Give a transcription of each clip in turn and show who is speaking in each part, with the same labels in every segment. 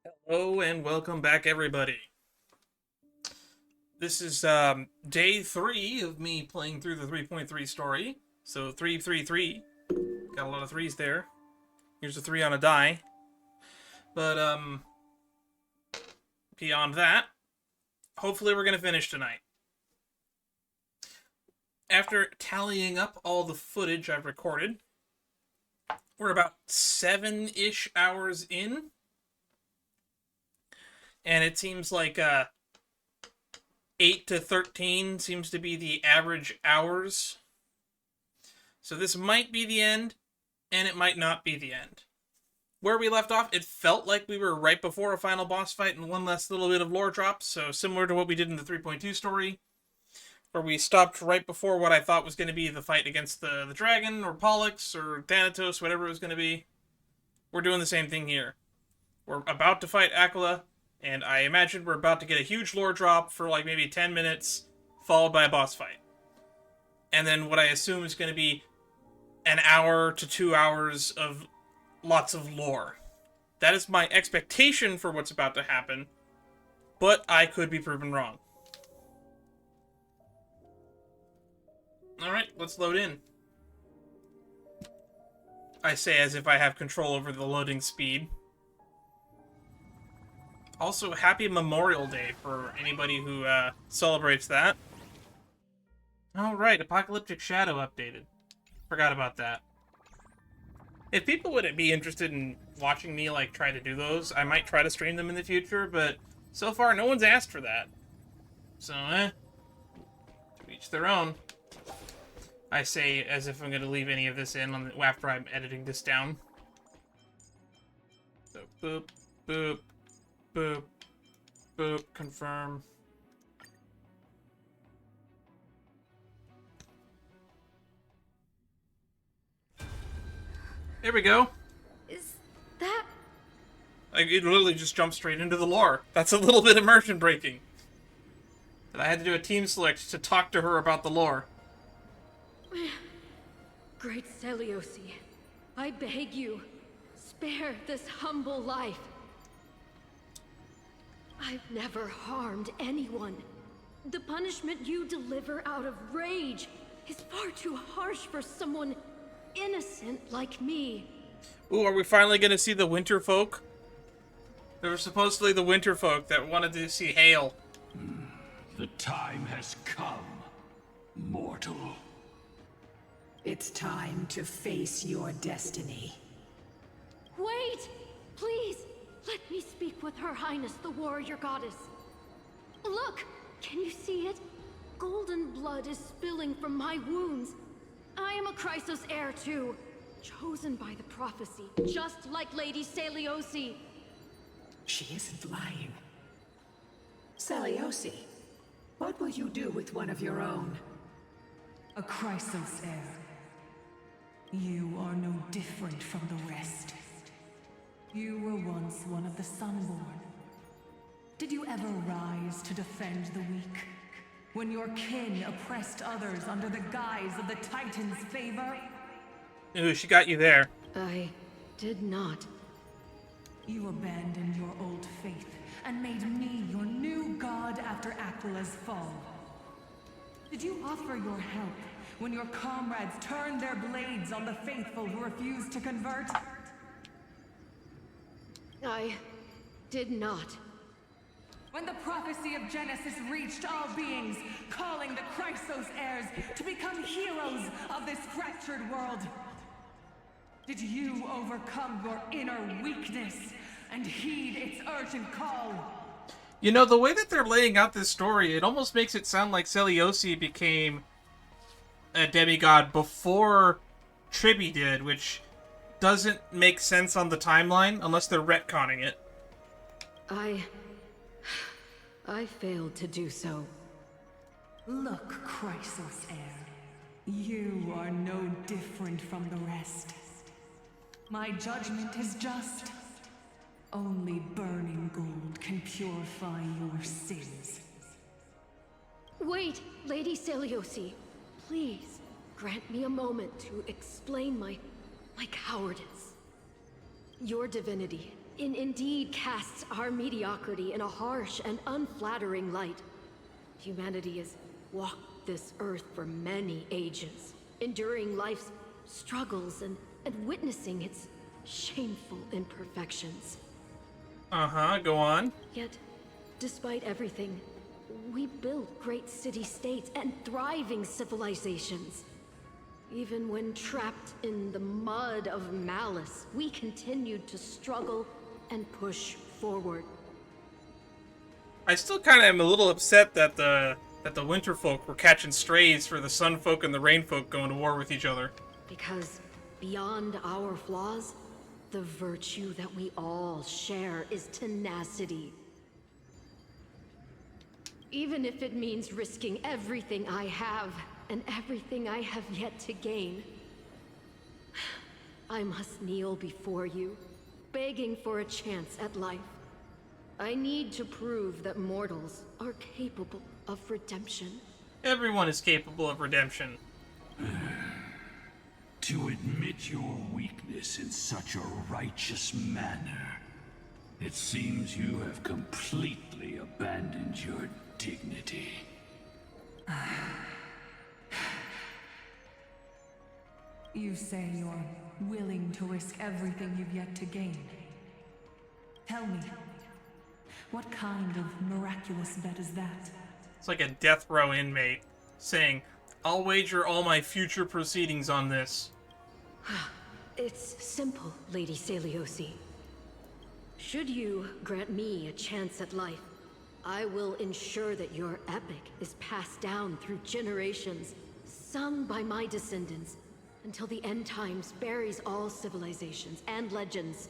Speaker 1: Hello and welcome back, everybody. This is day 3 of me playing through the 3.3 story. So 333. Got a lot of threes there. Here's a 3 on a die. But beyond that, hopefully we're going to finish tonight. After tallying up all the footage I've recorded, we're about 7-ish hours in. And it seems like 8 to 13 seems to be the average hours. So this might be the end, and it might not be the end. Where we left off, it felt like we were right before a final boss fight and one last little bit of lore drop, so similar to what we did in the 3.2 story, where we stopped right before what I thought was going to be the fight against the dragon, or Pollux, or Thanatos, whatever it was going to be. We're doing the same thing here. We're about to fight Aquila, and I imagine we're about to get a huge lore drop for like maybe 10 minutes, followed by a boss fight. And then what I assume is going to be an hour to 2 hours of lots of lore. That is my expectation for what's about to happen, but I could be proven wrong. Alright, let's load in. I say as if I have control over the loading speed. Also, happy Memorial Day for anybody who celebrates that. Alright, Apocalyptic Shadow updated. Forgot about that. If people would be interested in watching me like try to do those, I might try to stream them in the future, but so far no one's asked for that. So, to each their own. I say as if I'm going to leave any of this in after I'm editing this down. So, boop, boop. Boop. Boop. Confirm. There we go.
Speaker 2: Is that...
Speaker 1: It literally just jumped straight into the lore. That's a little bit immersion breaking. And I had to do a team select to talk to her about the lore.
Speaker 2: Great Seliose, I beg you, spare this humble life. I've never harmed anyone. The punishment you deliver out of rage is far too harsh for someone innocent like me.
Speaker 1: Ooh, are we finally going to see the winter folk? There were supposedly the winter folk that wanted to see hail.
Speaker 3: The time has come, mortal.
Speaker 4: It's time to face your destiny.
Speaker 2: Wait! Please! Let me speak with Her Highness, the warrior goddess. Look! Can you see it? Golden blood is spilling from my wounds. I am a Chrysos heir too, chosen by the prophecy, just like Lady Seliose.
Speaker 4: She isn't lying. Seliose, what will you do with one of your own?
Speaker 5: A Chrysos heir. You are no different from the rest. You were once one of the Sunborn. Did you ever rise to defend the weak? When your kin oppressed others under the guise of the Titan's favor?
Speaker 1: Ooh, she got you there.
Speaker 2: I did not.
Speaker 5: You abandoned your old faith and made me your new god after Aquila's fall. Did you offer your help when your comrades turned their blades on the faithful who refused to convert?
Speaker 2: I did not.
Speaker 5: When the prophecy of Genesis reached all beings, calling the Chrysos heirs to become heroes of this fractured world, did you overcome your inner weakness and heed its urgent call?
Speaker 1: You know, the way that they're laying out this story, it almost makes it sound like Seliose became a demigod before Tribi did, which doesn't make sense on the timeline unless they're retconning it.
Speaker 2: I failed to do so.
Speaker 5: Look, Chrysos heir, you are no different from the rest. My judgment is just. Only burning gold can purify your sins.
Speaker 2: Wait, Lady Seliose. Please, grant me a moment to explain my cowardice. Your divinity indeed casts our mediocrity in a harsh and unflattering light. Humanity has walked this earth for many ages, enduring life's struggles and witnessing its shameful imperfections.
Speaker 1: Uh-huh, go on.
Speaker 2: Yet, despite everything, we built great city-states and thriving civilizations. Even when trapped in the mud of malice, we continued to struggle and push forward.
Speaker 1: I still kind of am a little upset that the winter folk were catching strays for the sun folk and the rain folk going to war with each other.
Speaker 2: Because beyond our flaws, the virtue that we all share is tenacity. Even if it means risking everything I have and everything I have yet to gain. I must kneel before you, begging for a chance at life. I need to prove that mortals are capable of redemption.
Speaker 1: Everyone is capable of redemption.
Speaker 3: To admit your weakness in such a righteous manner, it seems you have completely abandoned your dignity.
Speaker 5: You say you're willing to risk everything you've yet to gain. Tell me, what kind of miraculous bet is that?
Speaker 1: It's like a death row inmate saying, I'll wager all my future proceedings on this.
Speaker 2: It's simple, Lady Seliose. Should you grant me a chance at life, I will ensure that your epic is passed down through generations, sung by my descendants, until the end times buries all civilizations and legends.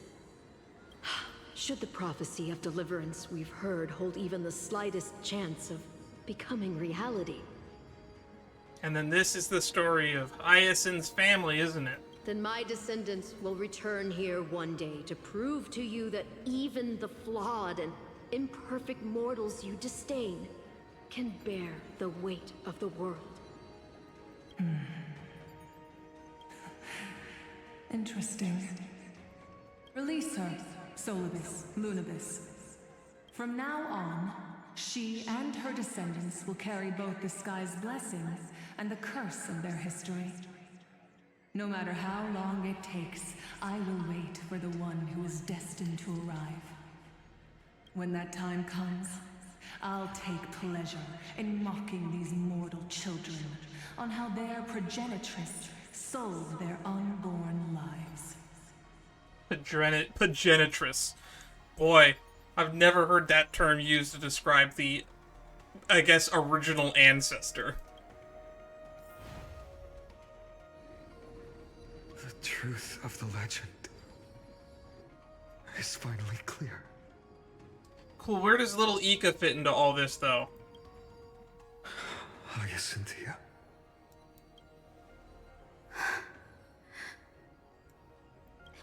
Speaker 2: Should the prophecy of deliverance we've heard hold even the slightest chance of becoming reality,
Speaker 1: And then this is the story of Hyacinth's family, isn't it?
Speaker 2: then my descendants will return here one day to prove to you that even the flawed and imperfect mortals you disdain can bear the weight of the world.
Speaker 5: Interesting. Release her, Solibus, Lunibus. From now on, she and her descendants will carry both the sky's blessings and the curse of their history. No matter how long it takes, I will wait for the one who is destined to arrive. When that time comes, I'll take pleasure in mocking these mortal children on how their progenitress sold their unborn lives.
Speaker 1: Progenitress. Boy, I've never heard that term used to describe the, I guess, original ancestor.
Speaker 6: The truth of the legend is finally clear.
Speaker 1: Cool, where does little Ika fit into all this, though?
Speaker 6: Hyacinthia.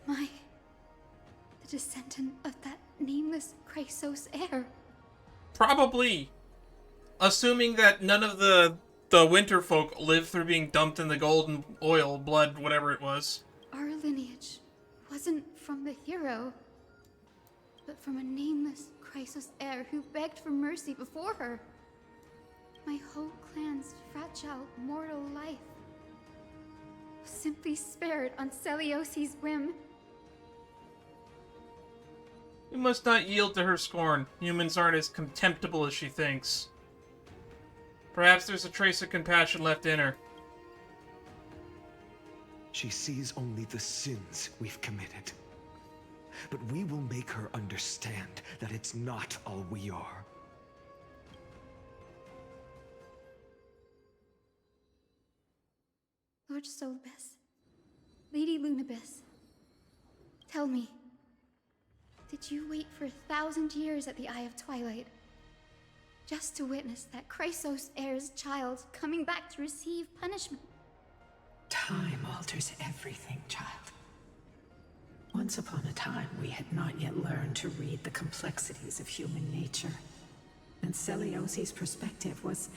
Speaker 7: Am I the descendant of that nameless Chrysos heir?
Speaker 1: Probably. Assuming that none of the winter folk lived through being dumped in the golden oil, blood, whatever it was.
Speaker 7: Our lineage wasn't from the hero, but from a nameless Chrysos heir who begged for mercy before her. My whole clan's fragile mortal life was simply spared on Selios's whim.
Speaker 1: We must not yield to her scorn. Humans aren't as contemptible as she thinks. Perhaps there's a trace of compassion left in her.
Speaker 6: She sees only the sins we've committed. But we will make her understand that it's not all we are.
Speaker 7: Lord Solibus, Lady Lunibus, tell me, did you wait for 1,000 years at the Eye of Twilight just to witness that Chrysos heir's child coming back to receive punishment?
Speaker 4: Time alters everything, child. Once upon a time, we had not yet learned to read the complexities of human nature. And Selios's perspective was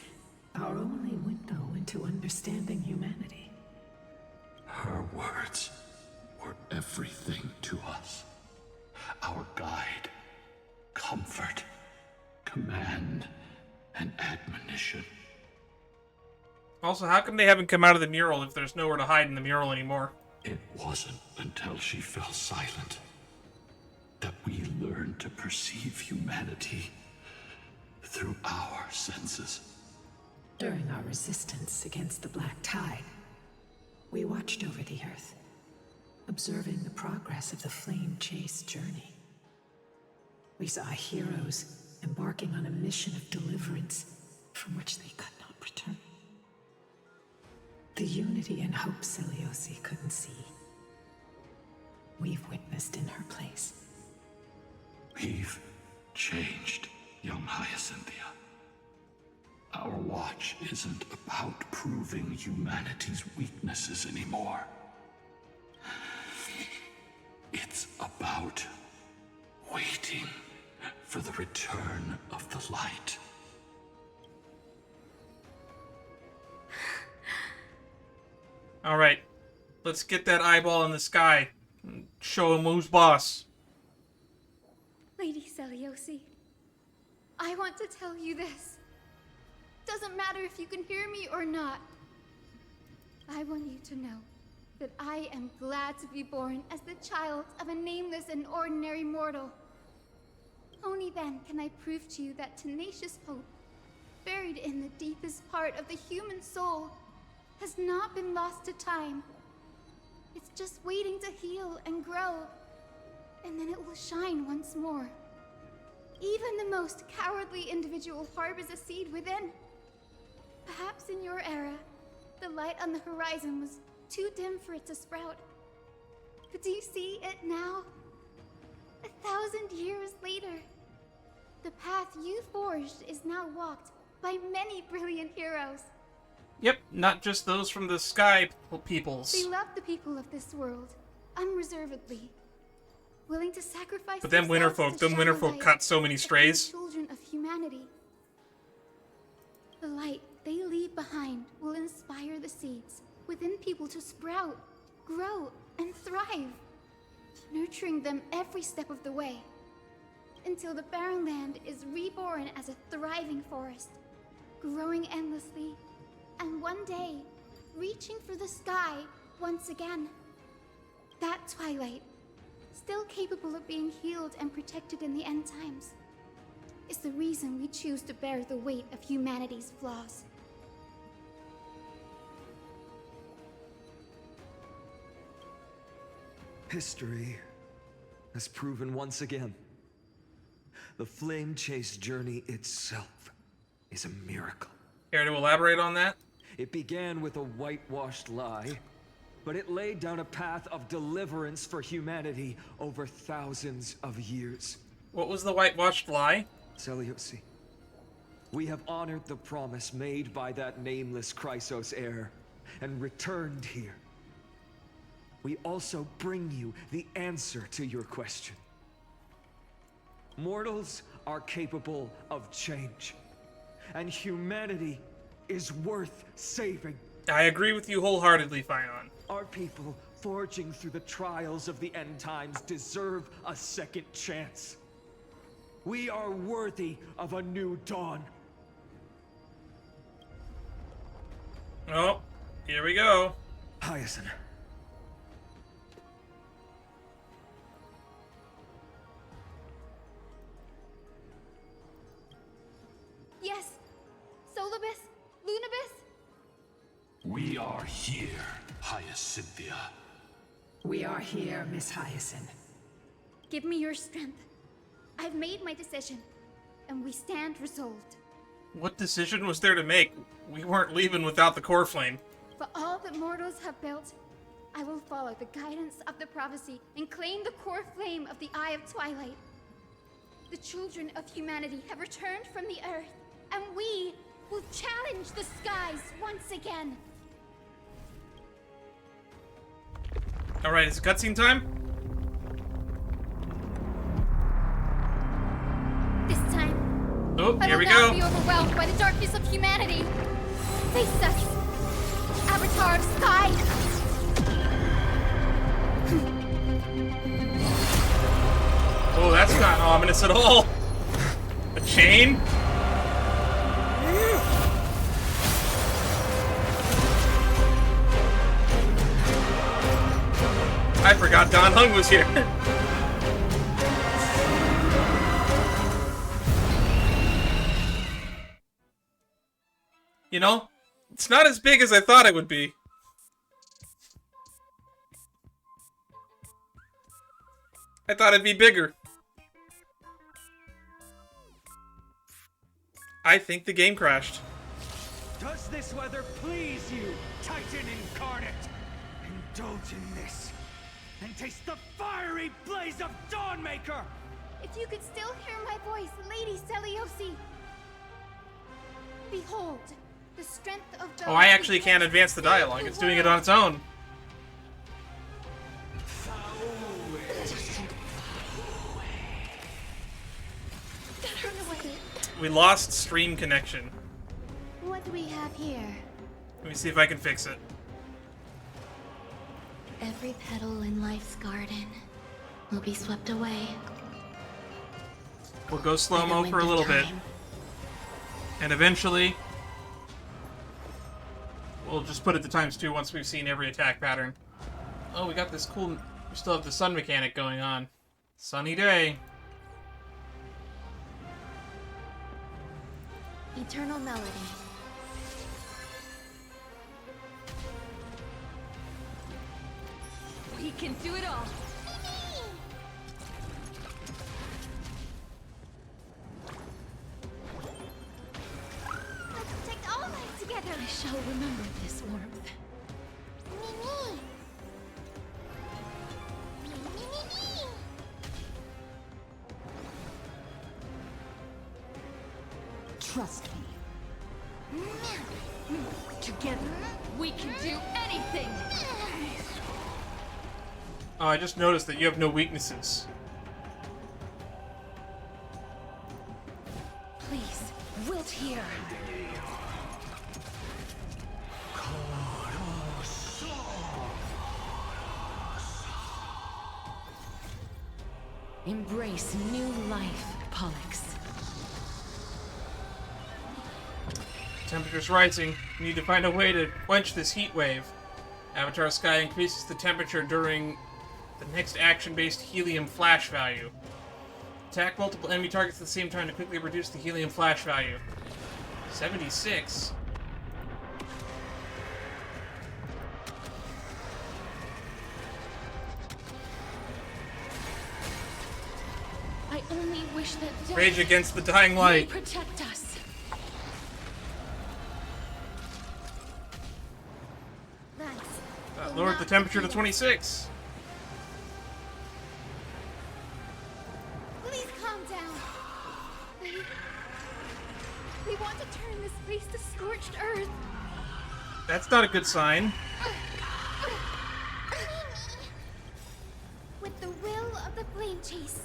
Speaker 4: our only window into understanding humanity.
Speaker 3: Her words were everything to us. Our comfort, command, and admonition.
Speaker 1: Also, how come they haven't come out of the mural if there's nowhere to hide in the mural anymore?
Speaker 3: It wasn't until she fell silent that we learned to perceive humanity through our senses.
Speaker 4: During our resistance against the Black Tide, we watched over the Earth, observing the progress of the Flame Chase journey. We saw heroes embarking on a mission of deliverance from which they could not return. The unity and hope Seliose couldn't see, we've witnessed in her place.
Speaker 3: We've changed, young Hyacinthia. Our watch isn't about proving humanity's weaknesses anymore. It's about waiting for the return of the light.
Speaker 1: All right, let's get that eyeball in the sky. And show him who's boss.
Speaker 7: Lady Seliose, I want to tell you this. Doesn't matter if you can hear me or not. I want you to know that I am glad to be born as the child of a nameless and ordinary mortal. Only then can I prove to you that tenacious hope, buried in the deepest part of the human soul, has not been lost to time. It's just waiting to heal and grow, and then it will shine once more. Even the most cowardly individual harbors a seed within. Perhaps in your era, the light on the horizon was too dim for it to sprout. But do you see it now? 1,000 years later, the path you forged is now walked by many brilliant heroes.
Speaker 1: Yep, not just those from the sky peoples.
Speaker 7: They love the people of this world, unreservedly, willing to sacrifice
Speaker 1: But them
Speaker 7: themselves to shine the light
Speaker 1: caught so many
Speaker 7: upon the
Speaker 1: strays.
Speaker 7: children of humanity. The light they leave behind will inspire the seeds within people to sprout, grow, and thrive, nurturing them every step of the way, until the barren land is reborn as a thriving forest, growing endlessly, and one day, reaching for the sky once again. That Twilight, still capable of being healed and protected in the end times, is the reason we choose to bear the weight of humanity's flaws.
Speaker 6: History has proven once again, the Flame Chase journey itself is a miracle.
Speaker 1: Care to elaborate on that?
Speaker 6: It began with a whitewashed lie, but it laid down a path of deliverance for humanity over thousands of years.
Speaker 1: What was the whitewashed lie?
Speaker 6: Seliose, we have honored the promise made by that nameless Chrysos heir, and returned here. We also bring you the answer to your question. Mortals are capable of change, and humanity is worth saving.
Speaker 1: I agree with you wholeheartedly, Fion.
Speaker 6: Our people, forging through the trials of the end times, deserve a second chance. We are worthy of a new dawn.
Speaker 1: Oh, here we go.
Speaker 6: Hyacinth.
Speaker 7: Yes, Solibus, Lunibus.
Speaker 3: We are here, Hyacinthia.
Speaker 4: We are here, Miss Hyacinth.
Speaker 7: Give me your strength. I've made my decision, and we stand resolved.
Speaker 1: What decision was there to make? We weren't leaving without the core flame.
Speaker 7: For all that mortals have built, I will follow the guidance of the prophecy and claim the core flame of the Eye of Twilight. The children of humanity have returned from the earth, and we will challenge the skies once again.
Speaker 1: Alright, it's cutscene time?
Speaker 7: This time,
Speaker 1: Oh,
Speaker 7: I
Speaker 1: here
Speaker 7: will
Speaker 1: we
Speaker 7: not
Speaker 1: go.
Speaker 7: be overwhelmed by the darkness of humanity. Face us, Avatar of Sky.
Speaker 1: Oh, that's not ominous at all. A chain? I forgot Don Hung was here. You know, it's not as big as I thought it would be. I thought it'd be bigger. I think the game crashed.
Speaker 6: Does this weather please you, Titan incarnate? Indulge in this, and taste the fiery blaze of Dawnmaker!
Speaker 7: If you could still hear my voice, Lady Seliose. Behold, the strength of God.
Speaker 1: Oh, I actually can't advance the dialogue. It's doing it on its own. We lost stream connection.
Speaker 7: What do we have here?
Speaker 1: Let me see if I can fix it.
Speaker 2: Every petal in life's garden will be swept away.
Speaker 1: We'll go slow-mo for a little bit. And eventually, we'll just put it to ×2 once we've seen every attack pattern. Oh, we got this cool... We still have the sun mechanic going on. Sunny day.
Speaker 2: Eternal melody.
Speaker 5: We can do it all.
Speaker 7: Let's protect all life together.
Speaker 2: I shall remember this warmth.
Speaker 7: Mimi.
Speaker 5: Trust me. Together, we can do anything.
Speaker 1: Oh, I just noticed that you have no weaknesses.
Speaker 5: Please, wilt here. Embrace new life, Pollux.
Speaker 1: Temperature's rising. We need to find a way to quench this heat wave. Avatar Sky increases the temperature during the next action-based helium flash value. Attack multiple enemy targets at the same time to quickly reduce the helium flash value. 76.
Speaker 2: I only wish that death
Speaker 1: Rage against the dying
Speaker 2: may
Speaker 1: light.
Speaker 2: protect us.
Speaker 7: Thanks.
Speaker 1: Lowered the temperature to 26.
Speaker 7: Please calm down. They want to turn this place to scorched earth.
Speaker 1: That's not a good sign.
Speaker 7: With the will of the flame chase,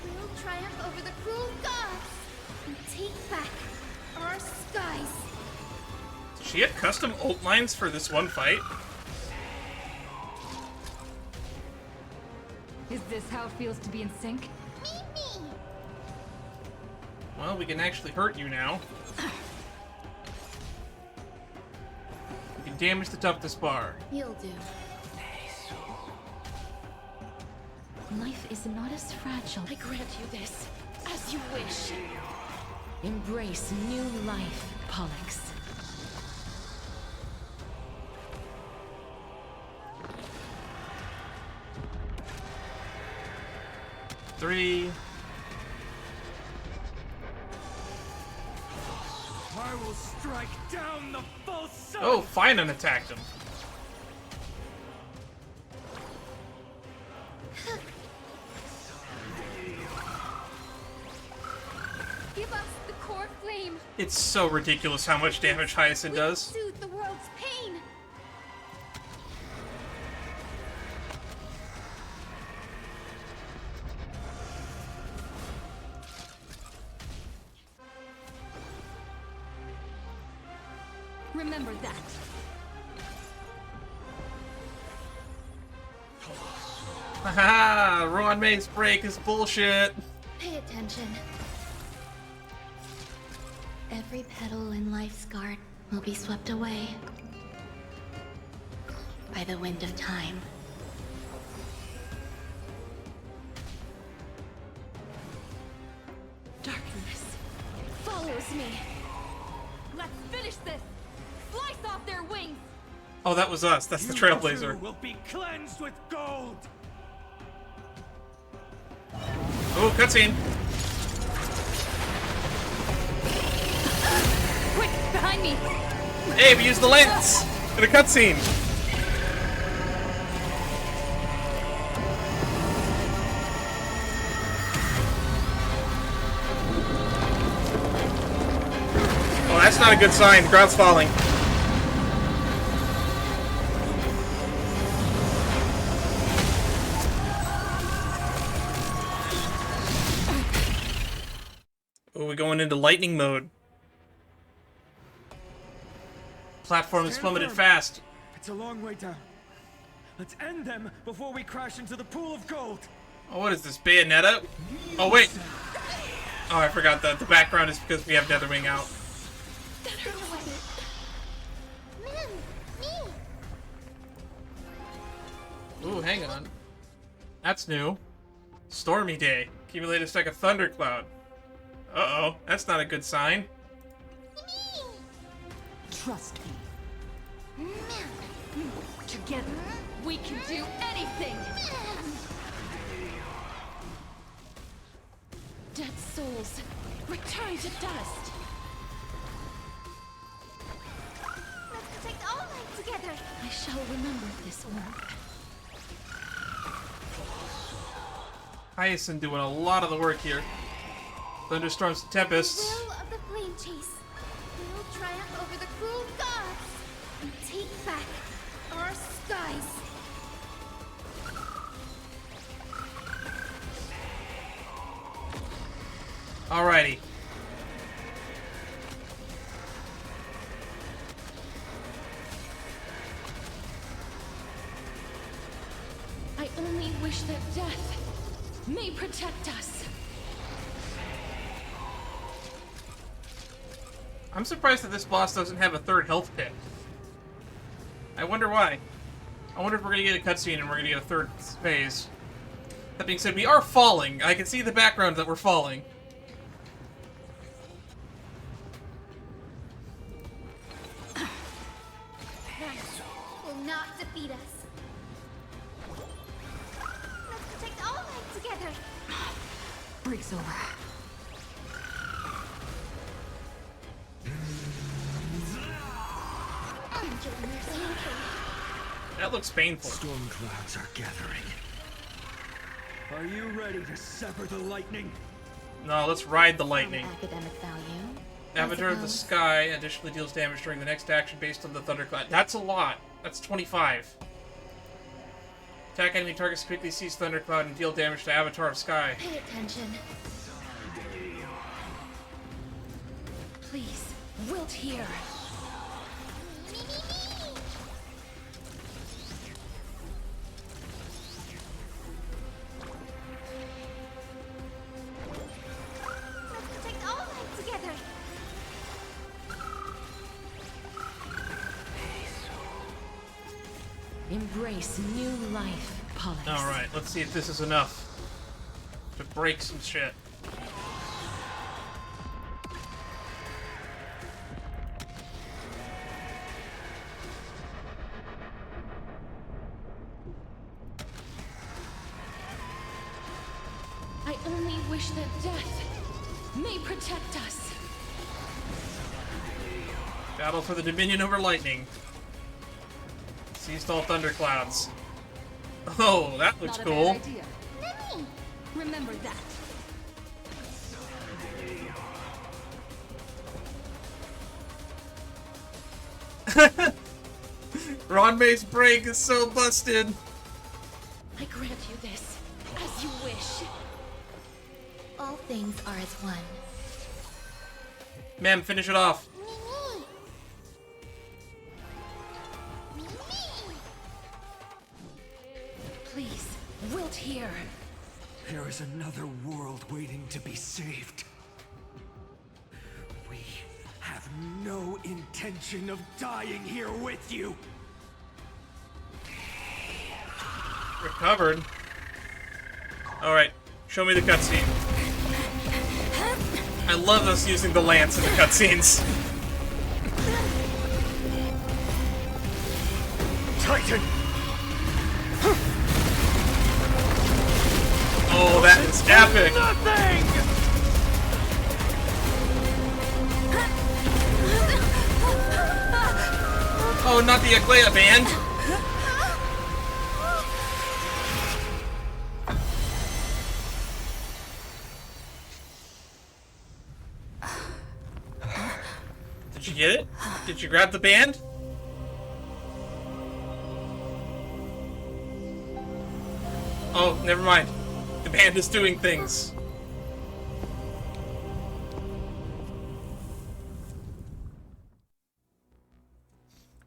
Speaker 7: we'll triumph over the cruel gods and take back our skies.
Speaker 1: She had custom ult lines for this one fight.
Speaker 5: Is this how it feels to be in sync?
Speaker 7: Mimi!
Speaker 1: Well, we can actually hurt you now. We can damage the toughness bar.
Speaker 2: You'll do. Life is not as fragile. I grant you this, as you wish.
Speaker 5: Embrace new life, Pollux.
Speaker 1: Three.
Speaker 6: I will strike down the false sun!
Speaker 1: Oh, Finan attacked him.
Speaker 7: Give us the core flame.
Speaker 1: It's so ridiculous how much damage Hyacinth does.
Speaker 7: Soothe the world's pain.
Speaker 5: Remember that.
Speaker 1: Haha! Ron May's break is bullshit.
Speaker 2: Pay attention. every petal in life's garden will be swept away by the wind of time.
Speaker 5: Darkness follows me. Let's finish this! Slice off their wings!
Speaker 1: Oh, that was us. That's the
Speaker 3: You
Speaker 1: Trailblazer.
Speaker 3: too will be cleansed with gold.
Speaker 1: Oh, cutscene.
Speaker 5: Quick, behind me!
Speaker 1: Hey, we used the lance in a cutscene. Oh, that's not a good sign. The ground's falling. Oh, we're going into lightning mode. Platform has plummeted fast.
Speaker 6: It's a long way down. Let's end them before we crash into the pool of gold.
Speaker 1: Oh, what is this, Bayonetta? Oh, wait. Oh, I forgot that the background is because we have Netherwing out. Ooh, hang on. That's new. Stormy day. Accumulated stack of thundercloud. Uh-oh, that's not a good sign.
Speaker 5: Trust me. Together, we can do anything! Dead souls, return to dust!
Speaker 7: Let's protect all life together.
Speaker 2: I shall remember this one.
Speaker 1: Hyacinthia doing a lot of the work here. Thunderstorms and tempests.
Speaker 7: Will of the flame chase. We'll triumph over the cruel gods and take back our skies.
Speaker 1: Alrighty.
Speaker 5: I only wish that death may protect us.
Speaker 1: I'm surprised that this boss doesn't have a third health pit. I wonder why. I wonder if we're gonna get a cutscene and we're gonna get a third phase. That being said, we are falling. I can see the background that we're falling.
Speaker 7: Will not defeat us. Let's protect all life together.
Speaker 5: Breaks over.
Speaker 1: That looks painful.
Speaker 6: Storm clouds are gathering. Are you ready to sever the lightning?
Speaker 1: No, let's ride the lightning.
Speaker 2: Academic value.
Speaker 1: Avatar of the Sky additionally deals damage during the next action based on the thundercloud. That's a lot. That's 25. Attack enemy targets quickly seize thundercloud and deal damage to Avatar of Sky.
Speaker 2: Pay attention.
Speaker 5: Please, wilt here.
Speaker 7: Let's protect all life together.
Speaker 5: Embrace new life, Pollux.
Speaker 1: Alright, let's see if this is enough to break some shit.
Speaker 5: I only wish that death may protect us.
Speaker 1: Battle for the Dominion over Lightning. Seized all thunderclouds. Oh, that looks
Speaker 5: Not a
Speaker 1: cool.
Speaker 5: bad idea. Remember that.
Speaker 1: Ronmay's break is so busted.
Speaker 5: I grant you this, as you wish.
Speaker 2: All things are as one.
Speaker 1: Ma'am, finish it off.
Speaker 5: Please, wilt here.
Speaker 6: There is another world waiting to be saved. We no intention of dying here with you.
Speaker 1: Recovered. Alright, show me the cutscene. I love us using the lance in the cutscenes.
Speaker 6: Titan!
Speaker 1: Oh, that is epic!
Speaker 6: Nothing!
Speaker 1: Oh, not the Aglaya band! Did you get it? Did you grab the band? Oh, never mind. The band is doing things.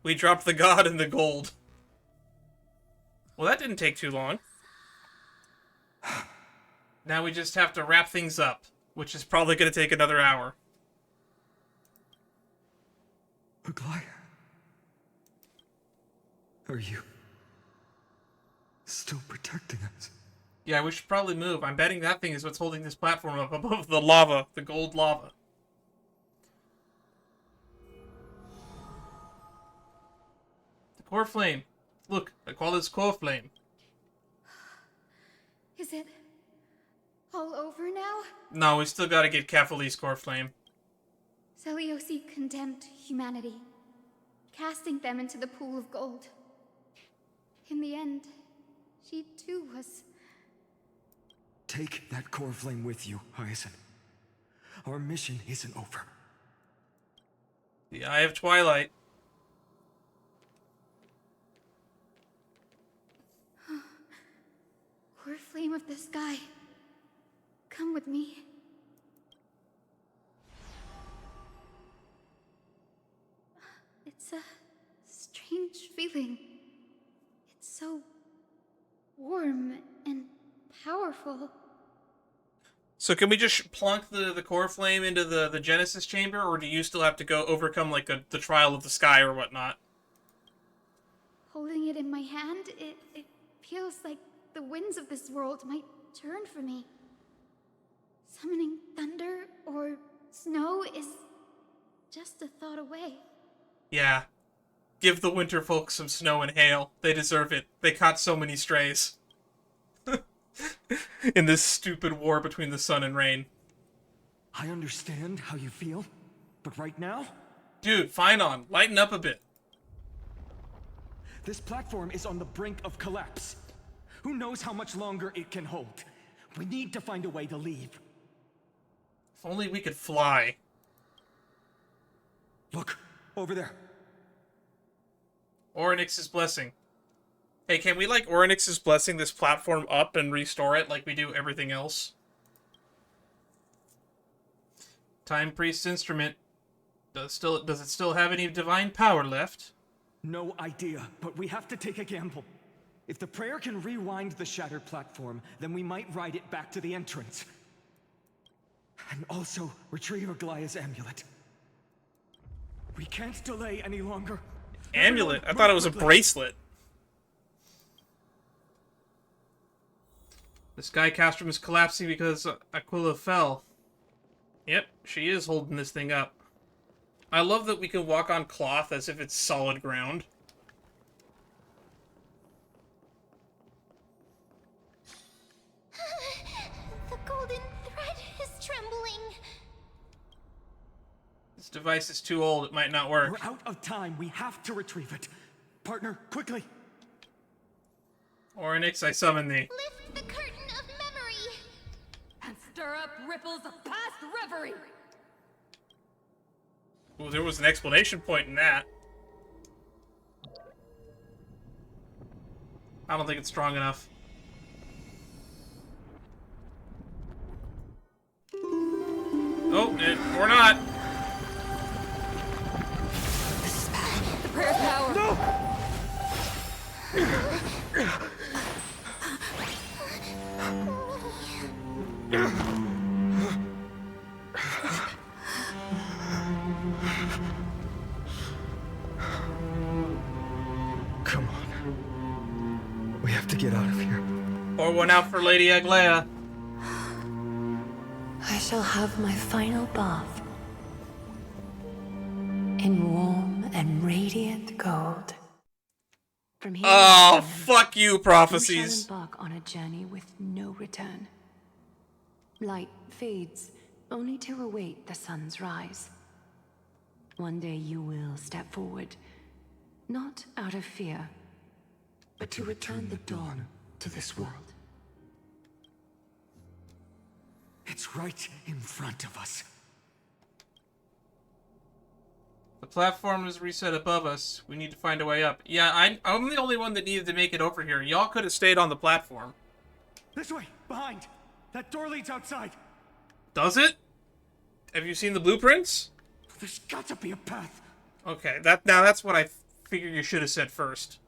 Speaker 1: We dropped the god and the gold. Well, that didn't take too long. Now we just have to wrap things up, which is probably going to take another hour.
Speaker 6: Aglaya? Are you still protecting us?
Speaker 1: Yeah, we should probably move. I'm betting that thing is what's holding this platform up above the lava, the gold lava. The core flame. Look, I call this core flame.
Speaker 7: Is it all over now?
Speaker 1: No, we still gotta get Catholi's core flame.
Speaker 7: Seliose condemned humanity, casting them into the pool of gold. In the end, she too was...
Speaker 6: Take that core flame with you, Hyacinth. Our mission isn't over.
Speaker 1: The Eye of Twilight.
Speaker 7: Core flame of the sky, come with me. It's a strange feeling. It's so warm and powerful.
Speaker 1: So can we just plunk the core flame into the Genesis chamber, or do you still have to go overcome like the trial of the sky or whatnot?
Speaker 7: Holding it in my hand, it feels like the winds of this world might turn for me. Summoning thunder or snow is just a thought away.
Speaker 1: Yeah. Give the winter folk some snow and hail. They deserve it. They caught so many strays. In this stupid war between the sun and rain.
Speaker 6: I understand how you feel, but right now...
Speaker 1: Dude, Finon, lighten up a bit.
Speaker 6: This platform is on the brink of collapse. Who knows how much longer it can hold? We need to find a way to leave.
Speaker 1: If only we could fly.
Speaker 6: Look, over there.
Speaker 1: Oryx's blessing. Hey, can we, like, Oryx's blessing this platform up and restore it like we do everything else? Time Priest's instrument. Does it still have any divine power left?
Speaker 6: No idea, but we have to take a gamble. If the prayer can rewind the shattered platform, then we might ride it back to the entrance. And also retrieve Aglaya's amulet. We can't delay any longer.
Speaker 1: Amulet? I thought it was a bracelet. The sky castrum is collapsing because Aquila fell. Yep, she is holding this thing up. I love that we can walk on cloth as if it's solid ground.
Speaker 2: The golden thread is trembling.
Speaker 1: This device is too old, it might not work.
Speaker 6: We're out of time. We have to retrieve it. Partner, quickly.
Speaker 1: Oryx, I summon thee.
Speaker 2: Lift the curtain of memory.
Speaker 5: And stir up ripples of past reverie.
Speaker 1: Ooh, there was an explanation point in that. I don't think it's strong enough. Oh, or not.
Speaker 5: The prayer's power.
Speaker 6: No!
Speaker 1: one out for Lady Aglaya.
Speaker 5: I shall have my final bath in warm and radiant gold. From here
Speaker 1: Oh,
Speaker 5: on,
Speaker 1: fuck you,
Speaker 5: you shall
Speaker 1: prophecies.
Speaker 5: embark on a journey with no return. Light fades, only to await the sun's rise. One day you will step forward, not out of fear, but to return the dawn to this world.
Speaker 6: It's right in front of us.
Speaker 1: The platform is reset above us. We need to find a way up. Yeah, I'm the only one that needed to make it over here. Y'all could have stayed on the platform.
Speaker 6: This way, behind. That door leads outside.
Speaker 1: Does it? Have you seen the blueprints?
Speaker 6: There's got to be a path.
Speaker 1: Okay, that's what I figured you should have said first.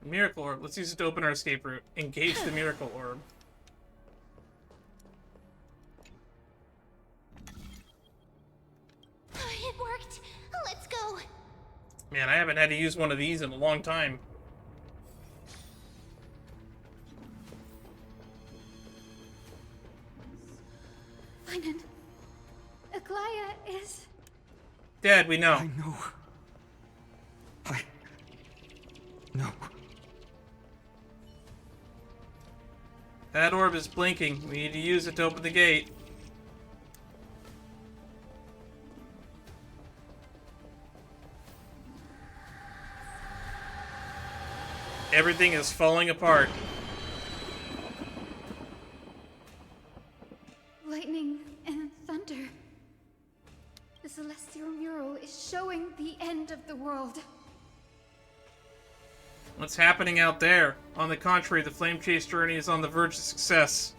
Speaker 1: Miracle Orb. Let's use it to open our escape route. Engage the Miracle Orb.
Speaker 2: It worked. Let's go.
Speaker 1: Man, I haven't had to use one of these in a long time.
Speaker 7: Finan, Aglaya is...
Speaker 1: Dad, we know.
Speaker 6: I know. No.
Speaker 1: That orb is blinking. We need to use it to open the gate. Everything is falling apart.
Speaker 7: lightning and thunder. The celestial mural is showing the end of the world.
Speaker 1: What's happening out there? On the contrary, the Flame Chase journey is on the verge of success.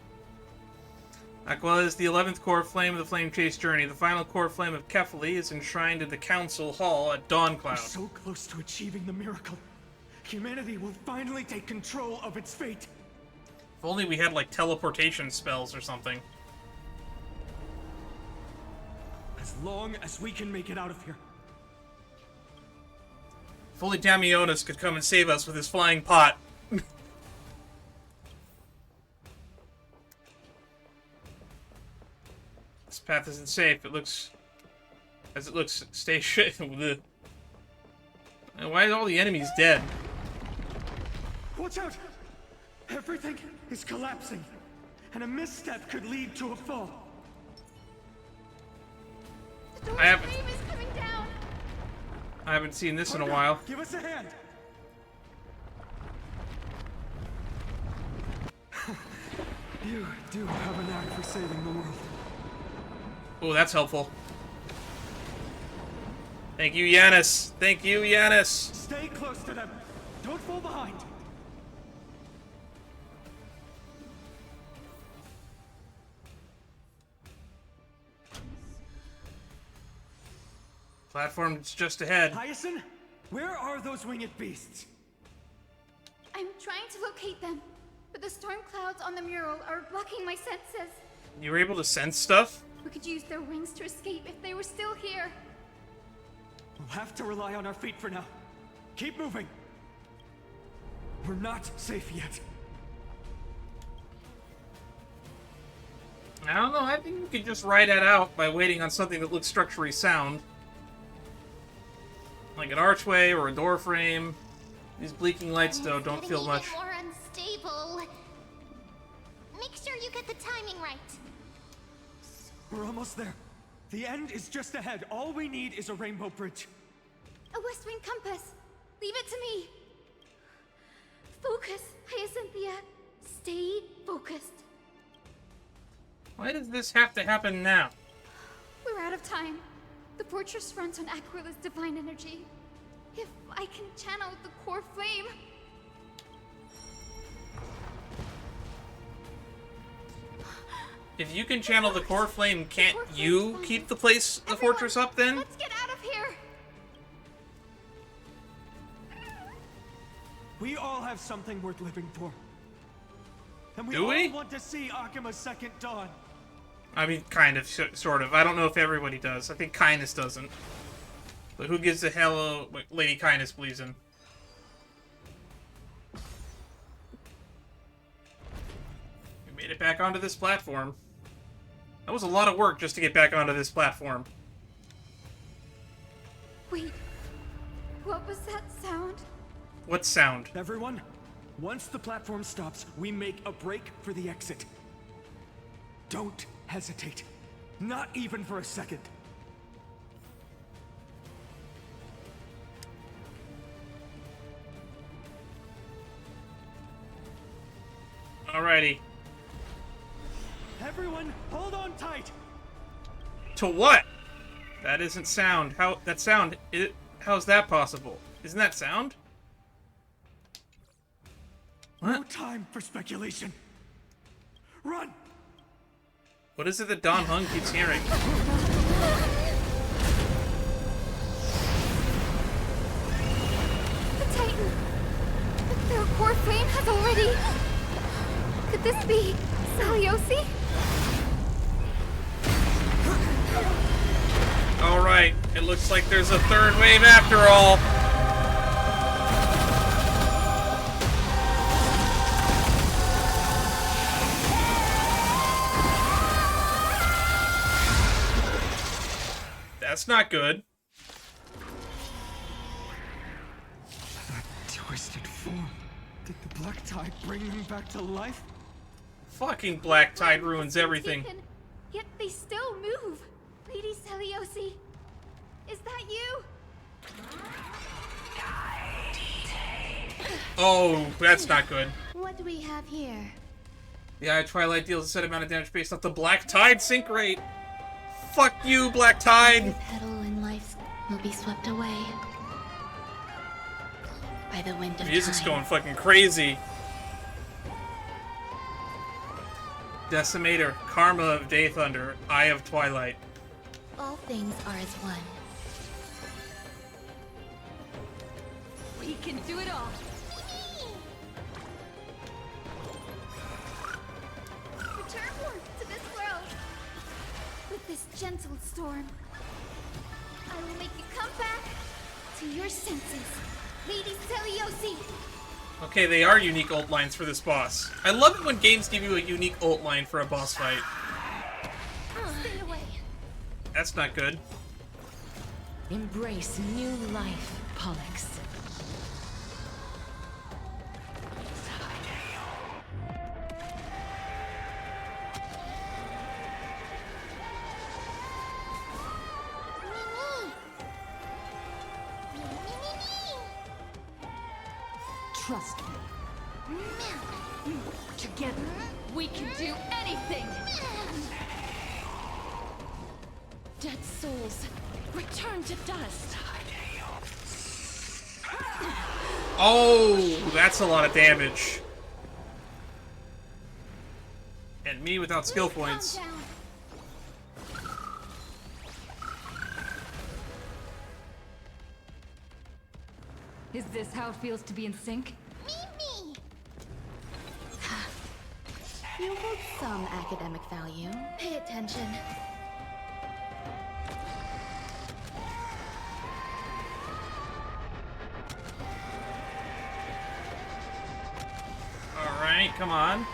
Speaker 1: Aquila is the 11th core flame of the Flame Chase journey. The final core flame of Kefali is enshrined in the Council Hall at Dawncloud.
Speaker 6: We're so close to achieving the miracle. Humanity will finally take control of its fate.
Speaker 1: If only we had, like, teleportation spells or something.
Speaker 6: As long as we can make it out of here.
Speaker 1: If only Damionis could come and save us with his flying pot. This path isn't safe. It looks... As it looks, stay shit. Why are all the enemies dead?
Speaker 6: Watch out! Everything is collapsing, and a misstep could lead to a fall.
Speaker 7: The door's
Speaker 1: I haven't-
Speaker 7: flame is coming down.
Speaker 1: I haven't seen this in a
Speaker 6: Honkai,
Speaker 1: while.
Speaker 6: Give us a hand! You do have a knack for saving the world.
Speaker 1: Oh, that's helpful. Thank you, Yanis. Thank you, Yanis.
Speaker 6: Stay close to them. Don't fall behind.
Speaker 1: Platform's just ahead.
Speaker 6: Hyacinth, where are those winged beasts?
Speaker 7: I'm trying to locate them, but the storm clouds on the mural are blocking my senses.
Speaker 1: You were able to sense stuff?
Speaker 7: We could use their wings to escape if they were still here.
Speaker 6: We'll have to rely on our feet for now. Keep moving. We're not safe yet.
Speaker 1: I don't know. I think we could just ride that out by waiting on something that looks structurally sound. Like an archway or a door frame. These blinking lights, though, don't feel much.
Speaker 2: Getting even more unstable. Make sure you get the timing right.
Speaker 6: We're almost there. The end is just ahead. All we need is a rainbow bridge.
Speaker 7: A west wing compass. Leave it to me. Focus, Hyacinthia. Stay focused.
Speaker 1: Why does this have to happen now?
Speaker 7: We're out of time. The fortress runs on Aquila's divine energy. If I can channel the core flame...
Speaker 1: If you can channel the core flame, can't you keep the place, the fortress up then?
Speaker 7: Let's get out of here!
Speaker 6: We all have something worth living for. And we
Speaker 1: Do
Speaker 6: all
Speaker 1: we?
Speaker 6: want to see Akima's second dawn.
Speaker 1: I mean, kind of, sort of. I don't know if everybody does. I think Kindness doesn't. But who gives a hell, Lady Kindness pleasing? Made it back onto this platform. That was a lot of work just to get back onto this platform.
Speaker 7: Wait. What was that sound?
Speaker 1: What sound?
Speaker 6: Everyone, once the platform stops, we make a break for the exit. Don't hesitate. Not even for a second.
Speaker 1: Alrighty.
Speaker 6: Everyone, hold on tight.
Speaker 1: To what? That isn't sound. How's that possible? Isn't that sound?
Speaker 6: No time for speculation. Run!
Speaker 1: What is it that Don Hung keeps hearing?
Speaker 7: The Titan! Their core flame has already... Could this be Seliose?
Speaker 1: Alright, it looks like there's a third wave after all. That's not good.
Speaker 6: That twisted form. Did the Black Tide bring them back to life?
Speaker 1: Fucking Black Tide ruins everything.
Speaker 7: Yet they still move. Lady Seliose, is that you?
Speaker 1: Oh, that's not good.
Speaker 7: What do we have here?
Speaker 1: Yeah, Twilight deals a set amount of damage based off the Black Tide sync rate. Fuck you, Black Tide!
Speaker 2: Petal in life will be swept away by the wind of
Speaker 1: The music's
Speaker 2: time.
Speaker 1: going fucking crazy. Decimator, Karma of Daythunder, Eye of Twilight.
Speaker 2: All things are as one.
Speaker 5: We can do it all.
Speaker 7: Return forth to this world. With this gentle storm, I will make you come back to your senses, Lady Seliose.
Speaker 1: Okay, they are unique ult lines for this boss. I love it when games give you a unique ult line for a boss fight.
Speaker 7: Stay away.
Speaker 1: That's not good.
Speaker 5: Embrace new life, Pollux. Trust me. Together, we can do anything! Dead souls, return to dust!
Speaker 1: Oh, that's a lot of damage. And me without skill points.
Speaker 7: Calm down.
Speaker 5: Is this how it feels to be in sync?
Speaker 7: Mimi!
Speaker 2: You hold some academic value. Pay attention.
Speaker 1: Alright, come on.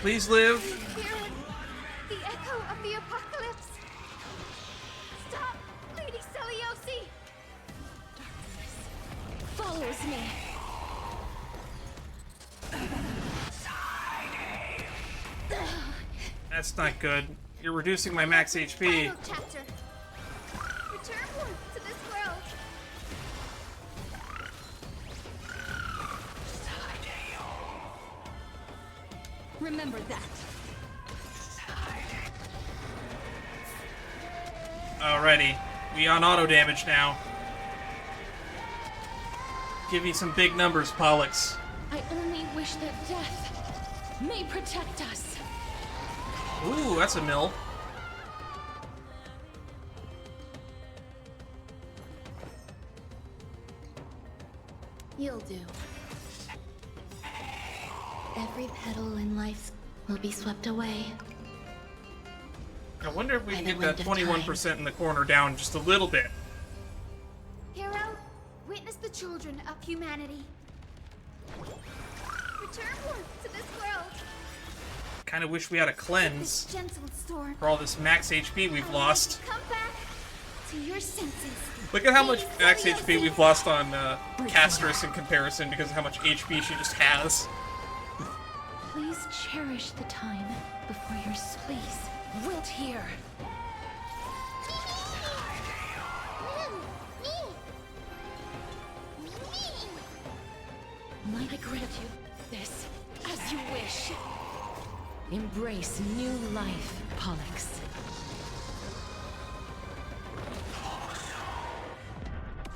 Speaker 1: Please live.
Speaker 7: Hear it. The echo of the apocalypse. Stop, Lady Seliose.
Speaker 5: Follows me.
Speaker 1: That's not good. You're reducing my max HP.
Speaker 7: Final chapter. Return forth to this world.
Speaker 5: Remember that.
Speaker 1: Alrighty. We on auto damage now. Give me some big numbers, Pollux.
Speaker 5: I only wish that death may protect us.
Speaker 1: Ooh, that's a mill.
Speaker 2: You'll do. Every petal in life will be swept away
Speaker 1: I wonder if we
Speaker 2: By
Speaker 1: can
Speaker 2: the
Speaker 1: get that
Speaker 2: wind of
Speaker 1: 21% in the corner down just a little bit.
Speaker 7: Hero, witness the children of humanity. Return once to this world.
Speaker 1: Kind of wish we had a
Speaker 7: This
Speaker 1: cleanse
Speaker 7: gentle storm.
Speaker 1: for all this max HP we've lost.
Speaker 7: Come back to your senses.
Speaker 1: Look at how much max HP we've lost on Castorice in comparison because of how much HP she just has.
Speaker 2: Please cherish the time before your please wilt here. I grant you this as you wish. Embrace new life, Pollux.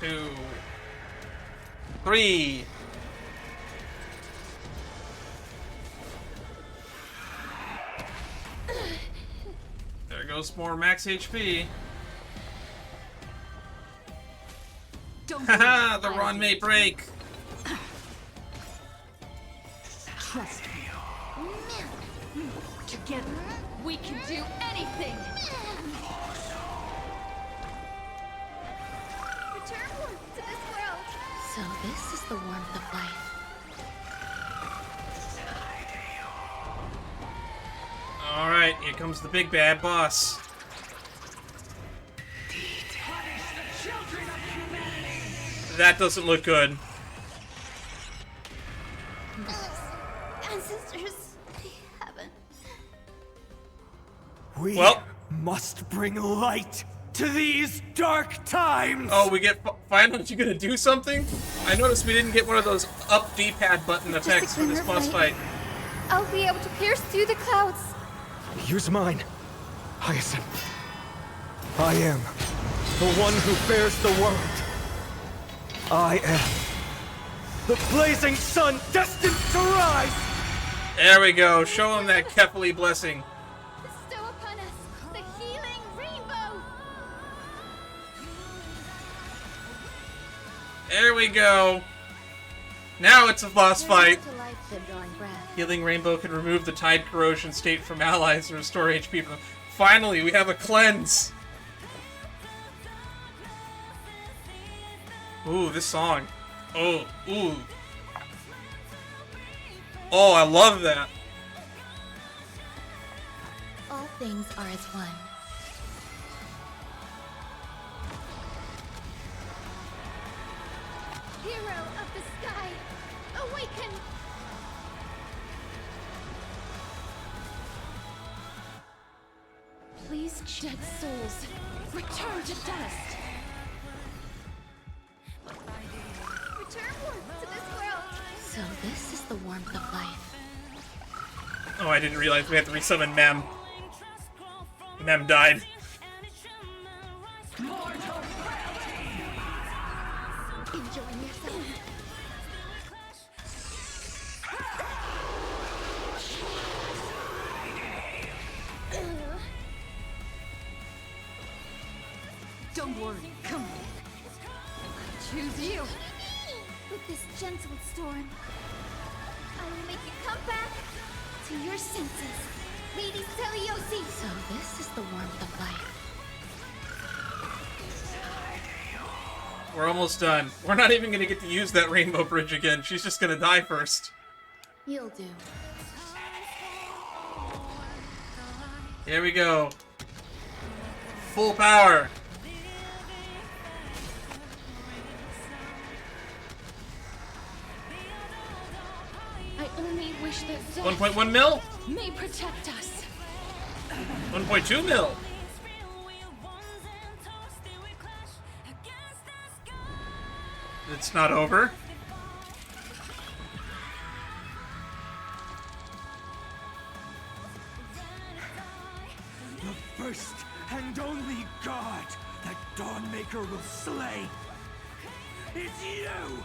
Speaker 1: 2, 3. There goes more max HP. Haha, the run may break.
Speaker 2: Trust me. Together, we can do anything.
Speaker 7: Return once to this world.
Speaker 2: So this is the warmth of life.
Speaker 1: Alright, here comes the big bad boss. That doesn't look good.
Speaker 7: Ancestors, they haven't.
Speaker 6: We
Speaker 1: Well.
Speaker 6: must bring light to these dark times!
Speaker 1: Oh, we get finally you gonna do something? I noticed we didn't get one of those up D-pad button effects for this boss fight.
Speaker 7: I'll be able to pierce through the clouds.
Speaker 6: Here's mine, Hyacinth. I am the one who bears the world. I am the blazing sun destined to rise!
Speaker 1: There we go. Show him that Kefali blessing.
Speaker 7: Bestow upon us the healing rainbow.
Speaker 1: There we go. Now it's a boss fight.
Speaker 2: To life, then drawing breath.
Speaker 1: Healing Rainbow can remove the Tide Corrosion state from allies and restore HP from them. Finally, we have a cleanse. Ooh, this song. Oh, ooh. Oh, I love that.
Speaker 2: All things are as one.
Speaker 7: Hero of the sky, awaken.
Speaker 2: Please, dead souls, return to dust.
Speaker 7: Return once to this world.
Speaker 2: So this is the warmth of life.
Speaker 1: Oh, I didn't realize we had to resummon Mem. Mem died.
Speaker 7: Enjoying yourself.
Speaker 2: Don't worry, come on. Choose you.
Speaker 7: With this gentle storm, I will make you come back to your senses. Lady Seliose.
Speaker 2: So this is the warmth of life.
Speaker 1: We're almost done. We're not even gonna get to use that rainbow bridge again. She's just gonna die first.
Speaker 2: You'll do.
Speaker 1: Here we go. Full power.
Speaker 2: I only wish that death
Speaker 1: 1.1 mil?
Speaker 2: may protect us.
Speaker 1: 1.2 mil. It's not over.
Speaker 6: The first and only god that Dawnmaker will slay. It's you!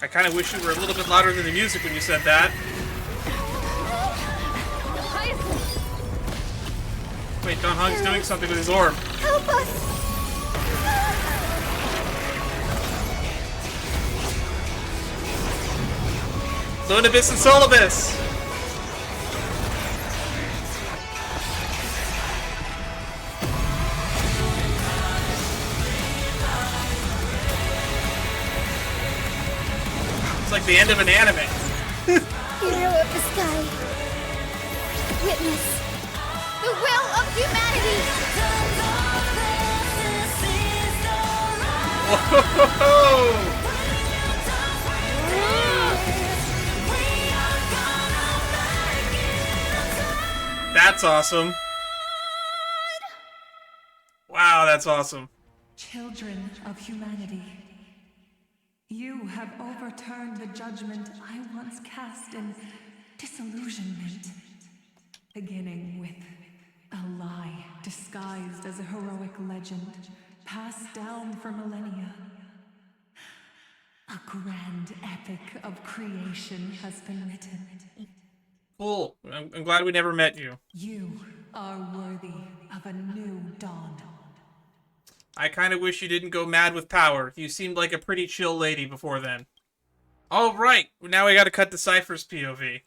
Speaker 1: I kind of wish you were a little bit louder than the music when you said that. Wait, Don Hong's doing something with his orb.
Speaker 7: Help us!
Speaker 1: Lunibus and Solibus! like the end of an anime.
Speaker 7: Hero of the sky. Witness the will of humanity.
Speaker 1: Whoa! That's awesome. Wow, that's awesome.
Speaker 5: Children of humanity, you have overturned the judgment I once cast in disillusionment, beginning with a lie disguised as a heroic legend passed down for millennia. A grand epic of creation has been written.
Speaker 1: Cool. I'm glad we never met you.
Speaker 5: You are worthy of a new dawn.
Speaker 1: I kind of wish you didn't go mad with power. You seemed like a pretty chill lady before then. All right, now we got to cut to Cipher's POV.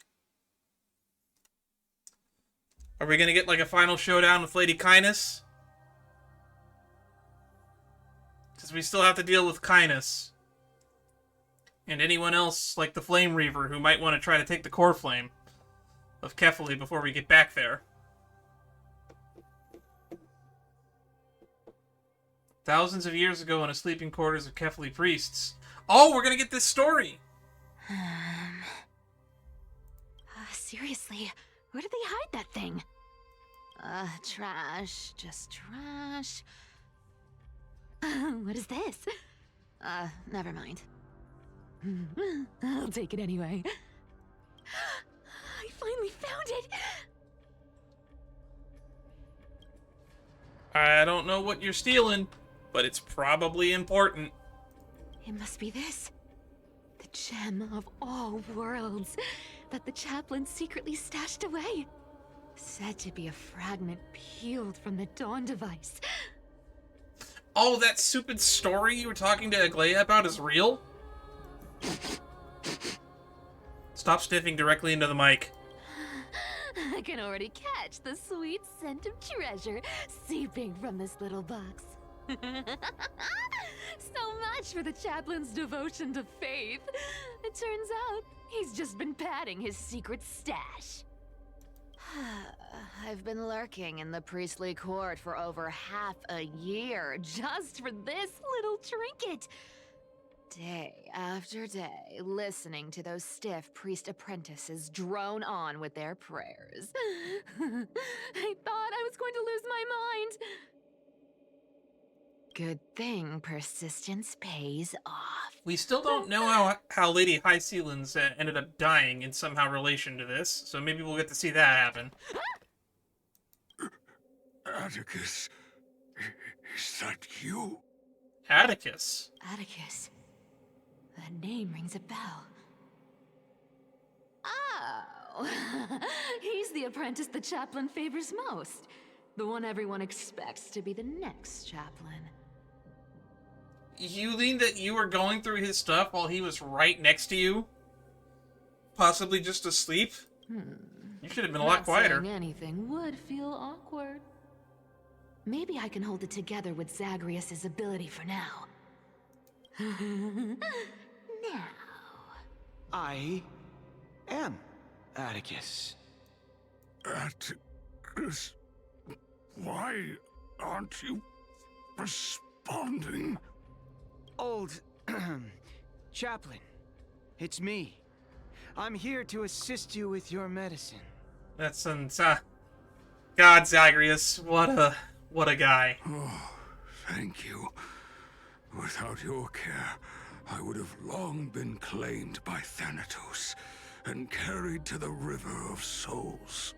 Speaker 1: Are we gonna get like a final showdown with Lady Kindness? Because we still have to deal with Kindness. And anyone else like the Flame Reaver who might want to try to take the core flame of Kefali before we get back there. Thousands of years ago in a sleeping quarters of Kefali priests. Oh, we're gonna get this story!
Speaker 2: Seriously, where did they hide that thing? Trash. Just trash. What is this? Never mind. I'll take it anyway. I finally found it!
Speaker 1: I don't know what you're stealing, but it's probably important.
Speaker 2: It must be this. The gem of all worlds that the chaplain secretly stashed away. Said to be a fragment peeled from the Dawn device.
Speaker 1: Oh, that stupid story you were talking to Aglaia about is real? Stop sniffing directly into the mic.
Speaker 2: I can already catch the sweet scent of treasure seeping from this little box. So much for the chaplain's devotion to faith. It turns out he's just been padding his secret stash. I've been lurking in the priestly court for over half a year just for this little trinket. Day after day, listening to those stiff priest apprentices drone on with their prayers. I thought I was going to lose my mind. Good thing persistence pays off.
Speaker 1: We still don't know how Lady Hyacinthia ended up dying in somehow relation to this, so maybe we'll get to see that happen.
Speaker 3: Atticus, is that you?
Speaker 1: Atticus?
Speaker 2: Atticus. That name rings a bell. Oh, he's the apprentice the chaplain favors most. The one everyone expects to be the next chaplain.
Speaker 1: You mean that you were going through his stuff while he was right next to you? Possibly just asleep? You should have been a lot quieter.
Speaker 2: Saying anything would feel awkward. Maybe I can hold it together with Zagreus' ability for now. Now.
Speaker 8: I am Atticus.
Speaker 3: Atticus, why aren't you responding?
Speaker 8: Old chaplain, it's me. I'm here to assist you with your medicine.
Speaker 1: That's some God, Zagreus, what a guy.
Speaker 3: Oh, thank you. Without your care, I would have long been claimed by Thanatos and carried to the River of Souls.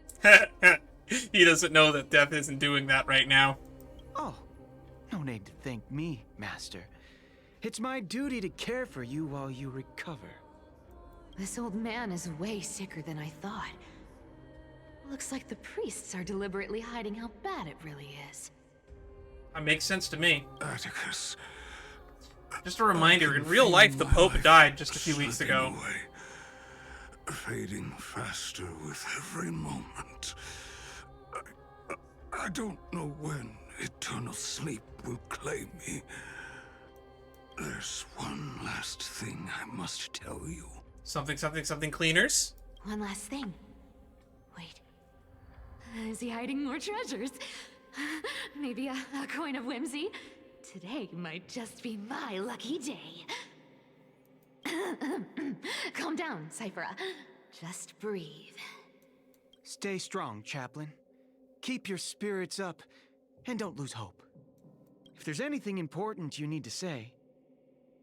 Speaker 1: He doesn't know that death isn't doing that right now.
Speaker 8: Oh, no need to thank me, Master. It's my duty to care for you while you recover.
Speaker 2: This old man is way sicker than I thought. Looks like the priests are deliberately hiding how bad it really is.
Speaker 1: That makes sense to me.
Speaker 3: Atticus.
Speaker 1: Just a reminder, in real life, the Pope died just a few weeks ago.
Speaker 3: Away, fading faster with every moment. I don't know when eternal sleep will claim me. There's one last thing I must tell you.
Speaker 1: Something cleaners.
Speaker 2: One last thing. Wait. Is he hiding more treasures? Maybe a coin of whimsy? Today might just be my lucky day. Calm down, Cifera. Just breathe.
Speaker 8: Stay strong, Chaplain. Keep your spirits up, and don't lose hope. If there's anything important you need to say,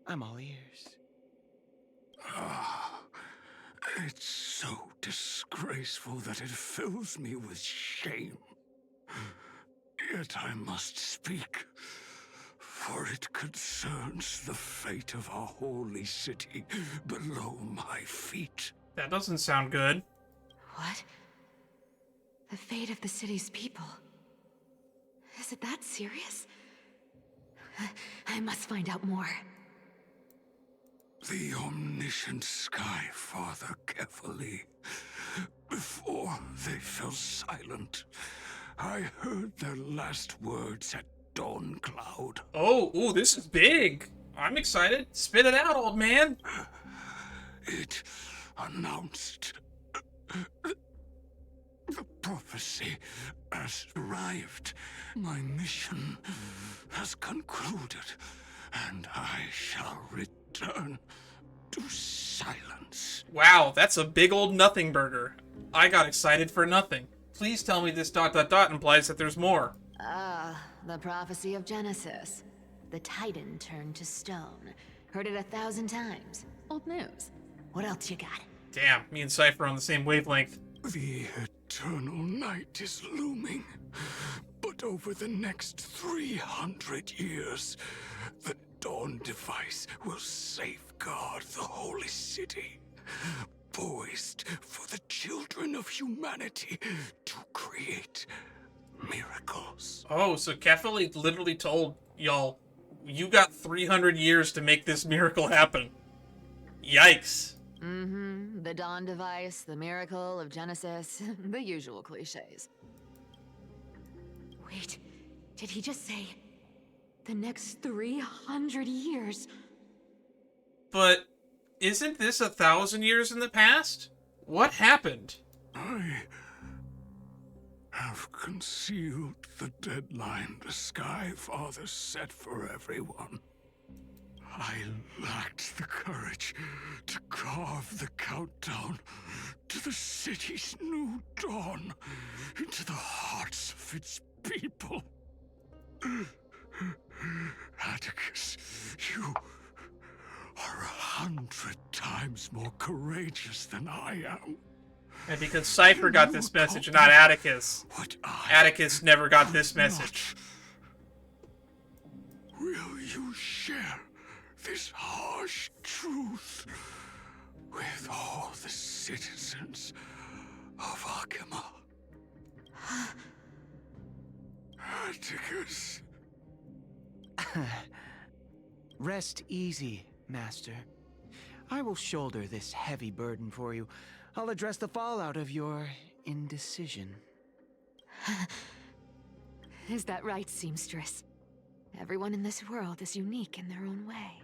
Speaker 8: I'm all ears.
Speaker 3: It's so disgraceful that it fills me with shame. Yet I must speak, for it concerns the fate of our holy city below my feet.
Speaker 1: That doesn't sound good.
Speaker 2: What? The fate of the city's people? Is it that serious? I must find out more.
Speaker 3: The omniscient Sky Father carefully. Before they fell silent, I heard their last words at Dawn Cloud.
Speaker 1: Oh, this is big. I'm excited. Spit it out, old man.
Speaker 3: It announced the prophecy has arrived. My mission has concluded, and I shall return to silence.
Speaker 1: Wow, that's a big old nothing burger. I got excited for nothing. Please tell me this ... implies that there's more.
Speaker 2: The prophecy of Genesis. The Titan turned to stone. Heard it 1,000 times. Old news. What else you got?
Speaker 1: Damn, me and Cipher are on the same wavelength.
Speaker 3: The eternal night is looming, but over the next 300 years, the Dawn device will safeguard the holy city, poised for the children of humanity to create miracles.
Speaker 1: Oh, so Kefali literally told y'all, you got 300 years to make this miracle happen. Yikes.
Speaker 2: Mm-hmm. The Dawn device, the miracle of Genesis, the usual cliches. Wait, did he just say the next 300 years?
Speaker 1: But isn't this 1,000 years in the past? What happened?
Speaker 3: I have concealed the deadline the Sky Father set for everyone. I lacked the courage to carve the countdown to the city's new dawn into the hearts of its people. Atticus, you are 100 times more courageous than I am.
Speaker 1: And because Cipher got this message, not Atticus. Atticus never got this message.
Speaker 3: Will you share this harsh truth with all the citizens of Akima? Atticus.
Speaker 8: Rest easy, Master. I will shoulder this heavy burden for you. I'll address the fallout of your indecision.
Speaker 2: Is that right, seamstress? Everyone in this world is unique in their own way.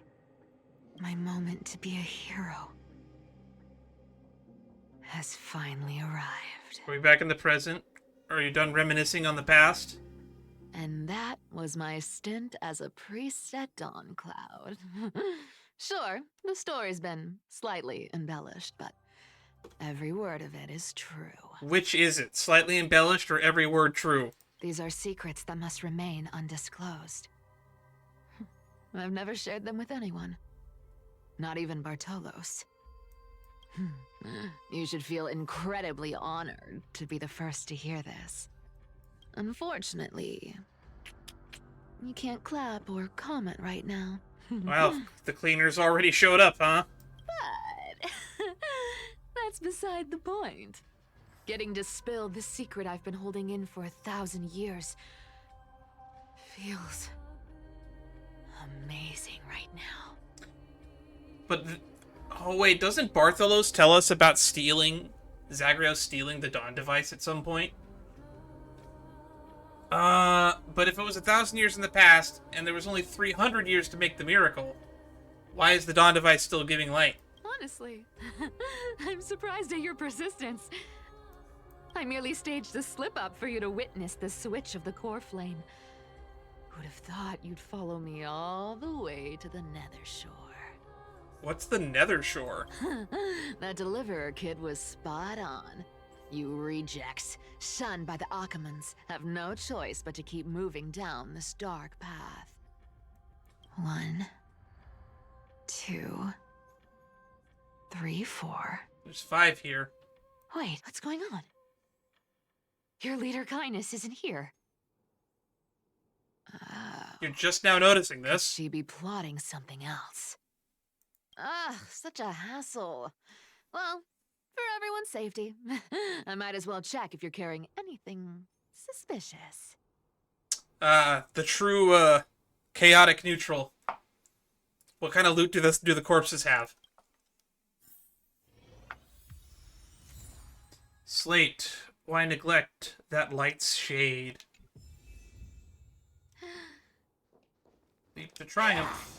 Speaker 2: My moment to be a hero has finally arrived.
Speaker 1: Are we back in the present? Are you done reminiscing on the past?
Speaker 2: And that was my stint as a priest at Dawn Cloud. Sure, the story's been slightly embellished, but every word of it is true.
Speaker 1: Which is it? Slightly embellished or every word true?
Speaker 2: These are secrets that must remain undisclosed. I've never shared them with anyone. Not even Bartolos. You should feel incredibly honored to be the first to hear this. Unfortunately, you can't clap or comment right now.
Speaker 1: Well, the cleaners already showed up, huh?
Speaker 2: But that's beside the point. Getting to spill the secret I've been holding in for 1,000 years feels amazing right now.
Speaker 1: But, oh wait, doesn't Bartholos tell us about Zagreus stealing the Dawn device at some point? But if it was 1,000 years in the past, and there was only 300 years to make the miracle, why is the Dawn device still giving light?
Speaker 2: Honestly, I'm surprised at your persistence. I merely staged a slip-up for you to witness the switch of the core flame. Who'd have thought you'd follow me all the way to the Nether Shore?
Speaker 1: What's the Nether Shore?
Speaker 2: That Deliverer kid was spot on. You rejects, shunned by the Akamans, have no choice but to keep moving down this dark path. 1, 2, 3, 4.
Speaker 1: There's 5 here.
Speaker 2: Wait, what's going on? Your leader Kindness isn't here.
Speaker 1: You're just now noticing this.
Speaker 2: She be plotting something else. Such a hassle. Well, for everyone's safety, I might as well check if you're carrying anything suspicious.
Speaker 1: The true, chaotic neutral. What kind of loot do the corpses have? Slate, why neglect that light's shade? Leap to triumph.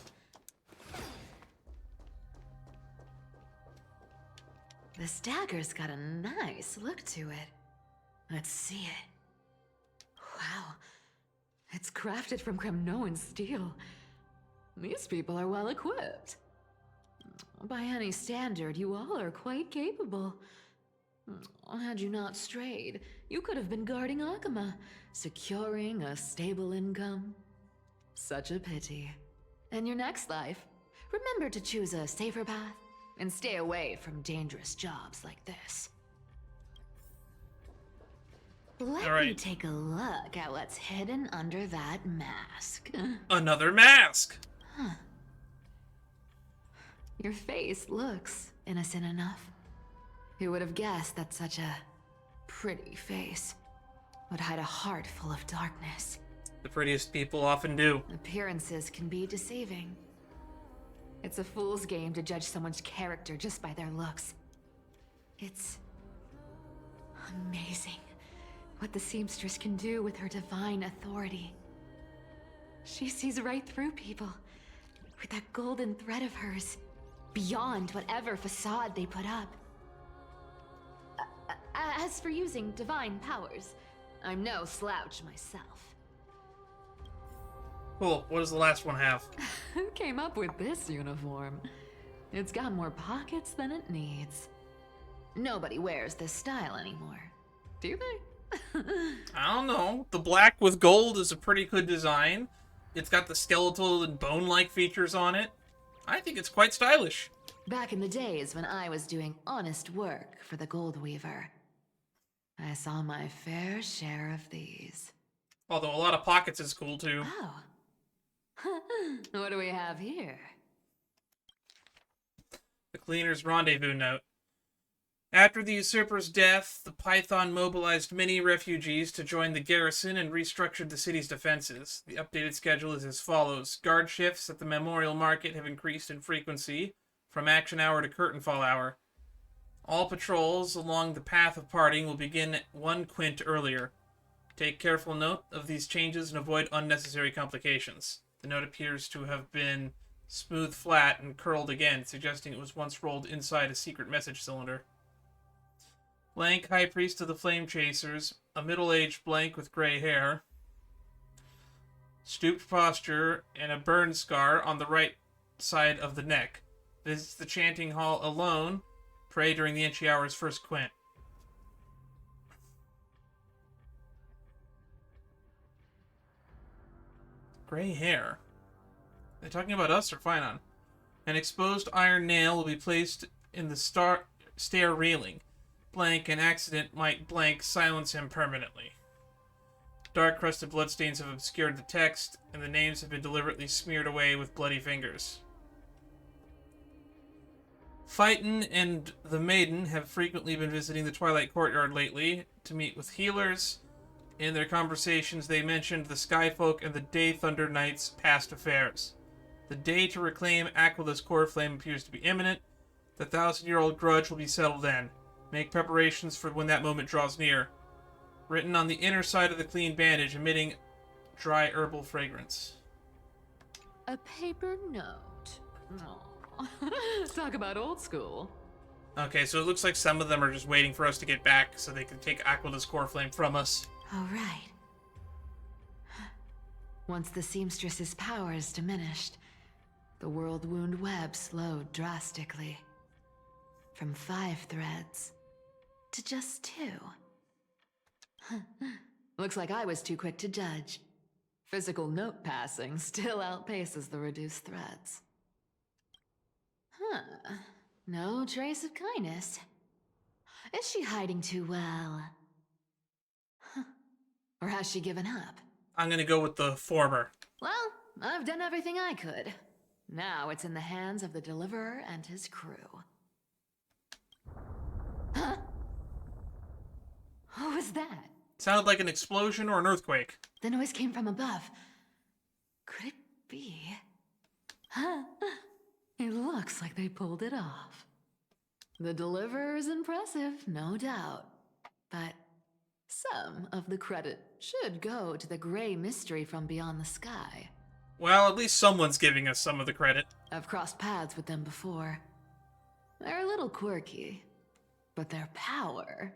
Speaker 2: This dagger's got a nice look to it. Let's see it. Wow. It's crafted from Kremnoan steel. These people are well equipped. By any standard, you all are quite capable. Had you not strayed, you could have been guarding Akama, securing a stable income. Such a pity. In your next life, remember to choose a safer path and stay away from dangerous jobs like this. Let me take a look at what's hidden under that mask.
Speaker 1: Another mask!
Speaker 2: Huh. Your face looks innocent enough. Who would have guessed that such a pretty face would hide a heart full of darkness?
Speaker 1: The prettiest people often do.
Speaker 2: Appearances can be deceiving. It's a fool's game to judge someone's character just by their looks. It's amazing what the seamstress can do with her divine authority. She sees right through people with that golden thread of hers, beyond whatever facade they put up. As for using divine powers, I'm no slouch myself.
Speaker 1: Cool. What does the last one have?
Speaker 2: Who came up with this uniform? It's got more pockets than it needs. Nobody wears this style anymore, do they?
Speaker 1: I don't know. The black with gold is a pretty good design. It's got the skeletal and bone-like features on it. I think it's quite stylish.
Speaker 2: Back in the days when I was doing honest work for the Gold Weaver, I saw my fair share of these.
Speaker 1: Although a lot of pockets is cool too.
Speaker 2: Oh. What do we have here?
Speaker 1: The Cleaner's Rendezvous Note. After the usurper's death, the Python mobilized many refugees to join the garrison and restructured the city's defenses. The updated schedule is as follows. Guard shifts at the Memorial Market have increased in frequency, from action hour to curtain fall hour. All patrols along the path of parting will begin 1 quint earlier. Take careful note of these changes and avoid unnecessary complications. The note appears to have been smooth flat and curled again, suggesting it was once rolled inside a secret message cylinder. Blank, High Priest of the Flame Chasers, a middle-aged blank with gray hair, stooped posture, and a burn scar on the right side of the neck. Visits the chanting hall alone. Pray during the entry hour's first quint. Gray hair. Are they talking about us or Finon? An exposed iron nail will be placed in the stair railing. Blank, an accident might blank silence him permanently. Dark crusted bloodstains have obscured the text, and the names have been deliberately smeared away with bloody fingers. Phaeton and the Maiden have frequently been visiting the Twilight Courtyard lately to meet with healers. In their conversations, they mentioned the Skyfolk and the Daythunder Knights' past affairs. The day to reclaim Aquila's core flame appears to be imminent. The 1,000-year-old grudge will be settled then. Make preparations for when that moment draws near. Written on the inner side of the clean bandage, emitting dry herbal fragrance.
Speaker 2: A paper note.
Speaker 5: Talk about old school.
Speaker 1: Okay, so it looks like some of them are just waiting for us to get back so they can take Aquila's core flame from us.
Speaker 9: All right. Once the seamstress's power is diminished, the world wound web slowed drastically. From 5 threads to just 2. Looks like I was too quick to judge. Physical note passing still outpaces the reduced threads. No trace of kindness. Is she hiding too well? Or has she given up?
Speaker 1: I'm gonna go with the former.
Speaker 9: Well, I've done everything I could. Now it's in the hands of the Deliverer and his crew. Huh? What was that?
Speaker 1: Sounded like an explosion or an earthquake.
Speaker 9: The noise came from above. Could it be? Huh? It looks like they pulled it off. The Deliverer is impressive, no doubt. But some of the credit should go to the gray mystery from beyond the sky.
Speaker 1: Well, at least someone's giving us some of the credit.
Speaker 9: I've crossed paths with them before. They're a little quirky, but their power...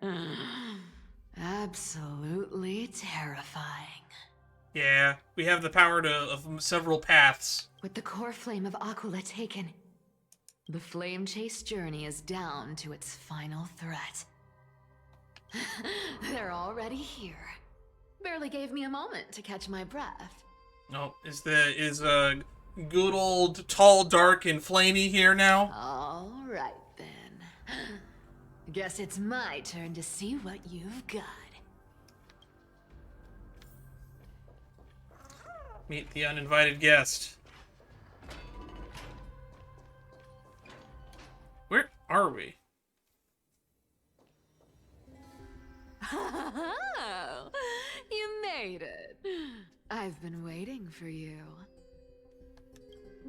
Speaker 9: absolutely terrifying.
Speaker 1: Yeah, we have the power of several paths.
Speaker 9: With the core flame of Aquila taken, the flame chase journey is down to its final threat. They're already here. Barely gave me a moment to catch my breath.
Speaker 1: Oh, is good old tall, dark, and flamey here now?
Speaker 9: All right then. Guess it's my turn to see what you've got.
Speaker 1: Meet the uninvited guest. Where are we?
Speaker 9: Oh, you made it. I've been waiting for you.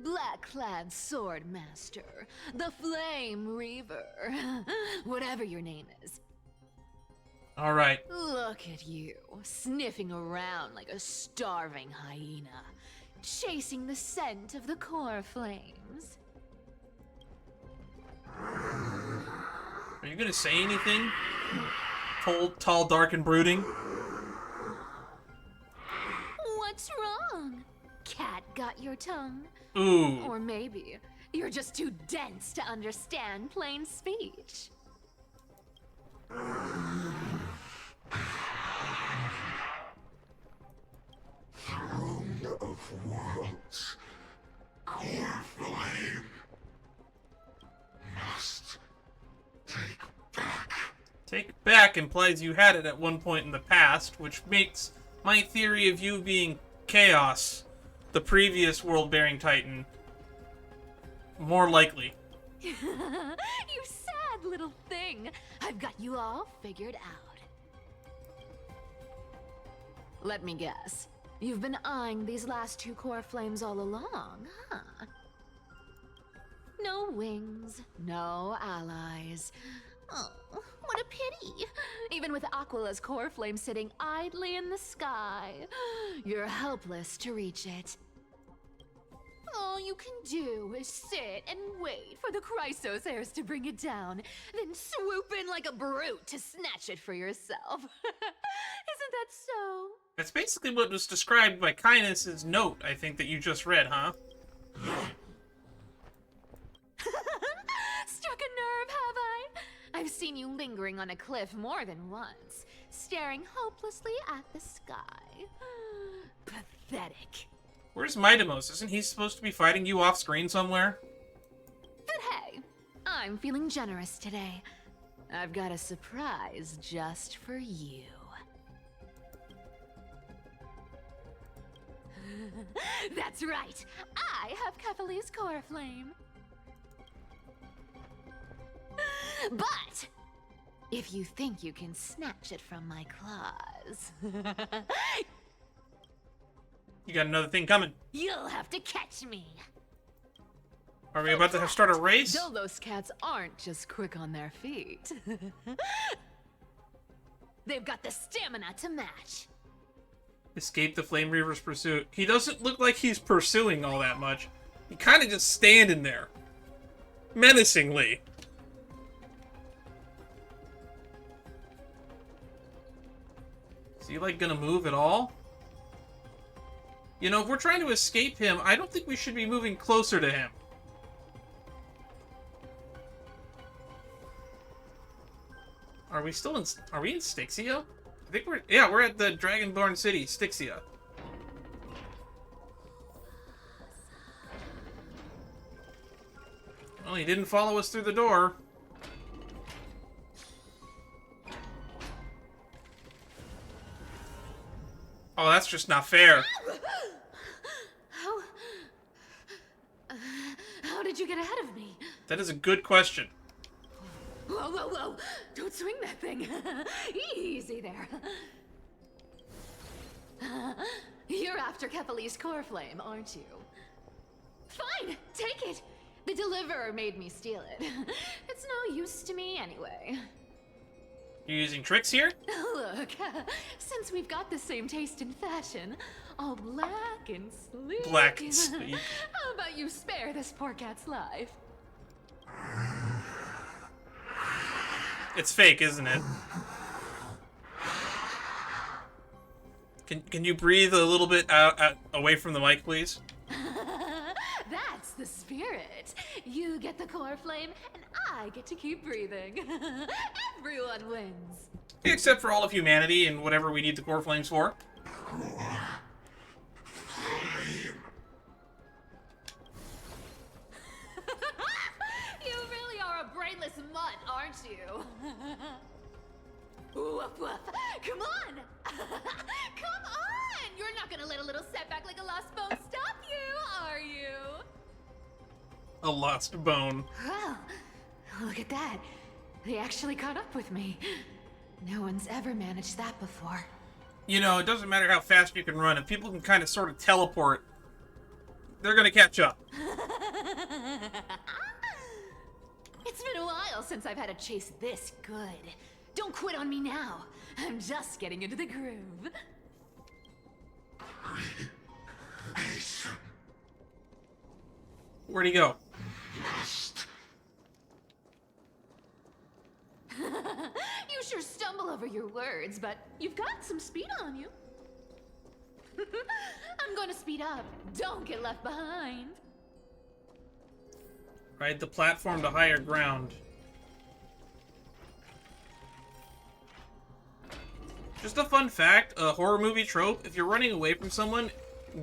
Speaker 9: Black-clad sword master, the flame reaver, whatever your name is.
Speaker 1: All right.
Speaker 9: Look at you, sniffing around like a starving hyena, chasing the scent of the core flames.
Speaker 1: Are you gonna say anything? Tall, dark, and brooding?
Speaker 9: What's wrong? Cat got your tongue?
Speaker 1: Ooh.
Speaker 9: Or maybe you're just too dense to understand plain speech.
Speaker 3: Throne of worlds, core flame, must take back.
Speaker 1: Take back implies you had it at one point in the past, which makes my theory of you being Chaos, the previous world-bearing titan, more likely.
Speaker 9: You sad little thing. I've got you all figured out. Let me guess. You've been eyeing these last 2 core flames all along, huh? No wings, no allies. Oh, what a pity. Even with Aquila's core flame sitting idly in the sky, you're helpless to reach it. All you can do is sit and wait for the Chrysos heirs to bring it down, then swoop in like a brute to snatch it for yourself. Isn't that so?
Speaker 1: That's basically what was described by Kindness's note, I think, that you just read, huh?
Speaker 9: Struck a nerve, have I? I've seen you lingering on a cliff more than once, staring hopelessly at the sky. Pathetic.
Speaker 1: Where's Mydeimos? Isn't he supposed to be fighting you off screen somewhere?
Speaker 9: But hey, I'm feeling generous today. I've got a surprise just for you. That's right. I have Kefali's core flame. But if you think you can snatch it from my claws,
Speaker 1: You got another thing coming.
Speaker 9: you'll have to catch me.
Speaker 1: Are we about to start a race?
Speaker 9: Dolos cats aren't just quick on their feet. They've got the stamina to match.
Speaker 1: Escape the Flame Reaver's pursuit. He doesn't look like he's pursuing all that much. He kind of just standing there. Menacingly. Is he, like, gonna move at all? You know, if we're trying to escape him, I don't think we should be moving closer to him. Are we still in... Are we in Styxia? I think we're... Yeah, we're at the Dragonborn city, Styxia. Well, he didn't follow us through the door. Oh, that's just not fair.
Speaker 9: How did you get ahead of me?
Speaker 1: That is a good question.
Speaker 9: Whoa, whoa, whoa! Don't swing that thing. Easy there. You're after Kephal's core flame, aren't you? Fine, take it. The deliverer made me steal it. It's no use to me anyway.
Speaker 1: You using tricks here?
Speaker 9: Look, since we've got the same taste in fashion, all black and sleek.
Speaker 1: Black and sleek.
Speaker 9: How about you spare this poor cat's life?
Speaker 1: It's fake, isn't it? Can you breathe a little bit out away from the mic, please?
Speaker 9: That's the spirit. You get the core flame, and I get to keep breathing. Everyone wins.
Speaker 1: Except for all of humanity and whatever we need the core flames for.
Speaker 9: You really are a brainless mutt, aren't you? Woof woof. Come on! Come on! You're not gonna let a little setback like a lost bone stop you, are you?
Speaker 1: A lost bone.
Speaker 9: Well, look at that. They actually caught up with me. No one's ever managed that before.
Speaker 1: You know, it doesn't matter how fast you can run. If people can kind of sort of teleport, they're gonna catch up.
Speaker 9: It's been a while since I've had a chase this good. Don't quit on me now. I'm just getting into the groove.
Speaker 1: Where'd he go?
Speaker 9: You sure stumble over your words, but you've got some speed on you. I'm going to speed up. Don't get left behind.
Speaker 1: Ride the platform to higher ground. Just a fun fact, a horror movie trope, if you're running away from someone,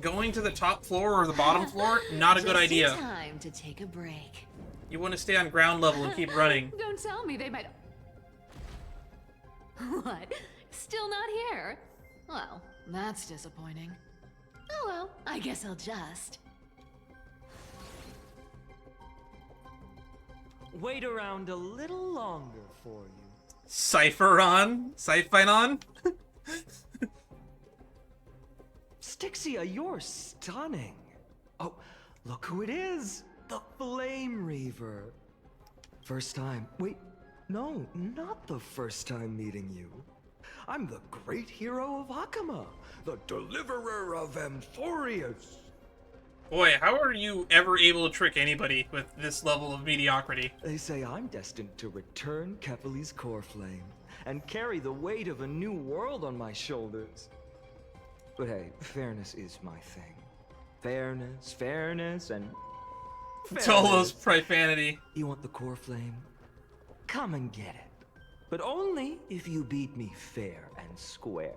Speaker 1: going to the top floor or the bottom floor, not a good idea.
Speaker 9: Just in time to take a break.
Speaker 1: You want to stay on ground level and keep running.
Speaker 9: Don't tell me they might... What? Still not here? Well, that's disappointing. Oh well, I guess I'll just...
Speaker 6: Wait around a little longer for you.
Speaker 1: Cifera?
Speaker 6: Styxia, you're stunning. Oh, look who it is. The Flame Reaver. First time. Wait, no, not the first time meeting you. I'm the great hero of Akama, the deliverer of Amphorius.
Speaker 1: Boy, how are you ever able to trick anybody with this level of mediocrity?
Speaker 6: They say I'm destined to return Kephal's core flame and carry the weight of a new world on my shoulders. But hey, fairness is my thing. Fairness, and...
Speaker 1: It's all those profanity.
Speaker 6: You want the core flame? Come and get it. But only if you beat me fair and square.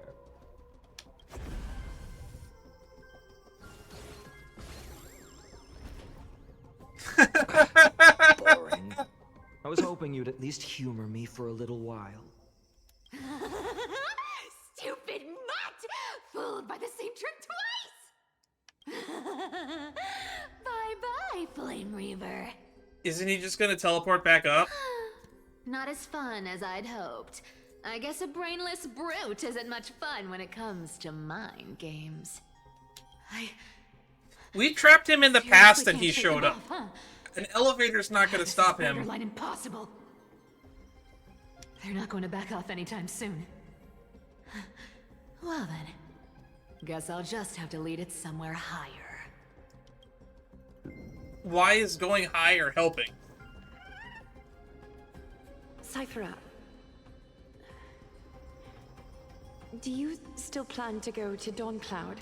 Speaker 6: Boring. I was hoping you'd at least humor me for a little while.
Speaker 9: Stupid mutt! Fooled by the same trick twice! Bye-bye, Flame Reaver.
Speaker 1: Isn't he just gonna teleport back up?
Speaker 9: Not as fun as I'd hoped. I guess a brainless brute isn't much fun when it comes to mind games.
Speaker 1: We trapped him in the
Speaker 9: Seriously
Speaker 1: past and
Speaker 9: can't
Speaker 1: he
Speaker 9: shake
Speaker 1: showed
Speaker 9: them
Speaker 1: up.
Speaker 9: off, huh?
Speaker 1: An elevator's not gonna
Speaker 9: This
Speaker 1: stop
Speaker 9: is
Speaker 1: him.
Speaker 9: borderline impossible. They're not going to back off anytime soon. Well then, guess I'll just have to lead it somewhere higher.
Speaker 1: Why is going higher helping?
Speaker 10: Cifera, do you still plan to go to Dawncloud?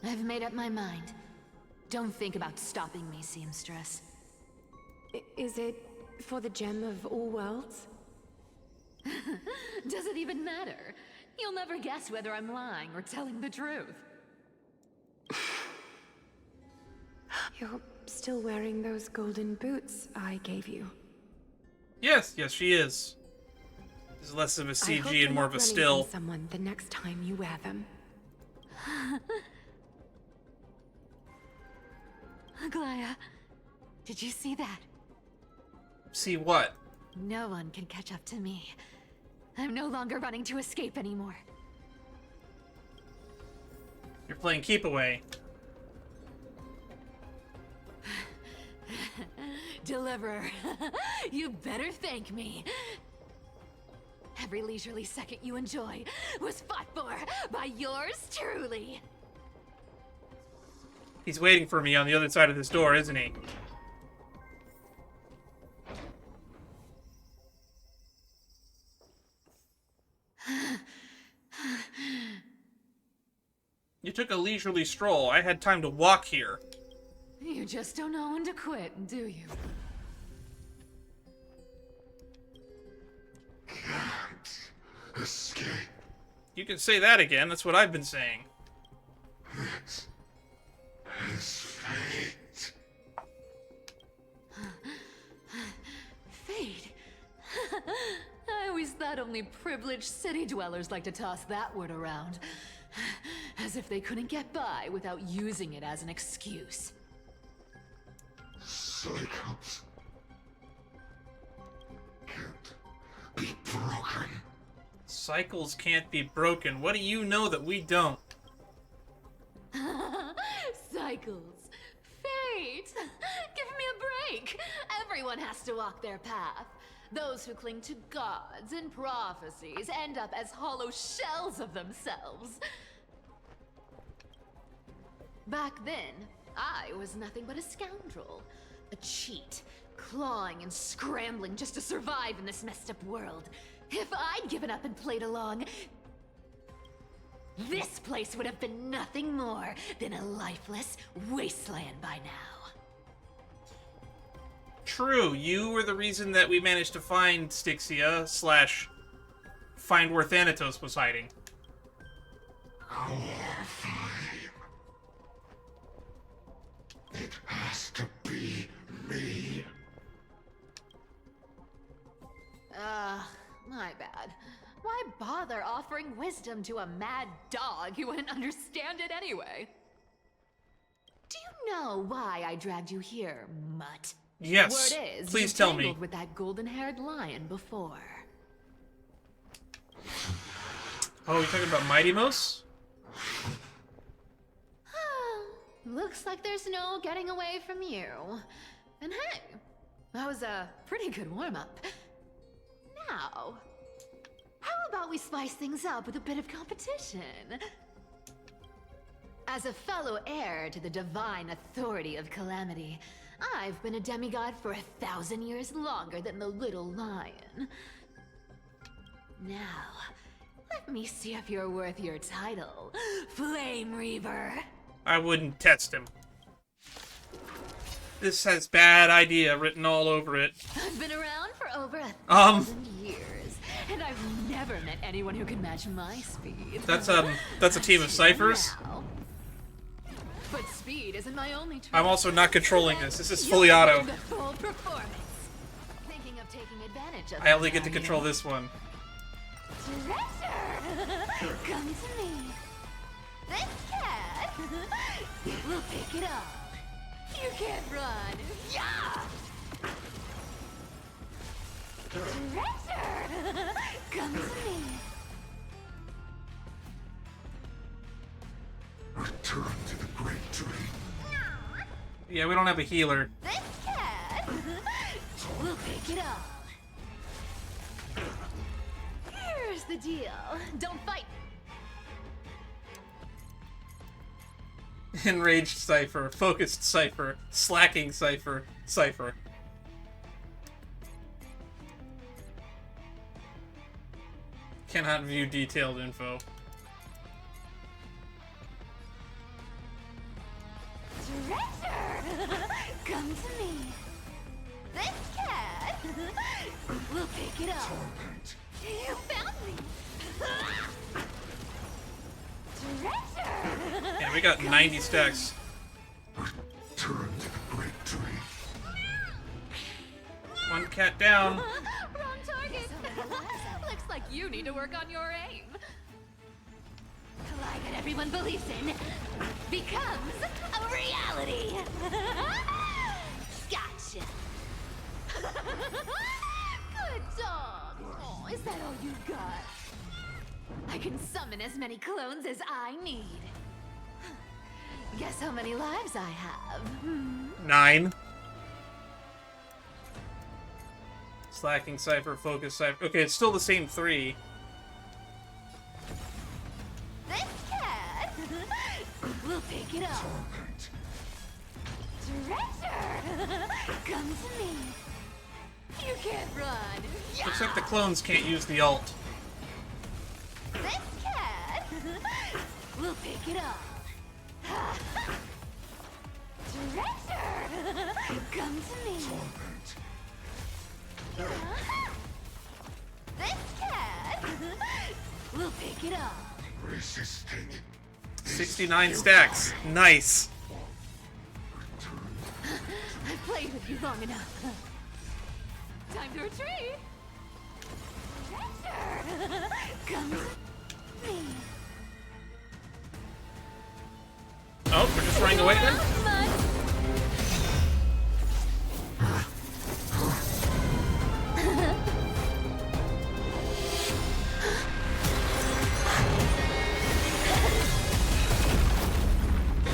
Speaker 9: I've made up my mind. Don't think about stopping me, seamstress.
Speaker 10: Is it for the gem of all worlds?
Speaker 9: Does it even matter? You'll never guess whether I'm lying or telling the truth.
Speaker 10: You're still wearing those golden boots I gave you.
Speaker 1: Yes, she is. There's less of a CG and more of a still.
Speaker 10: Someone the next time you wear them.
Speaker 9: Aglaya, did you see that?
Speaker 1: See what?
Speaker 9: No one can catch up to me. I'm no longer running to escape anymore.
Speaker 1: You're playing keep away.
Speaker 9: Deliverer, you better thank me. Every leisurely second you enjoy was fought for by yours truly.
Speaker 1: He's waiting for me on the other side of this door, isn't he? You took a leisurely stroll. I had time to walk here.
Speaker 9: You just don't know when to quit, do you?
Speaker 3: Can't escape.
Speaker 1: You can say that again. That's what I've been saying.
Speaker 3: This is fate.
Speaker 9: Fate? I always thought only privileged city dwellers like to toss that word around. As if they couldn't get by without using it as an excuse.
Speaker 3: Cycles can't be broken.
Speaker 1: Cycles can't be broken. What do you know that we don't?
Speaker 9: Cycles. Fate! Give me a break! Everyone has to walk their path. Those who cling to gods and prophecies end up as hollow shells of themselves. Back then, I was nothing but a scoundrel. A cheat, clawing and scrambling just to survive in this messed up world. If I'd given up and played along, this place would have been nothing more than a lifeless wasteland by now.
Speaker 1: True, you were the reason that we managed to find Styxia / find where Thanatos was hiding.
Speaker 3: It has to be me.
Speaker 9: My bad. Why bother offering wisdom to a mad dog who wouldn't understand it anyway? Do you know why I dragged you here, mutt?
Speaker 1: Yes.
Speaker 9: Word is,
Speaker 1: Please
Speaker 9: you
Speaker 1: tell me.
Speaker 9: tangled with that golden-haired lion before.
Speaker 1: Oh, you're talking about Mydeimos?
Speaker 9: Looks like there's no getting away from you. And hey, that was a pretty good warm-up. Now, how about we spice things up with a bit of competition? As a fellow heir to the divine authority of Calamity, I've been a demigod for 1,000 years longer than the little lion. Now, let me see if you're worth your title, Flame Reaver.
Speaker 1: I wouldn't test him. This has bad idea written all over it.
Speaker 9: I've been around for over 1,000 years, and I've never met anyone who can match my speed.
Speaker 1: That's a team of ciphers.
Speaker 9: Now. But speed isn't my only trait.
Speaker 1: I'm also not controlling this. This is fully auto.
Speaker 9: The full performance. Thinking of taking advantage of
Speaker 1: I only get to control this one.
Speaker 9: Treasure! Come to me. This cat will pick it up. You can't run. Yeah! Treasure! Come to me.
Speaker 3: Return to the great tree.
Speaker 1: Yeah, we don't have a healer.
Speaker 9: This cat will pick it up. Here's the deal. Don't fight.
Speaker 1: Enraged Cipher, Focused Cipher, Slacking Cipher, Cipher. Cannot view detailed info.
Speaker 9: Treasure! Come to me. This cat will pick it up. You found me. Treasure!
Speaker 1: Yeah, we got 90 stacks.
Speaker 3: Turn to the great tree.
Speaker 1: One cat down.
Speaker 9: Wrong target. Looks like you need to work on your aim. The lie that everyone believes in becomes a reality. Gotcha. Good dog. Oh, is that all you got? I can summon as many clones as I need. Guess how many lives I have?
Speaker 1: 9. Slacking Cipher, Focus Cipher. Okay, it's still the same 3.
Speaker 9: This cat will pick it up. Treasure! Come to me. You can't run.
Speaker 1: Looks like the clones can't use the alt.
Speaker 9: This cat will pick it up. Treasure! Come to me. This cat will pick it up.
Speaker 3: Resisting.
Speaker 1: 69 stacks. Nice.
Speaker 9: I've played with you long enough. Time to retreat. Treasure! Come to me.
Speaker 1: Oh, we're just running away then?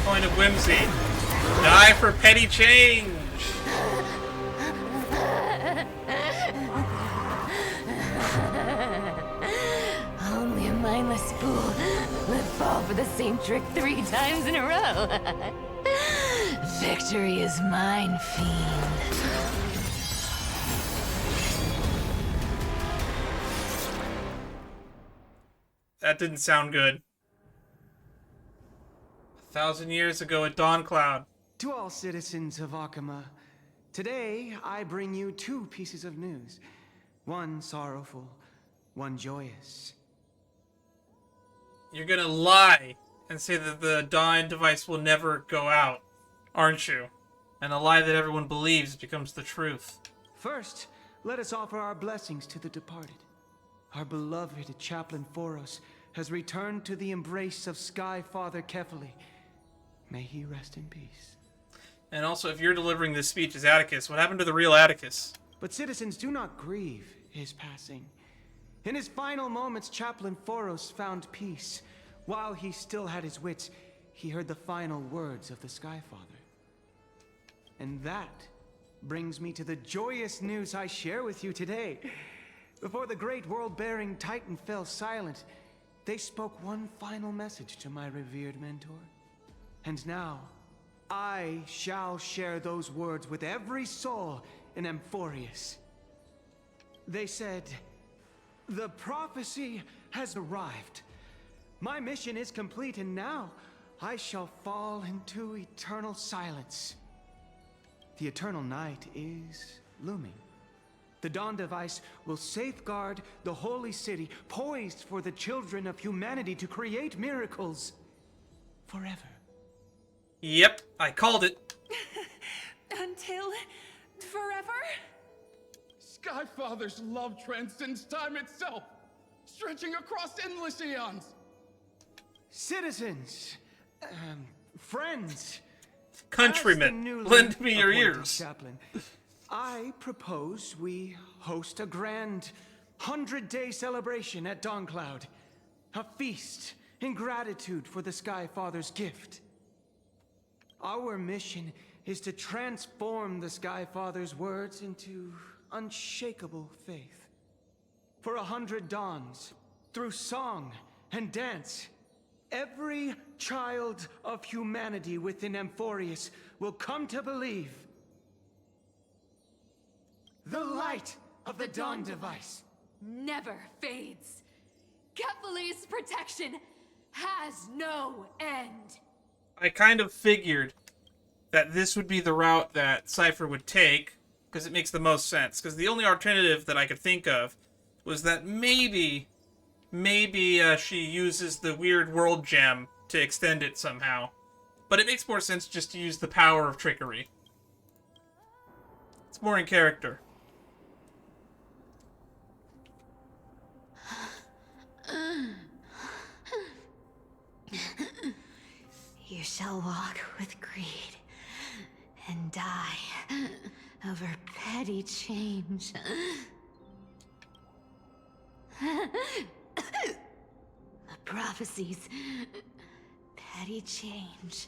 Speaker 1: Point of whimsy. Die for petty change.
Speaker 9: Only a mindless fool would fall for the same trick 3 times in a row. Victory is mine, fiend.
Speaker 1: That didn't sound good. 1,000 years ago at Dawncloud.
Speaker 8: To all citizens of Akama, today I bring you 2 pieces of news. One sorrowful, one joyous.
Speaker 1: You're gonna lie and say that the Dawn device will never go out, aren't you? And a lie that everyone believes becomes the truth.
Speaker 8: First, let us offer our blessings to the departed. Our beloved chaplain Phoros has returned to the embrace of Sky Father Kefali. May he rest in peace.
Speaker 1: And also, if you're delivering this speech as Atticus, what happened to the real Atticus?
Speaker 8: But citizens, do not grieve his passing. In his final moments, Chaplain Phoros found peace. While he still had his wits, he heard the final words of the Sky Father. And that brings me to the joyous news I share with you today. Before the great world-bearing Titan fell silent, they spoke one final message to my revered mentor. And now, I shall share those words with every soul in Amphorius. They said, "The prophecy has arrived. My mission is complete, and now I shall fall into eternal silence. The eternal night is looming. The Dawn device will safeguard the holy city, poised for the children of humanity to create miracles forever."
Speaker 1: Yep, I called it.
Speaker 5: Until forever?
Speaker 11: Skyfather's love transcends time itself, stretching across endless eons.
Speaker 8: Citizens, friends,
Speaker 1: Countrymen, lend me your ears.
Speaker 8: Chaplain, I propose we host a grand 100-day celebration at Dawncloud. A feast in gratitude for the Sky Father's gift. Our mission is to transform the Sky Father's words into unshakable faith. For 100 dawns, through song and dance, every child of humanity within Amphorius will come to believe the light of the Dawn device
Speaker 9: Never fades. Kephales's protection has no end.
Speaker 1: I kind of figured that this would be the route that Cipher would take, because it makes the most sense. Because the only alternative that I could think of was that maybe she uses the weird world gem to extend it somehow. But it makes more sense just to use the power of trickery. It's more in character.
Speaker 9: You shall walk with greed and die over petty change. The prophecies. Petty change.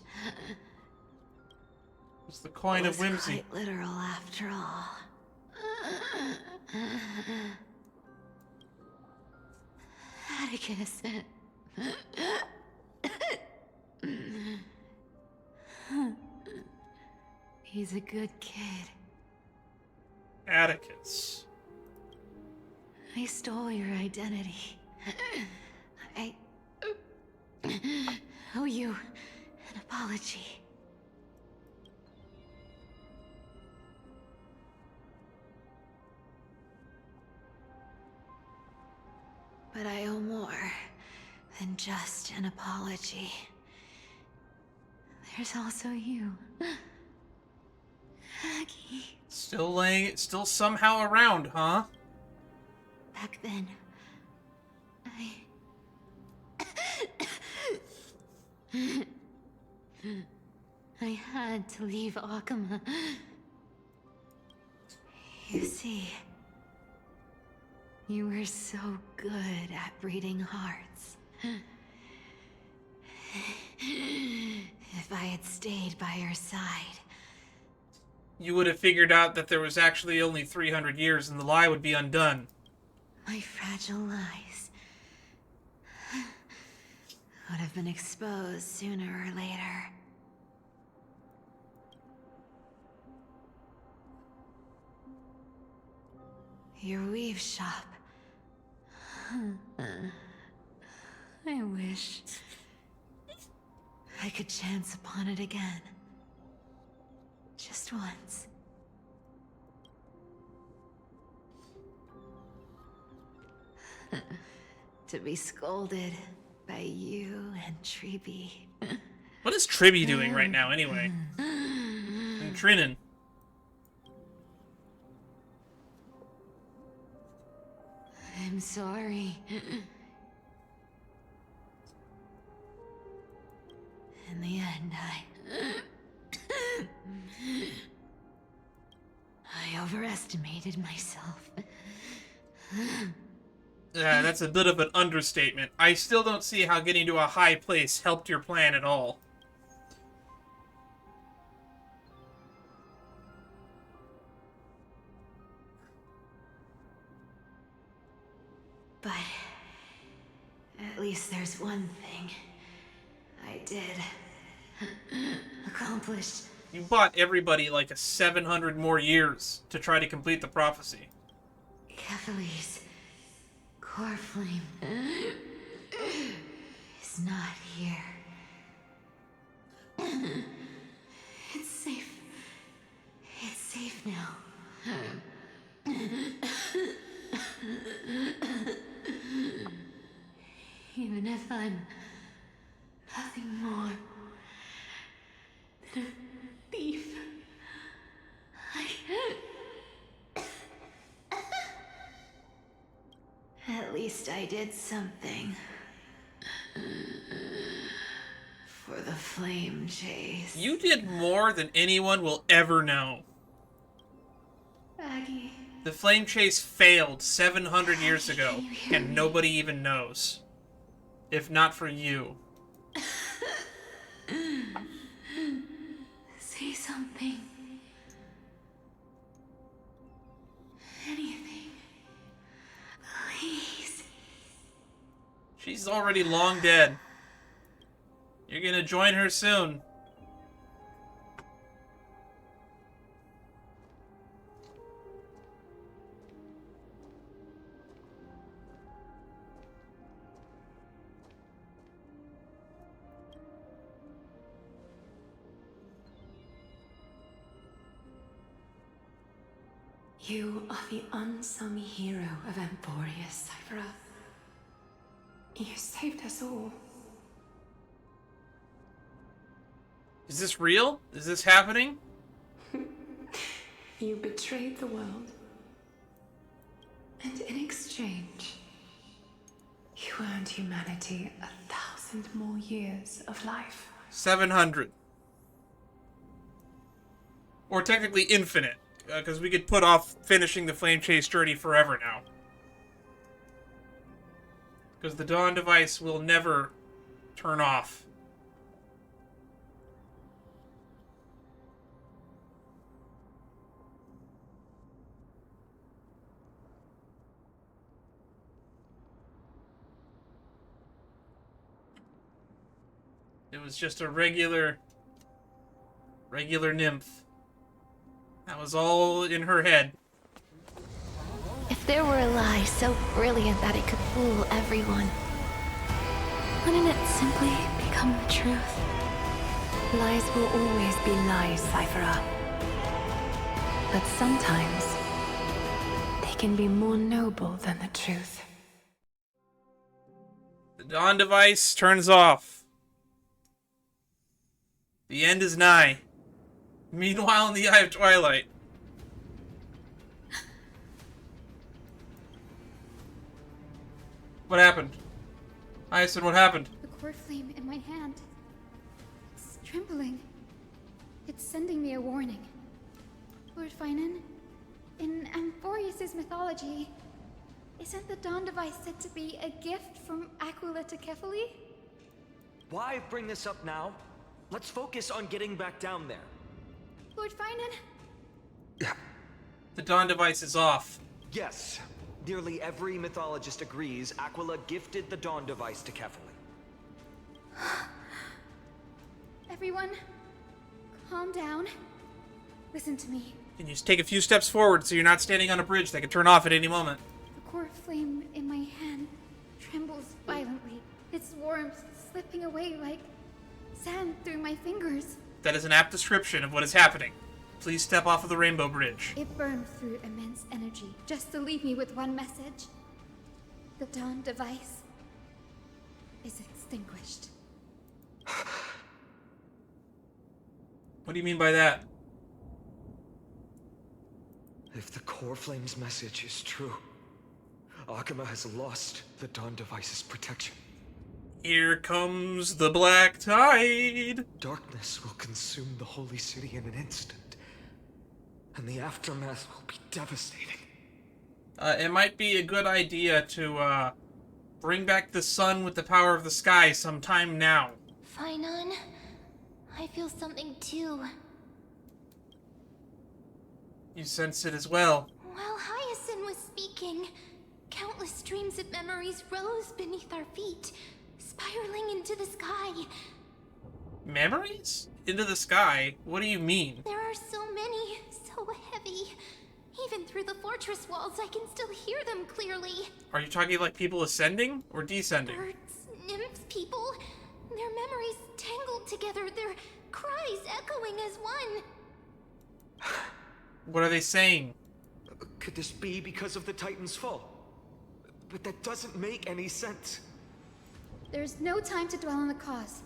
Speaker 1: It's the coin of whimsy.
Speaker 9: Quite literal after all. Atticus. He's a good kid.
Speaker 1: Atticus.
Speaker 9: I stole your identity. I owe you an apology. But I owe more than just an apology. There's also you. Aggie.
Speaker 1: Still somehow around, huh?
Speaker 9: Back then, I had to leave Akama. You see, you were so good at reading hearts. If I had stayed by your side,
Speaker 1: You would have figured out that there was actually only 300 years and the lie would be undone.
Speaker 9: my fragile lies would have been exposed sooner or later. Your weave shop. I wish I could chance upon it again. Just once. To be scolded by you and Tribi.
Speaker 1: What is Tribi doing right now, anyway? And Trinan.
Speaker 9: I'm sorry. In the end, I overestimated myself.
Speaker 1: That's a bit of an understatement. I still don't see how getting to a high place helped your plan at all.
Speaker 9: But at least there's one thing I did accomplish.
Speaker 1: You bought everybody like a 700 more years to try to complete the prophecy.
Speaker 9: Kephales's core flame is not here. It's safe. It's safe now. Even if I'm nothing more than a thief, at least I did something for the flame chase.
Speaker 1: You did more than anyone will ever know.
Speaker 9: Aggie.
Speaker 1: The flame chase failed 700 years ago, and nobody even knows. If not for you.
Speaker 9: Say something. Anything. Please.
Speaker 1: She's already long dead. You're gonna join her soon.
Speaker 10: You are the unsung hero of Emporius, Cifera. You saved us all.
Speaker 1: Is this real? Is this happening?
Speaker 10: You betrayed the world. And in exchange, you earned humanity 1,000 more years of life.
Speaker 1: 700. Or technically infinite, because we could put off finishing the Flame Chase journey forever now. Because the Dawn device will never turn off. It was just a regular nymph. That was all in her head.
Speaker 9: If there were a lie so brilliant that it could fool everyone, wouldn't it simply become the truth?
Speaker 10: Lies will always be lies, Cifera. But sometimes, they can be more noble than the truth.
Speaker 1: The Dawn device turns off. The end is nigh. Meanwhile, in the Eye of Twilight. What happened? Hyacinth, what happened?
Speaker 7: The core flame in my hand. It's trembling. It's sending me a warning. Lord Finan, in Amphorius' mythology, isn't the Dawn device said to be a gift from Aquila to Kefali?
Speaker 6: Why bring this up now? Let's focus on getting back down there.
Speaker 7: Lord Finan?
Speaker 1: The Dawn device is off.
Speaker 6: Yes. Nearly every mythologist agrees Aquila gifted the Dawn device to Kefali.
Speaker 7: Everyone, calm down. Listen to me.
Speaker 1: Can you just take a few steps forward so you're not standing on a bridge that could turn off at any moment?
Speaker 7: The core flame in my hand trembles violently. Its warmth slipping away like sand through my fingers.
Speaker 1: That is an apt description of what is happening. Please step off of the Rainbow Bridge.
Speaker 7: It burned through immense energy just to leave me with one message. The Dawn device is extinguished.
Speaker 1: What do you mean by that?
Speaker 6: If the core flame's message is true, Akama has lost the Dawn device's protection.
Speaker 1: Here comes the black tide.
Speaker 6: Darkness will consume the holy city in an instant, and the aftermath will be devastating.
Speaker 1: It might be a good idea to bring back the sun with the power of the sky sometime now.
Speaker 2: Finan, I feel something too.
Speaker 1: You sense it as well.
Speaker 2: While Hyacinth was speaking, countless streams of memories rose beneath our feet, spiraling into the sky.
Speaker 1: Memories? Into the sky? What do you mean?
Speaker 2: There are so many, so heavy. Even through the fortress walls, I can still hear them clearly.
Speaker 1: Are you talking like people ascending or descending?
Speaker 2: Birds, nymphs, people. Their memories tangled together, their cries echoing as one.
Speaker 1: What are they saying?
Speaker 6: Could this be because of the Titan's fall? But that doesn't make any sense.
Speaker 7: There's no time to dwell on the cause.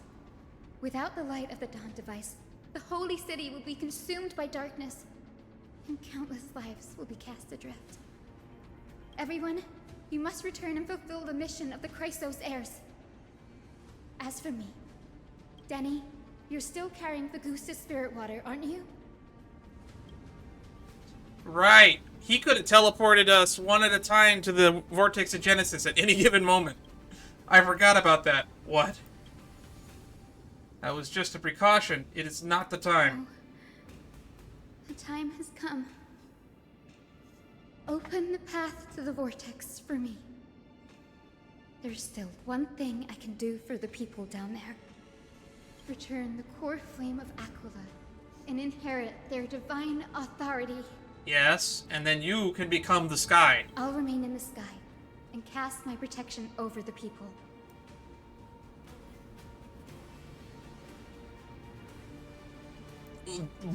Speaker 7: Without the light of the Dawn device, the holy city will be consumed by darkness, and countless lives will be cast adrift. Everyone, you must return and fulfill the mission of the Chrysos heirs. As for me, Denny, you're still carrying the Goose's spirit water, aren't you?
Speaker 1: Right. He could have teleported us one at a time to the Vortex of Genesis at any given moment. I forgot about that. What? That was just a precaution. It is not the time.
Speaker 7: The time has come. Open the path to the Vortex for me. There's still one thing I can do for the people down there. Return the core flame of Aquila and inherit their divine authority.
Speaker 1: Yes, and then you can become the sky.
Speaker 7: I'll remain in the sky and cast my protection over the people.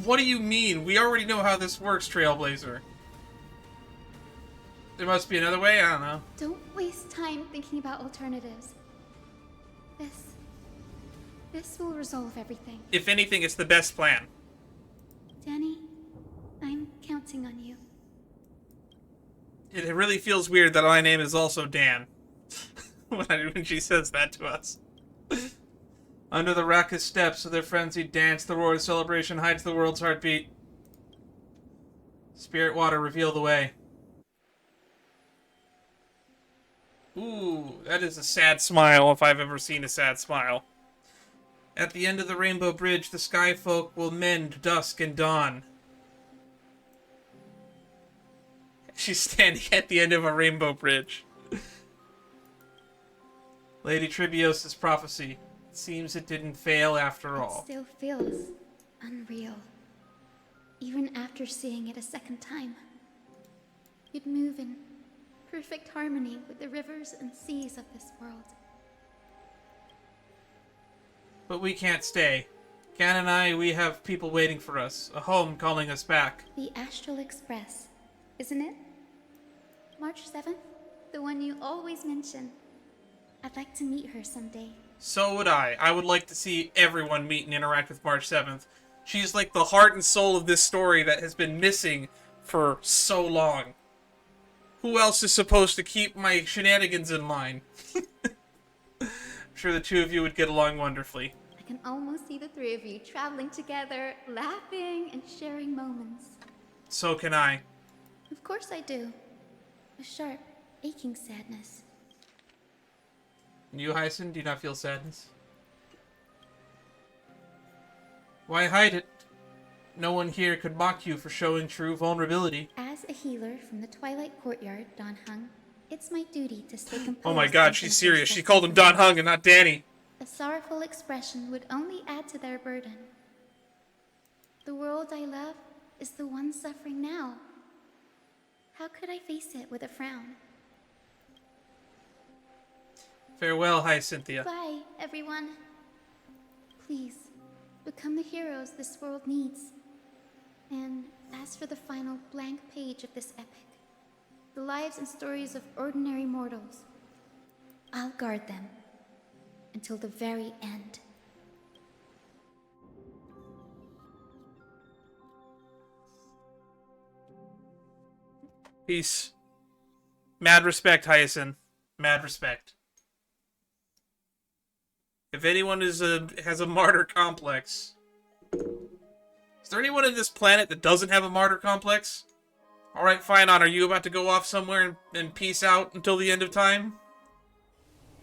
Speaker 1: What do you mean? We already know how this works, Trailblazer. There must be another way? I don't know.
Speaker 7: Don't waste time thinking about alternatives. This will resolve everything.
Speaker 1: If anything, it's the best plan.
Speaker 7: Danny, I'm counting on you.
Speaker 1: It really feels weird that my name is also Dan. when she says that to us. Under the raucous steps of their frenzied dance, the roar of celebration hides the world's heartbeat. Spirit water, reveal the way. Ooh, that is a sad smile if I've ever seen a sad smile. At the end of the Rainbow Bridge, the Sky Folk will mend dusk and dawn. She's standing at the end of a rainbow bridge. Lady Tribios' prophecy. It seems it didn't fail after all.
Speaker 7: It still feels unreal. Even after seeing it a second time. You'd move in perfect harmony with the rivers and seas of this world.
Speaker 1: But we can't stay. Can and I, we have people waiting for us. A home calling us back.
Speaker 7: The Astral Express, isn't it? March 7th? The one you always mention. I'd like to meet her someday.
Speaker 1: So would I. I would like to see everyone meet and interact with March 7th. She's like the heart and soul of this story that has been missing for so long. Who else is supposed to keep my shenanigans in line? I'm sure the two of you would get along wonderfully.
Speaker 7: I can almost see the three of you traveling together, laughing and sharing moments.
Speaker 1: So can I.
Speaker 7: Of course I do. A sharp, aching sadness.
Speaker 1: And you, Hyacinth, do you not feel sadness? Why hide it? No one here could mock you for showing true vulnerability.
Speaker 7: As a healer from the Twilight Courtyard, Don Hung, it's my duty to stay composed.
Speaker 1: Oh my god, she's serious. She called him Don Hung and not Danny.
Speaker 7: A sorrowful expression would only add to their burden. The world I love is the one suffering now. How could I face it with a frown?
Speaker 1: Farewell, Hyacinthia.
Speaker 7: Bye, everyone. Please, become the heroes this world needs. And as for the final blank page of this epic, the lives and stories of ordinary mortals, I'll guard them until the very end.
Speaker 1: Peace. Mad respect, Hyacinth. Mad respect. If anyone has a martyr complex... Is there anyone in this planet that doesn't have a martyr complex? Alright, fine, On. Are you about to go off somewhere and peace out until the end of time?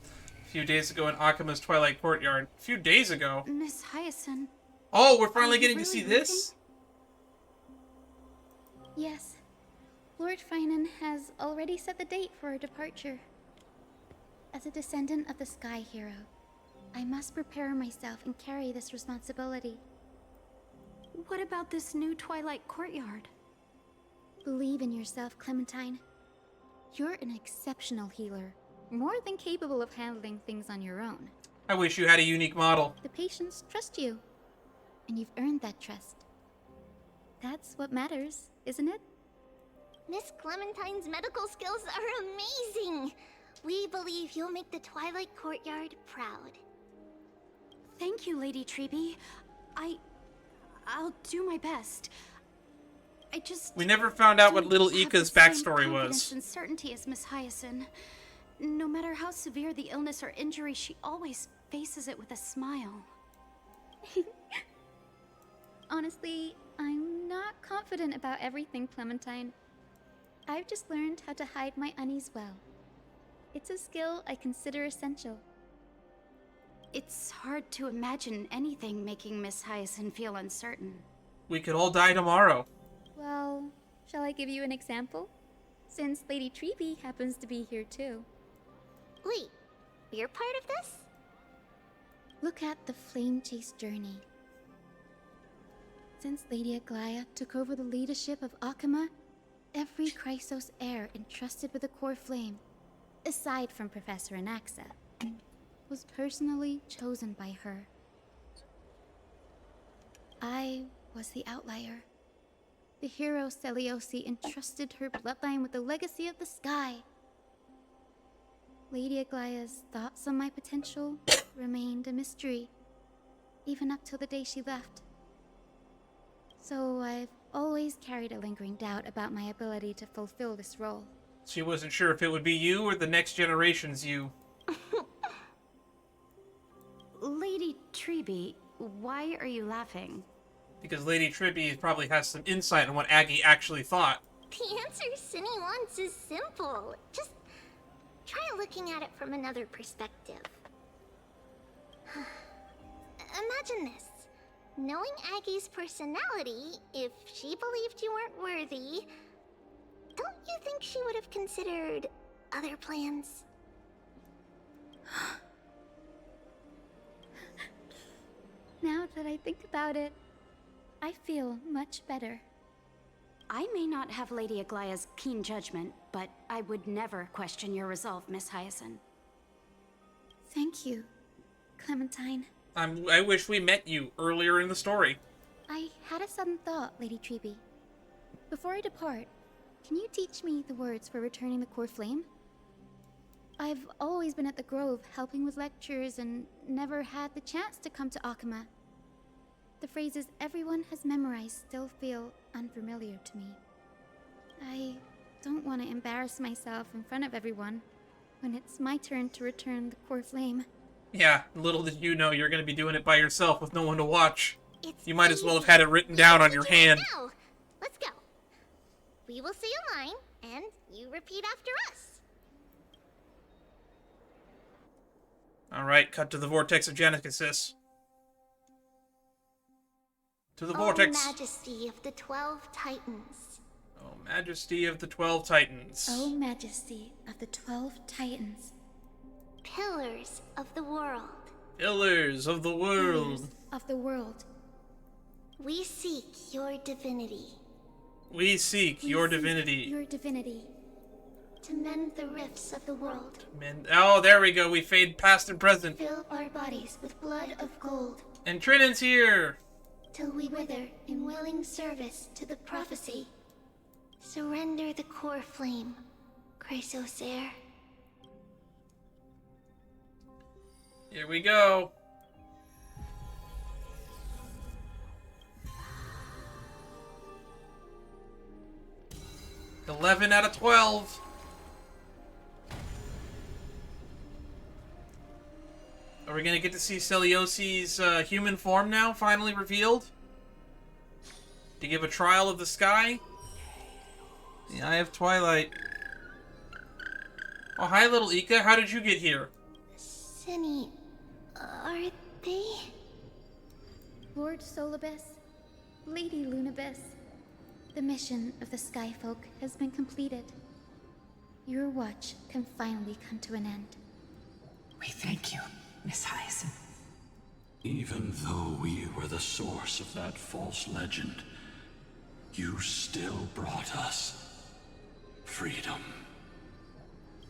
Speaker 1: A few days ago in Akima's Twilight Courtyard. A few days ago?
Speaker 7: Miss Hyacinth.
Speaker 1: Oh, we're finally getting to see this?
Speaker 7: Yes. Lord Finan has already set the date for our departure. As a descendant of the Sky Hero, I must prepare myself and carry this responsibility.
Speaker 2: What about this new Twilight Courtyard?
Speaker 7: Believe in yourself, Clementine. You're an exceptional healer, more than capable of handling things on your own.
Speaker 1: I wish you had a unique model.
Speaker 7: The patients trust you, and you've earned that trust. That's what matters, isn't it?
Speaker 12: Miss Clementine's medical skills are amazing! We believe you'll make the Twilight Courtyard proud.
Speaker 2: Thank you, Lady Tribi. I'll do my best.
Speaker 1: We never found out what little
Speaker 2: don't have
Speaker 1: Ika's
Speaker 2: the same
Speaker 1: backstory
Speaker 2: confidence
Speaker 1: was.
Speaker 2: and certainty as Miss Hyacinth. No matter how severe the illness or injury, she always faces it with a smile.
Speaker 7: Honestly, I'm not confident about everything, Clementine. I've just learned how to hide my unease well. It's a skill I consider essential.
Speaker 2: It's hard to imagine anything making Miss Hyacinth feel uncertain.
Speaker 1: We could all die tomorrow.
Speaker 7: Well, shall I give you an example? Since Lady Tribi happens to be here too.
Speaker 12: Wait, you're part of this?
Speaker 7: Look at the Flame Chase journey. Since Lady Aglaya took over the leadership of Akima, every Chrysos heir entrusted with the core flame, aside from Professor Anaxa, was personally chosen by her. I was the outlier. the hero Seliose entrusted her bloodline with the legacy of the sky. Lady Aglaya's thoughts on my potential remained a mystery, even up till the day she left. So I've always carried a lingering doubt about my ability to fulfill this role.
Speaker 1: She wasn't sure if it would be you or the next generation's you.
Speaker 13: Lady Tribi, why are you laughing?
Speaker 1: Because Lady Tribi probably has some insight on what Aggie actually thought.
Speaker 12: The answer Cindy wants is simple. Just try looking at it from another perspective. Imagine this. Knowing Aggie's personality, if she believed you weren't worthy, don't you think she would have considered other plans?
Speaker 7: Now that I think about it, I feel much better.
Speaker 13: I may not have Lady Aglaya's keen judgment, but I would never question your resolve, Miss Hyacinth.
Speaker 7: Thank you, Clementine.
Speaker 1: I wish we met you earlier in the story.
Speaker 7: I had a sudden thought, Lady Tribi. Before I depart, can you teach me the words for returning the core flame? I've always been at the Grove helping with lectures and never had the chance to come to Akama. The phrases everyone has memorized still feel unfamiliar to me. I don't want to embarrass myself in front of everyone when it's my turn to return the core flame.
Speaker 1: Yeah, little did you know you're going to be doing it by yourself with no one to watch.
Speaker 12: It's
Speaker 1: You might as well have had it written down on your hand.
Speaker 12: Now, let's go. We will say a line, and you repeat after us.
Speaker 1: Alright, cut to the vortex of Genesis. To the vortex.
Speaker 12: O Majesty of the 12 Titans.
Speaker 1: Oh, Majesty of the 12 Titans.
Speaker 7: O Majesty of the 12 Titans.
Speaker 12: Pillars of the world.
Speaker 1: Pillars of the world.
Speaker 7: Pillars of the world.
Speaker 12: We seek your divinity.
Speaker 1: We seek your divinity.
Speaker 7: Your divinity.
Speaker 12: To mend the rifts of the world.
Speaker 1: Oh, there we go. We fade past and present.
Speaker 12: Fill our bodies with blood of gold.
Speaker 1: And Trinan's here.
Speaker 12: Till we wither in willing service to the prophecy. Surrender the core flame, Chrysos heir.
Speaker 1: Here we go. $11 out of 12. Are we gonna get to see Seliose's human form now, finally revealed? To give a trial of the sky? The Eye of Twilight. Oh, hi, little Ika. How did you get here?
Speaker 12: Cindy, are they?
Speaker 7: Lord Solibus, Lady Lunabis, the mission of the Skyfolk has been completed. Your watch can finally come to an end.
Speaker 4: We thank you, Miss Hyacinth.
Speaker 3: Even though we were the source of that false legend, you still brought us freedom.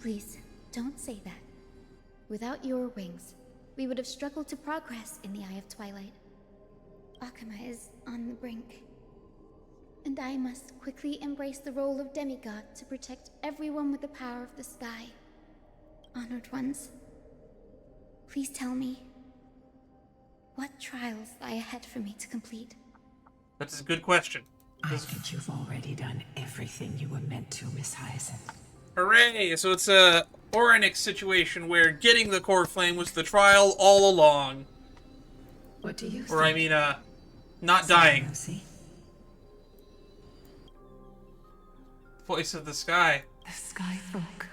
Speaker 7: Please, don't say that. Without your wings, we would have struggled to progress in the Eye of Twilight. Akama is on the brink. And I must quickly embrace the role of demigod to protect everyone with the power of the sky. Honored ones, please tell me, what trials lie ahead for me to complete?
Speaker 1: That's a good question.
Speaker 4: I think you've already done everything you were meant to, Miss Hyacinth.
Speaker 1: Hooray! So it's a Oryx situation where getting the core flame was the trial all along.
Speaker 4: What do you think?
Speaker 1: Or I mean, not dying.
Speaker 4: Seliose?
Speaker 1: Voice of the sky.
Speaker 5: The Skyfolk.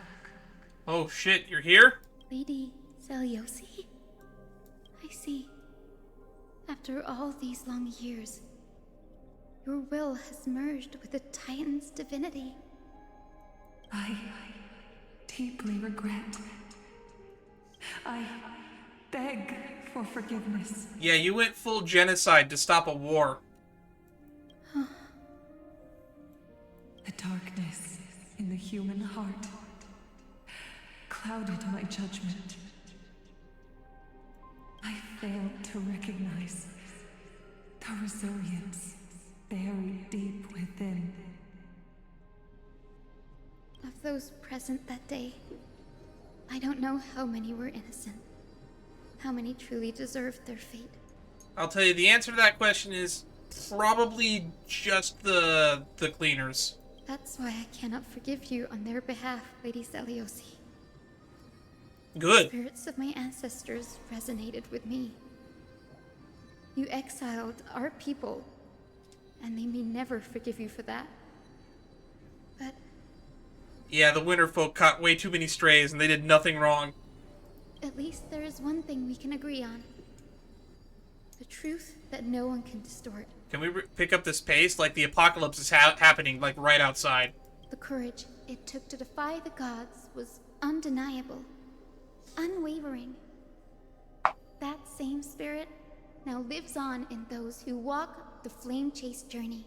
Speaker 1: Oh shit, you're here?
Speaker 7: Lady Seliose? I see. After all these long years, your will has merged with the Titan's divinity.
Speaker 5: I deeply regret. I beg for forgiveness.
Speaker 1: Yeah, you went full genocide to stop a war.
Speaker 5: The darkness in the human heart clouded my judgment. I failed to recognize the resilience buried deep within.
Speaker 7: Of those present that day, I don't know how many were innocent. How many truly deserved their fate.
Speaker 1: I'll tell you, the answer to that question is probably just the cleaners.
Speaker 7: That's why I cannot forgive you on their behalf, Lady Seliose.
Speaker 1: Good.
Speaker 7: The spirits of my ancestors resonated with me. You exiled our people, and they may never forgive you for that. But
Speaker 1: Yeah, the Winterfolk caught way too many strays, and they did nothing wrong.
Speaker 7: at least there is one thing we can agree on. The truth that no one can distort.
Speaker 1: Can we pick up this pace? Like, the apocalypse is happening, like, right outside.
Speaker 7: The courage it took to defy the gods was undeniable, unwavering. That same spirit now lives on in those who walk the flame-chased journey,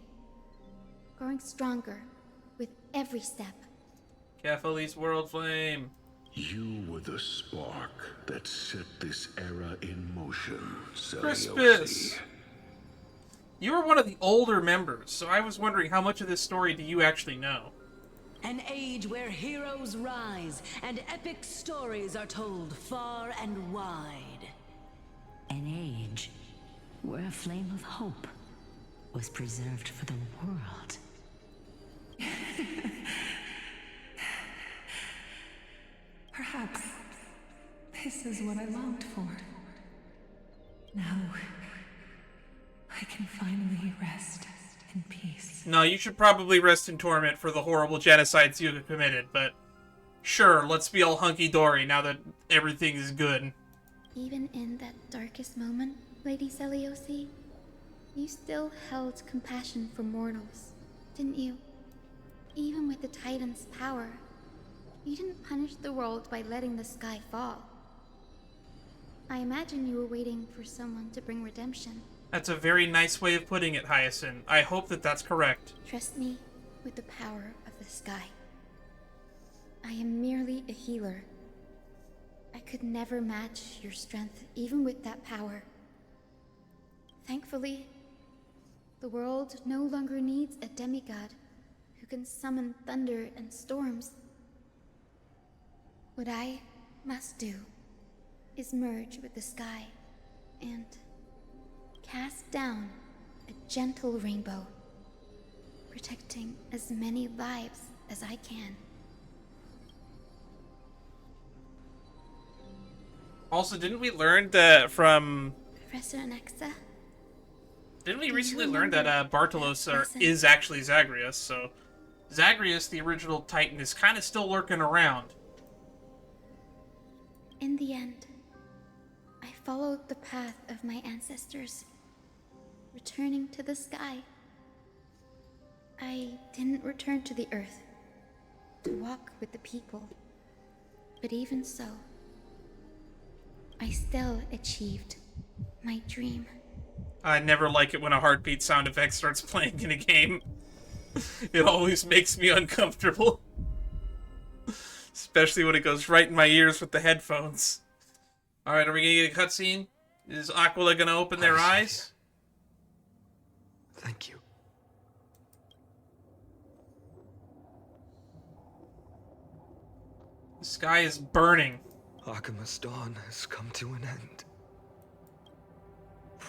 Speaker 7: growing stronger with every step.
Speaker 1: Kefali's world flame.
Speaker 3: You were the spark that set this era in motion,
Speaker 1: Crispus!
Speaker 3: Seliose.
Speaker 1: You were one of the older members, so I was wondering how much of this story do you actually know?
Speaker 14: An age where heroes rise and epic stories are told far and wide.
Speaker 15: An age where a flame of hope was preserved for the world.
Speaker 5: Perhaps this is what I longed for. Now, I can finally rest in peace.
Speaker 1: No, you should probably rest in torment for the horrible genocides you have committed, but sure, let's be all hunky-dory now that everything is good.
Speaker 7: Even in that darkest moment, Lady Seliose, you still held compassion for mortals, didn't you? Even with the Titan's power, you didn't punish the world by letting the sky fall. I imagine you were waiting for someone to bring redemption.
Speaker 1: That's a very nice way of putting it, Hyacinth. I hope that that's correct.
Speaker 7: Trust me with the power of the sky. I am merely a healer. I could never match your strength, even with that power. Thankfully, the world no longer needs a demigod who can summon thunder and storms. What I must do is merge with the sky and cast down a gentle rainbow, protecting as many lives as I can.
Speaker 1: Also, didn't we learn that from...
Speaker 7: Professor Anaxa?
Speaker 1: Didn't we recently learn that Bartolos is actually Zagreus, so... Zagreus, the original Titan, is kind of still lurking around.
Speaker 7: In the end, I followed the path of my ancestors, returning to the sky. I didn't return to the earth to walk with the people, but even so, I still achieved my dream.
Speaker 1: I never like it when a heartbeat sound effect starts playing in a game. It always makes me uncomfortable. Especially when it goes right in my ears with the headphones. Alright, are we gonna get a cutscene? Is Aquila gonna open their eyes?
Speaker 6: Thank you.
Speaker 1: The sky is burning.
Speaker 6: Akima's dawn has come to an end.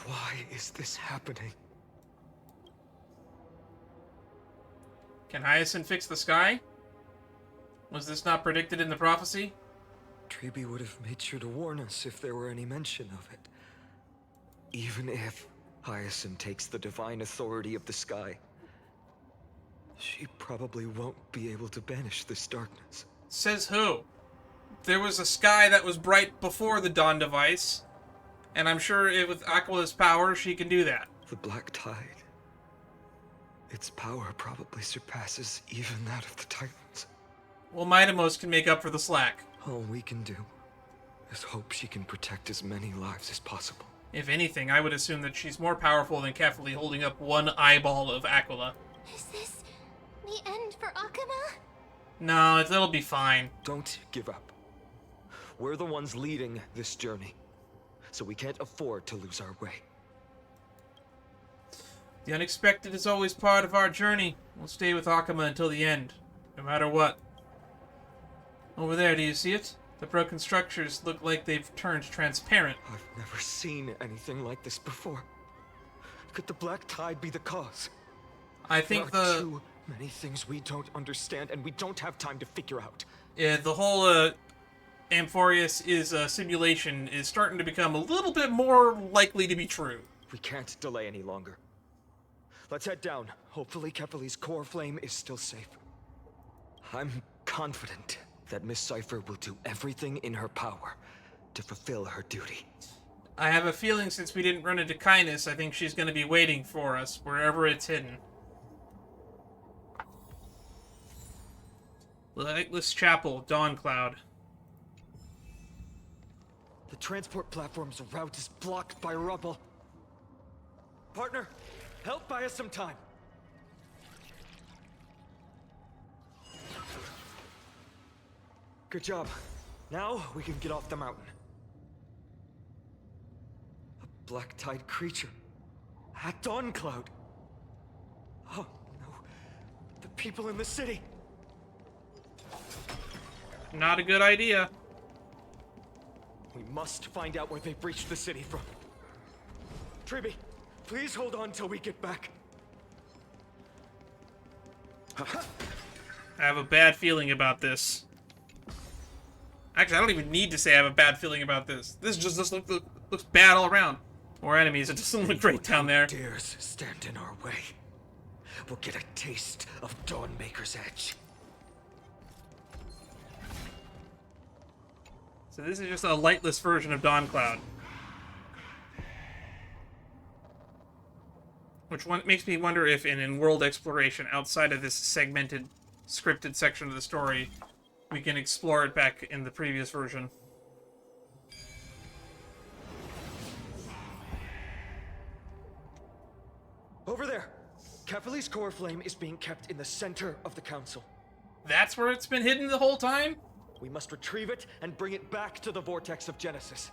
Speaker 6: Why is this happening?
Speaker 1: Can Hyacinth fix the sky? Was this not predicted in the prophecy?
Speaker 6: Tribi would have made sure to warn us if there were any mention of it. Even if Hyacinth takes the divine authority of the sky, she probably won't be able to banish this darkness.
Speaker 1: Says who? There was a sky that was bright before the Dawn device, and I'm sure with Aquila's power, she can do that.
Speaker 6: The Black Tide. Its power probably surpasses even that of the Titans.
Speaker 1: Well, Mydeimos can make up for the slack.
Speaker 6: All we can do is hope she can protect as many lives as possible.
Speaker 1: If anything, I would assume that she's more powerful than Kefali holding up one eyeball of Aquila.
Speaker 12: Is this the end for Akuma?
Speaker 1: No, it'll be fine.
Speaker 6: Don't give up. We're the ones leading this journey, so we can't afford to lose our way.
Speaker 1: The unexpected is always part of our journey. We'll stay with Akama until the end, no matter what. Over there, do you see it? The broken structures look like they've turned transparent.
Speaker 6: I've never seen anything like this before. Could the Black Tide be the cause?
Speaker 1: I think
Speaker 6: there are too many things we don't understand, and we don't have time to figure out.
Speaker 1: Yeah, the whole Amphoreus is a simulation is starting to become a little bit more likely to be true.
Speaker 6: We can't delay any longer. Let's head down. Hopefully Kefali's core flame is still safe. I'm confident that Miss Cipher will do everything in her power to fulfill her duty.
Speaker 1: I have a feeling since we didn't run into Kindness, I think she's going to be waiting for us, wherever it's hidden. Lightless Chapel, Dawn Cloud.
Speaker 6: The transport platform's route is blocked by rubble. Partner, help buy us some time. Good job. Now we can get off the mountain. A Black Tide creature. At Dawn Cloud. Oh no. The people in the city.
Speaker 1: Not a good idea.
Speaker 6: We must find out where they've breached the city from. Tribi, please hold on till we get back.
Speaker 1: I have a bad feeling about this. Actually, I don't even need to say I have a bad feeling about this. This just looks bad all around. More enemies. It doesn't look great down there.
Speaker 6: Dares stand in our way. We'll get a taste of Dawnmaker's edge.
Speaker 1: So this is just a lightless version of Dawn Cloud. Which one makes me wonder if in world exploration, outside of this segmented, scripted section of the story, we can explore it back in the previous version.
Speaker 6: Over there! Kefali's core flame is being kept in the center of the council.
Speaker 1: That's where it's been hidden the whole time?
Speaker 6: We must retrieve it and bring it back to the vortex of Genesis.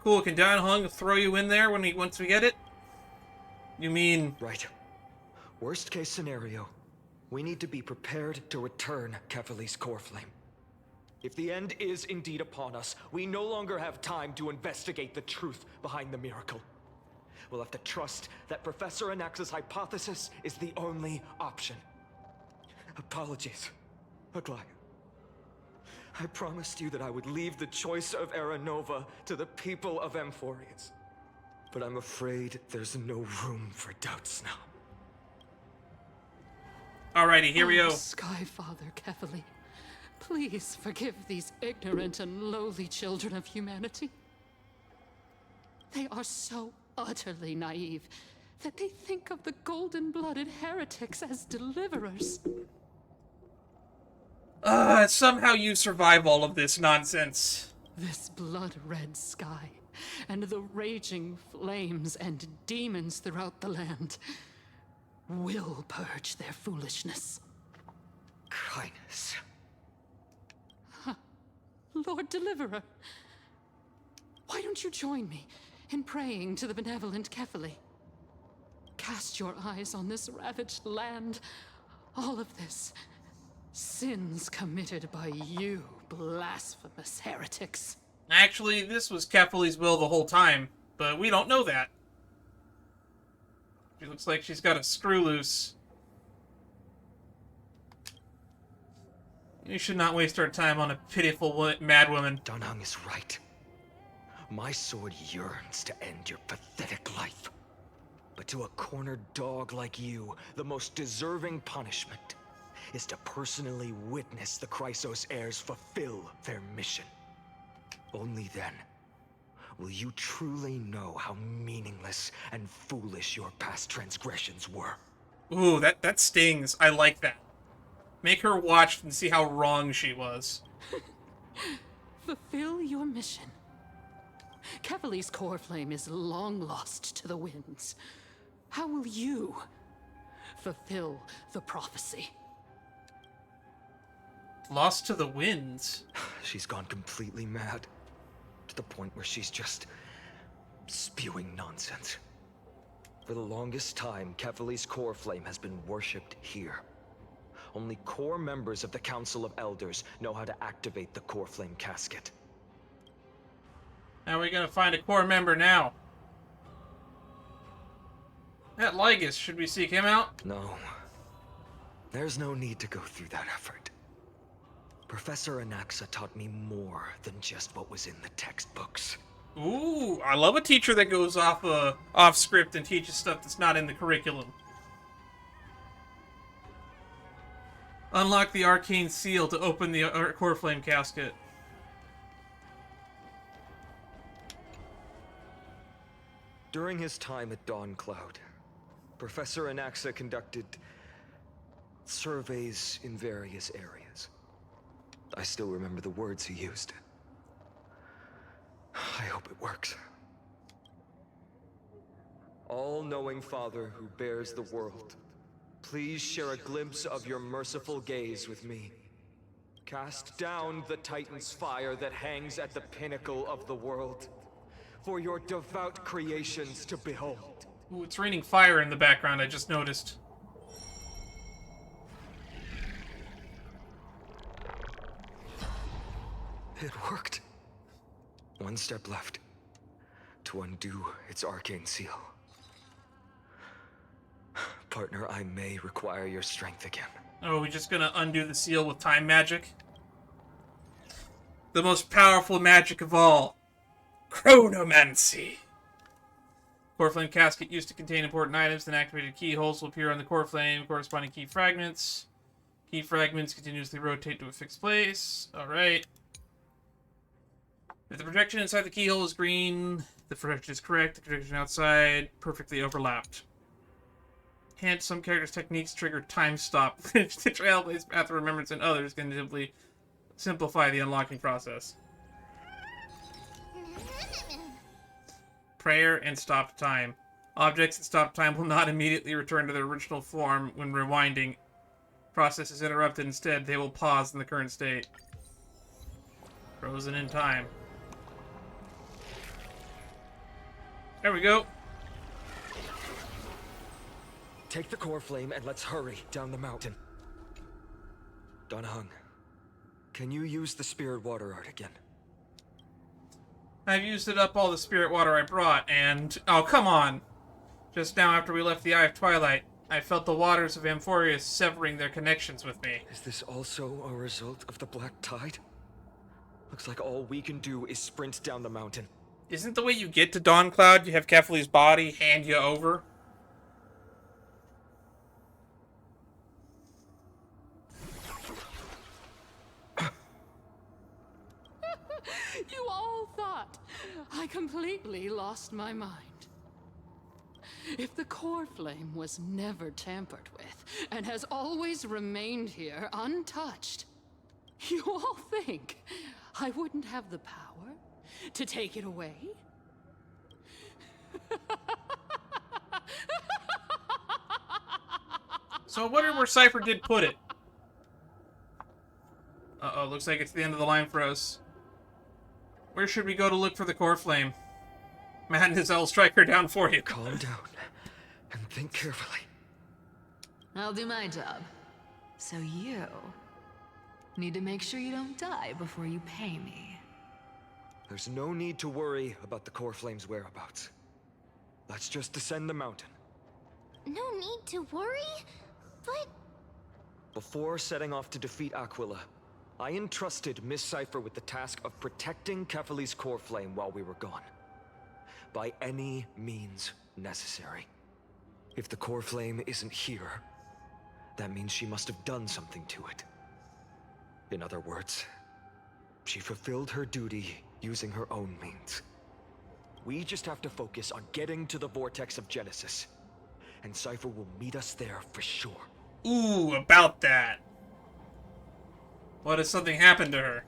Speaker 1: Cool, can Dan Hung throw you in there once we get it? You mean...
Speaker 6: Right. Worst case scenario, we need to be prepared to return Kefali's core flame. If the end is indeed upon us, we no longer have time to investigate the truth behind the miracle. We'll have to trust that Professor Anax's hypothesis is the only option. Apologies, Aglaia. I promised you that I would leave the choice of Era Nova to the people of Amphoreus. But I'm afraid there's no room for doubts now.
Speaker 1: Alrighty, here we go.
Speaker 5: Skyfather Kefali, please forgive these ignorant and lowly children of humanity. They are so utterly naive that they think of the golden-blooded heretics as deliverers.
Speaker 1: Somehow you survive all of this nonsense.
Speaker 5: This blood-red sky, and the raging flames and demons throughout the land will purge their foolishness.
Speaker 6: Kindness.
Speaker 5: Lord Deliverer, why don't you join me in praying to the benevolent Kefali? Cast your eyes on this ravaged land. All of this, sins committed by you, blasphemous heretics.
Speaker 1: Actually, this was Kefali's will the whole time, but we don't know that. She looks like she's got a screw loose. We should not waste our time on a pitiful madwoman.
Speaker 6: Danhang is right. My sword yearns to end your pathetic life. But to a cornered dog like you, the most deserving punishment is to personally witness the Chrysos heirs fulfill their mission. Only then will you truly know how meaningless and foolish your past transgressions were.
Speaker 1: Ooh, that stings. I like that. Make her watch and see how wrong she was.
Speaker 5: Fulfill your mission. Kefali's core flame is long lost to the winds. How will you fulfill the prophecy?
Speaker 1: Lost to the winds?
Speaker 6: She's gone completely mad. To the point where she's just spewing nonsense. For the longest time, Kefali's core flame has been worshipped here. Only core members of the Council of Elders know how to activate the core flame casket.
Speaker 1: How are we gonna find a core member now? That Lygus, should we seek him out?
Speaker 6: No. There's no need to go through that effort. Professor Anaxa taught me more than just what was in the textbooks.
Speaker 1: Ooh, I love a teacher that goes off script and teaches stuff that's not in the curriculum. Unlock the arcane seal to open the core flame casket.
Speaker 6: During his time at Dawn Cloud, Professor Anaxa conducted surveys in various areas. I still remember the words he used. I hope it works. All-knowing Father who bears the world, please share a glimpse of your merciful gaze with me. Cast down the Titan's fire that hangs at the pinnacle of the world, for your devout creations to behold.
Speaker 1: Ooh, it's raining fire in the background, I just noticed.
Speaker 6: It worked. One step left to undo its arcane seal. Partner, I may require your strength again.
Speaker 1: Oh, we're just gonna undo the seal with time magic? The most powerful magic of all. Chronomancy. Core flame casket used to contain important items, then activated keyholes will appear on the core flame, corresponding key fragments. Key fragments continuously rotate to a fixed place. Alright. If the projection inside the keyhole is green, the projection is correct. The projection outside perfectly overlapped. Hence, some characters' techniques trigger time stop, which the Trailblaze Path of Remembrance and others can simply simplify the unlocking process. Prayer and stop time. Objects that stop time will not immediately return to their original form when rewinding. Process is interrupted. Instead, they will pause in the current state. Frozen in time. There we go.
Speaker 6: Take the core flame and let's hurry down the mountain. Donahung, can you use the spirit water art again?
Speaker 1: I've used it up all the spirit water I brought, and... Oh, come on! Just now after we left the Eye of Twilight, I felt the waters of Amphorius severing their connections with me.
Speaker 6: Is this also a result of the Black Tide? Looks like all we can do is sprint down the mountain.
Speaker 1: Isn't the way you get to Dawn Cloud, you have Kefali's body hand you over?
Speaker 5: You all thought I completely lost my mind. If the core flame was never tampered with and has always remained here untouched, you all think I wouldn't have the power to take it away?
Speaker 1: So I wonder where Cipher did put it. Uh-oh, looks like it's the end of the line for us. Where should we go to look for the core flame? Madness, I'll strike her down for you.
Speaker 6: Calm down and think carefully.
Speaker 14: I'll do my job. So you need to make sure you don't die before you pay me.
Speaker 6: There's no need to worry about the core flame's whereabouts. Let's just descend the mountain.
Speaker 12: No need to worry, but...
Speaker 6: Before setting off to defeat Aquila, I entrusted Miss Cipher with the task of protecting Kefali's core flame while we were gone. By any means necessary. If the core flame isn't here, that means she must have done something to it. In other words, she fulfilled her duty using her own means. We just have to focus on getting to the vortex of Genesis, and Cipher will meet us there for sure.
Speaker 1: Ooh, about that. What if something happened to her?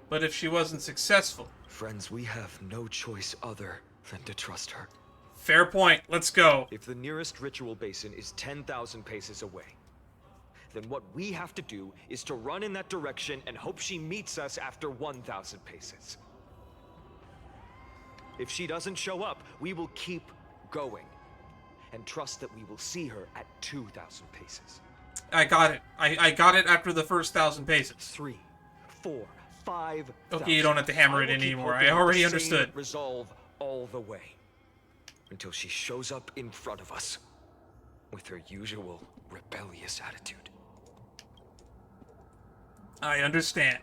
Speaker 1: But if she wasn't successful?
Speaker 6: Friends, we have no choice other than to trust her.
Speaker 1: Fair point. Let's go.
Speaker 6: If the nearest ritual basin is 10,000 paces away, then what we have to do is to run in that direction and hope she meets us after 1,000 paces. If she doesn't show up, we will keep going. And trust that we will see her at 2,000 paces.
Speaker 1: I got it. I got it after the first 1,000 paces.
Speaker 6: 3, 4, 5.
Speaker 1: Okay, you don't have to hammer it in anymore. I already understood.
Speaker 6: Resolve all the way. Until she shows up in front of us. With her usual rebellious attitude.
Speaker 1: I understand.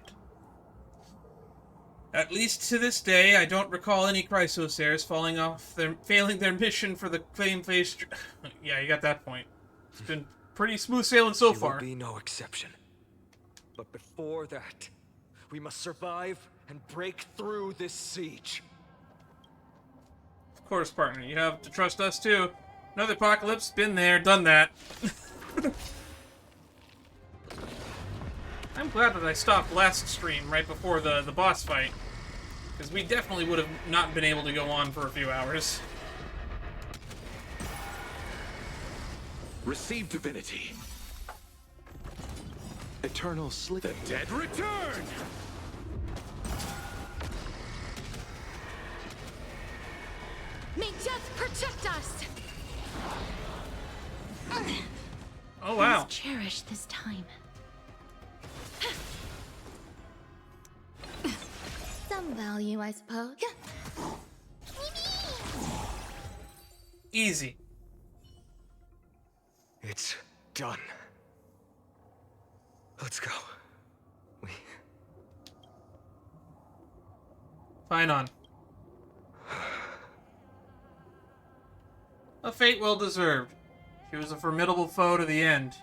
Speaker 1: At least to this day, I don't recall any Chrysosairs failing their mission for the flame-faced... Yeah, you got that point. It's been pretty smooth sailing so far.
Speaker 6: She will be no exception. But before that, we must survive and break through this siege.
Speaker 1: Of course, partner. You have to trust us, too. Another apocalypse, been there, done that. I'm glad that I stopped last stream right before the boss fight. Because we definitely would have not been able to go on for a few hours.
Speaker 3: Receive divinity.
Speaker 8: Eternal sleep.
Speaker 3: The dead return!
Speaker 2: May death protect us!
Speaker 1: Oh, wow.
Speaker 2: Please cherish this time. Some value, I suppose.
Speaker 1: Easy.
Speaker 6: It's done. Let's go.
Speaker 1: Fine on. A fate well deserved. She was a formidable foe to the end.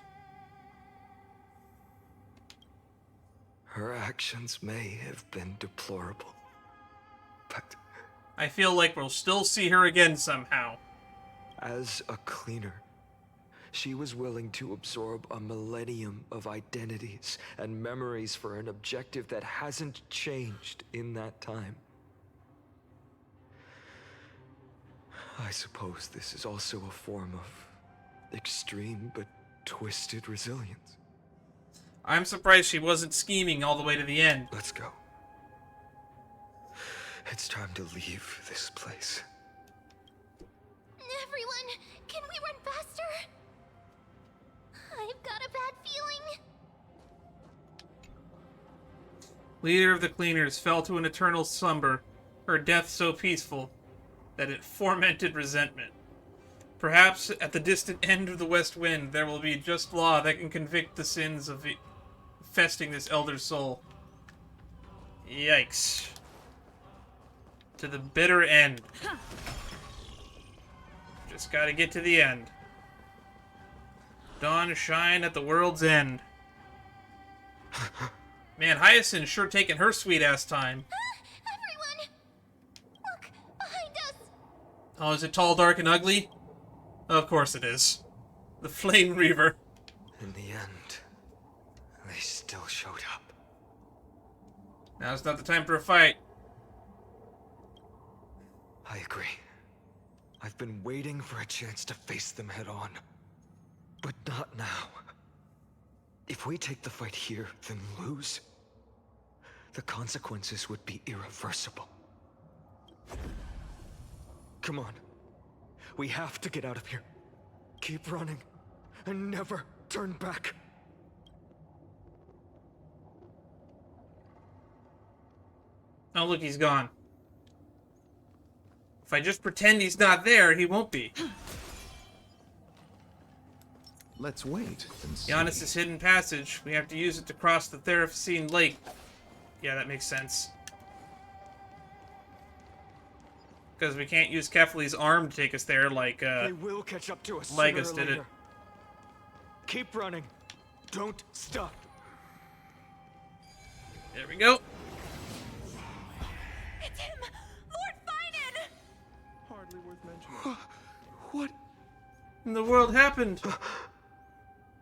Speaker 6: Her actions may have been deplorable, but...
Speaker 1: I feel like we'll still see her again somehow.
Speaker 6: As a cleaner, she was willing to absorb a millennium of identities and memories for an objective that hasn't changed in that time. I suppose this is also a form of extreme but twisted resilience.
Speaker 1: I'm surprised she wasn't scheming all the way to the end.
Speaker 6: Let's go. It's time to leave this place.
Speaker 12: Everyone, can we run faster? I've got a bad feeling.
Speaker 1: Leader of the Cleaners fell to an eternal slumber, her death so peaceful that it fomented resentment. Perhaps at the distant end of the West Wind there will be just law that can convict the sins of infesting this elder's soul. Yikes. To the bitter end. Just gotta get to the end. Dawn shine at the world's end. Man, Hyacinth's sure taking her sweet-ass time.
Speaker 12: Everyone! Look, behind us!
Speaker 1: Oh, is it tall, dark, and ugly? Of course it is. The Flame Reaver.
Speaker 6: In the end, they still showed up.
Speaker 1: Now's not the time for a fight.
Speaker 6: I agree. I've been waiting for a chance to face them head on. But not now. If we take the fight here, then lose, the consequences would be irreversible. Come on. We have to get out of here. Keep running, and never turn back.
Speaker 1: Oh, look, he's gone. If I just pretend he's not there, he won't be.
Speaker 16: Let's wait and see.
Speaker 1: Giannis' hidden passage. We have to use it to cross the Therapsine Lake. Yeah, that makes sense. Because we can't use Kefli's arm to take us there like,
Speaker 6: they will catch up to us
Speaker 1: Legus
Speaker 6: sooner or
Speaker 1: did
Speaker 6: later.
Speaker 1: it.
Speaker 6: Keep running. Don't stop.
Speaker 1: There we go.
Speaker 12: It's him! Lord Finan!
Speaker 16: Hardly worth mentioning.
Speaker 6: What
Speaker 1: in the world happened?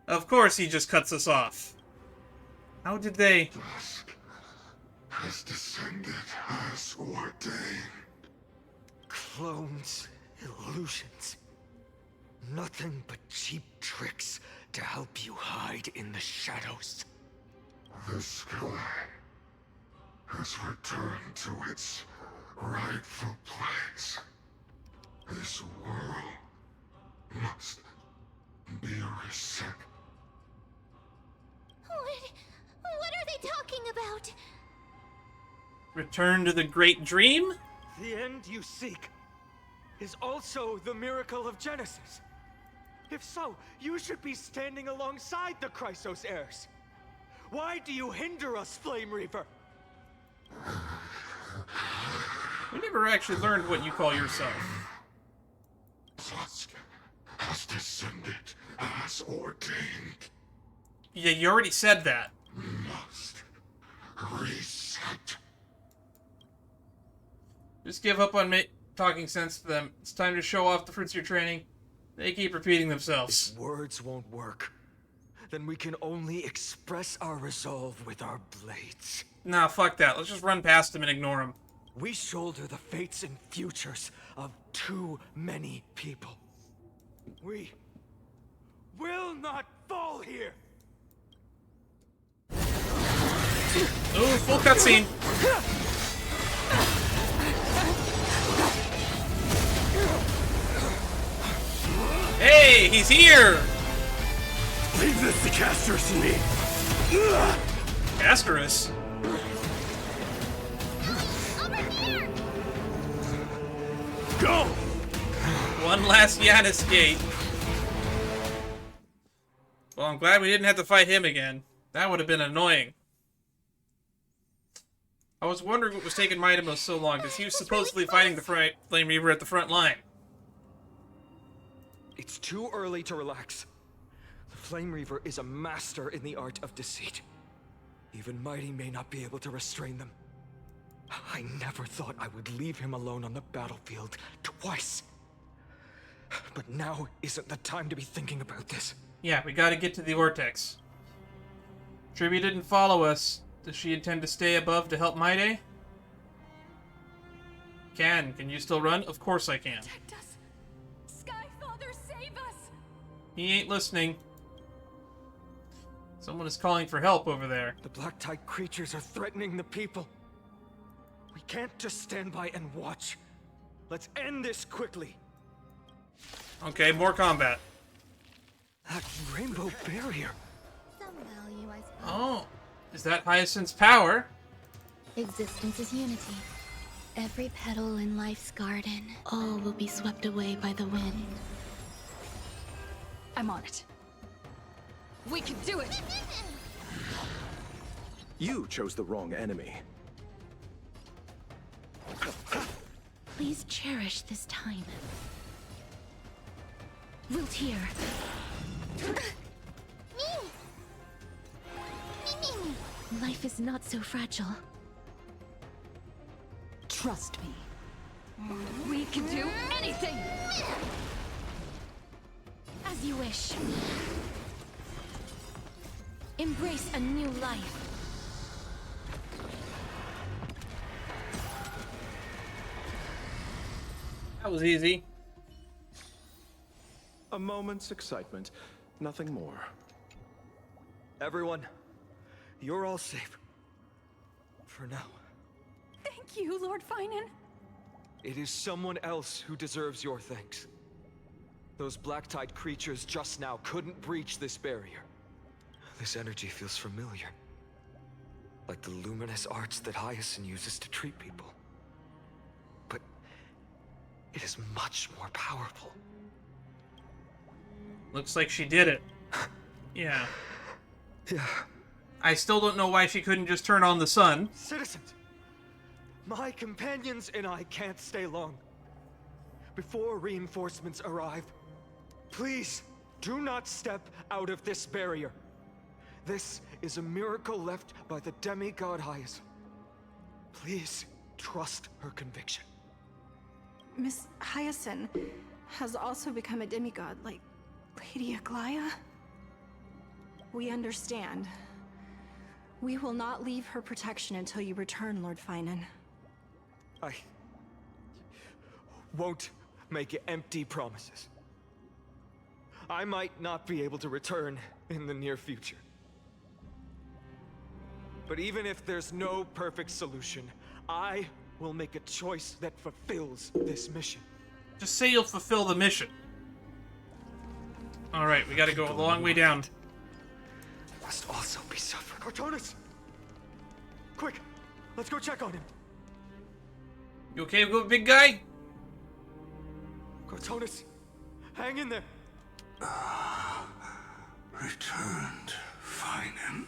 Speaker 1: Of course he just cuts us off. How did they...
Speaker 3: Dusk has descended as ordained.
Speaker 6: Clones, illusions. Nothing but cheap tricks to help you hide in the shadows.
Speaker 3: The sky has returned to its rightful place. This world must be reset.
Speaker 12: What are they talking about?
Speaker 1: Return to the Great Dream?
Speaker 6: The end you seek is also the miracle of Genesis. If so, you should be standing alongside the Chrysos heirs. Why do you hinder us, Flame Reaver?
Speaker 1: We never actually learned what you call yourself.
Speaker 3: Dusk has descended as ordained.
Speaker 1: Yeah, you already said that.
Speaker 3: Must reset.
Speaker 1: Just give up on talking sense to them. It's time to show off the fruits of your training. They keep repeating themselves.
Speaker 6: If words won't work, then we can only express our resolve with our blades.
Speaker 1: Nah, fuck that. Let's just run past them and ignore them.
Speaker 6: We shoulder the fates and futures of too many people. We will not fall here!
Speaker 1: Ooh, full cutscene. Hey, he's here!
Speaker 3: Leave this to Castorice and me.
Speaker 1: Castorice?
Speaker 3: Go!
Speaker 1: One last Yanis gate. Well, I'm glad we didn't have to fight him again. That would have been annoying. I was wondering what was taking Mydeimos so long, because he was supposedly fighting the Flame Reaver at the front line.
Speaker 6: It's too early to relax. The Flame Reaver is a master in the art of deceit. Even Mighty may not be able to restrain them. I never thought I would leave him alone on the battlefield twice. But now isn't the time to be thinking about this.
Speaker 1: Yeah, we gotta get to the Vortex. Tribia didn't follow us. Does she intend to stay above to help Myde? Can you still run? Of course I can.
Speaker 5: Protect us. Sky Father, save us.
Speaker 1: He ain't listening. Someone is calling for help over there.
Speaker 6: The black tide creatures are threatening the people. We can't just stand by and watch. Let's end this quickly.
Speaker 1: Okay, more combat.
Speaker 6: That rainbow barrier.
Speaker 12: Some value, I suppose.
Speaker 1: Oh, is that Hyacinth's power?
Speaker 2: Existence is unity. Every petal in life's garden, all will be swept away by the wind.
Speaker 5: I'm on it. We can do it!
Speaker 16: You chose the wrong enemy.
Speaker 2: Please cherish this time. Wiltier. Life is not so fragile.
Speaker 5: Trust me. We can do anything!
Speaker 2: As you wish. Embrace a new life.
Speaker 1: That was easy.
Speaker 16: A moment's excitement, nothing more.
Speaker 6: Everyone, you're all safe. For now.
Speaker 5: Thank you, Lord Finan.
Speaker 6: It is someone else who deserves your thanks. Those black tide creatures just now couldn't breach this barrier. This energy feels familiar. Like the luminous arts that Hyacinth uses to treat people. But it is much more powerful.
Speaker 1: Looks like she did it. Yeah.
Speaker 6: Yeah.
Speaker 1: I still don't know why she couldn't just turn on the sun.
Speaker 6: Citizens, my companions and I can't stay long. Before reinforcements arrive, please do not step out of this barrier. This is a miracle left by the demigod Hyacinth. Please trust her conviction.
Speaker 5: Miss Hyacinth has also become a demigod, like Lady Aglaya. We understand. We will not leave her protection until you return, Lord Finan.
Speaker 6: I won't make empty promises. I might not be able to return in the near future. But even if there's no perfect solution, I will make a choice that fulfills this mission.
Speaker 1: Just say you'll fulfill the mission. Alright, we gotta go a long way down.
Speaker 6: Must also be suffering. Cartonis! Quick! Let's go check on him!
Speaker 1: You okay, big guy?
Speaker 6: Cartonis! Hang in there!
Speaker 3: Returned, Finen.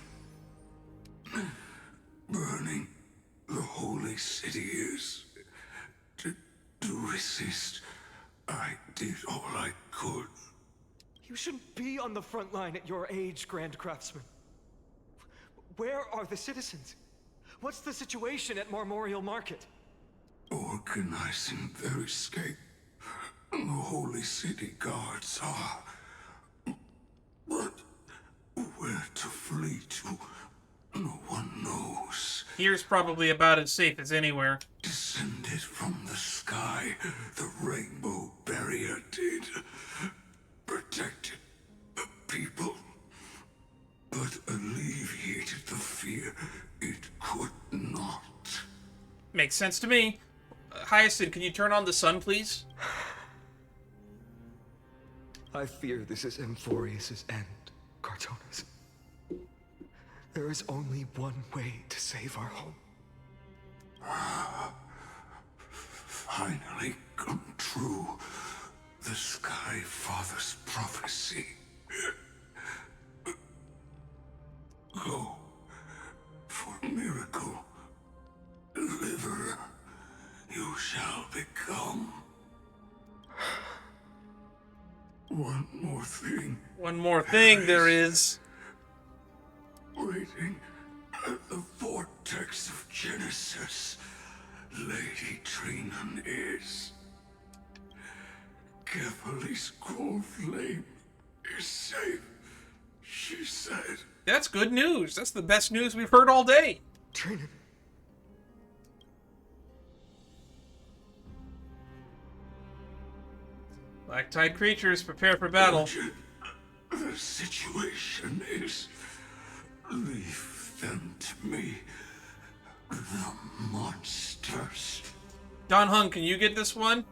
Speaker 3: Burning the holy city is... To resist, I did all I could.
Speaker 6: You shouldn't be on the front line at your age, Grand Craftsman. Where are the citizens? What's the situation at Marmorial Market?
Speaker 3: Organizing their escape. The holy city guards are... But where to flee to, no one knows.
Speaker 1: Here's probably about as safe as anywhere.
Speaker 3: Descended from the sky, the rainbow barrier did. Protected the people, but alleviated the fear it could not.
Speaker 1: Makes sense to me. Hyacinth, can you turn on the sun, please?
Speaker 6: I fear this is Amphorius' end, Cartonis. There is only one way to save our home.
Speaker 3: Finally come true. The Sky Father's prophecy. Go for miracle. Deliverer, you shall become. One more thing.
Speaker 1: One more thing there is.
Speaker 3: Waiting at the vortex of Genesis, Lady Trinan is. Kephal's cold flame is safe, she said.
Speaker 1: That's good news. That's the best news we've heard all day.
Speaker 6: Trinan.
Speaker 1: Black Tide creatures, prepare for battle.
Speaker 3: The situation is... Leave them to me. The monsters.
Speaker 1: Don Hung, can you get this one?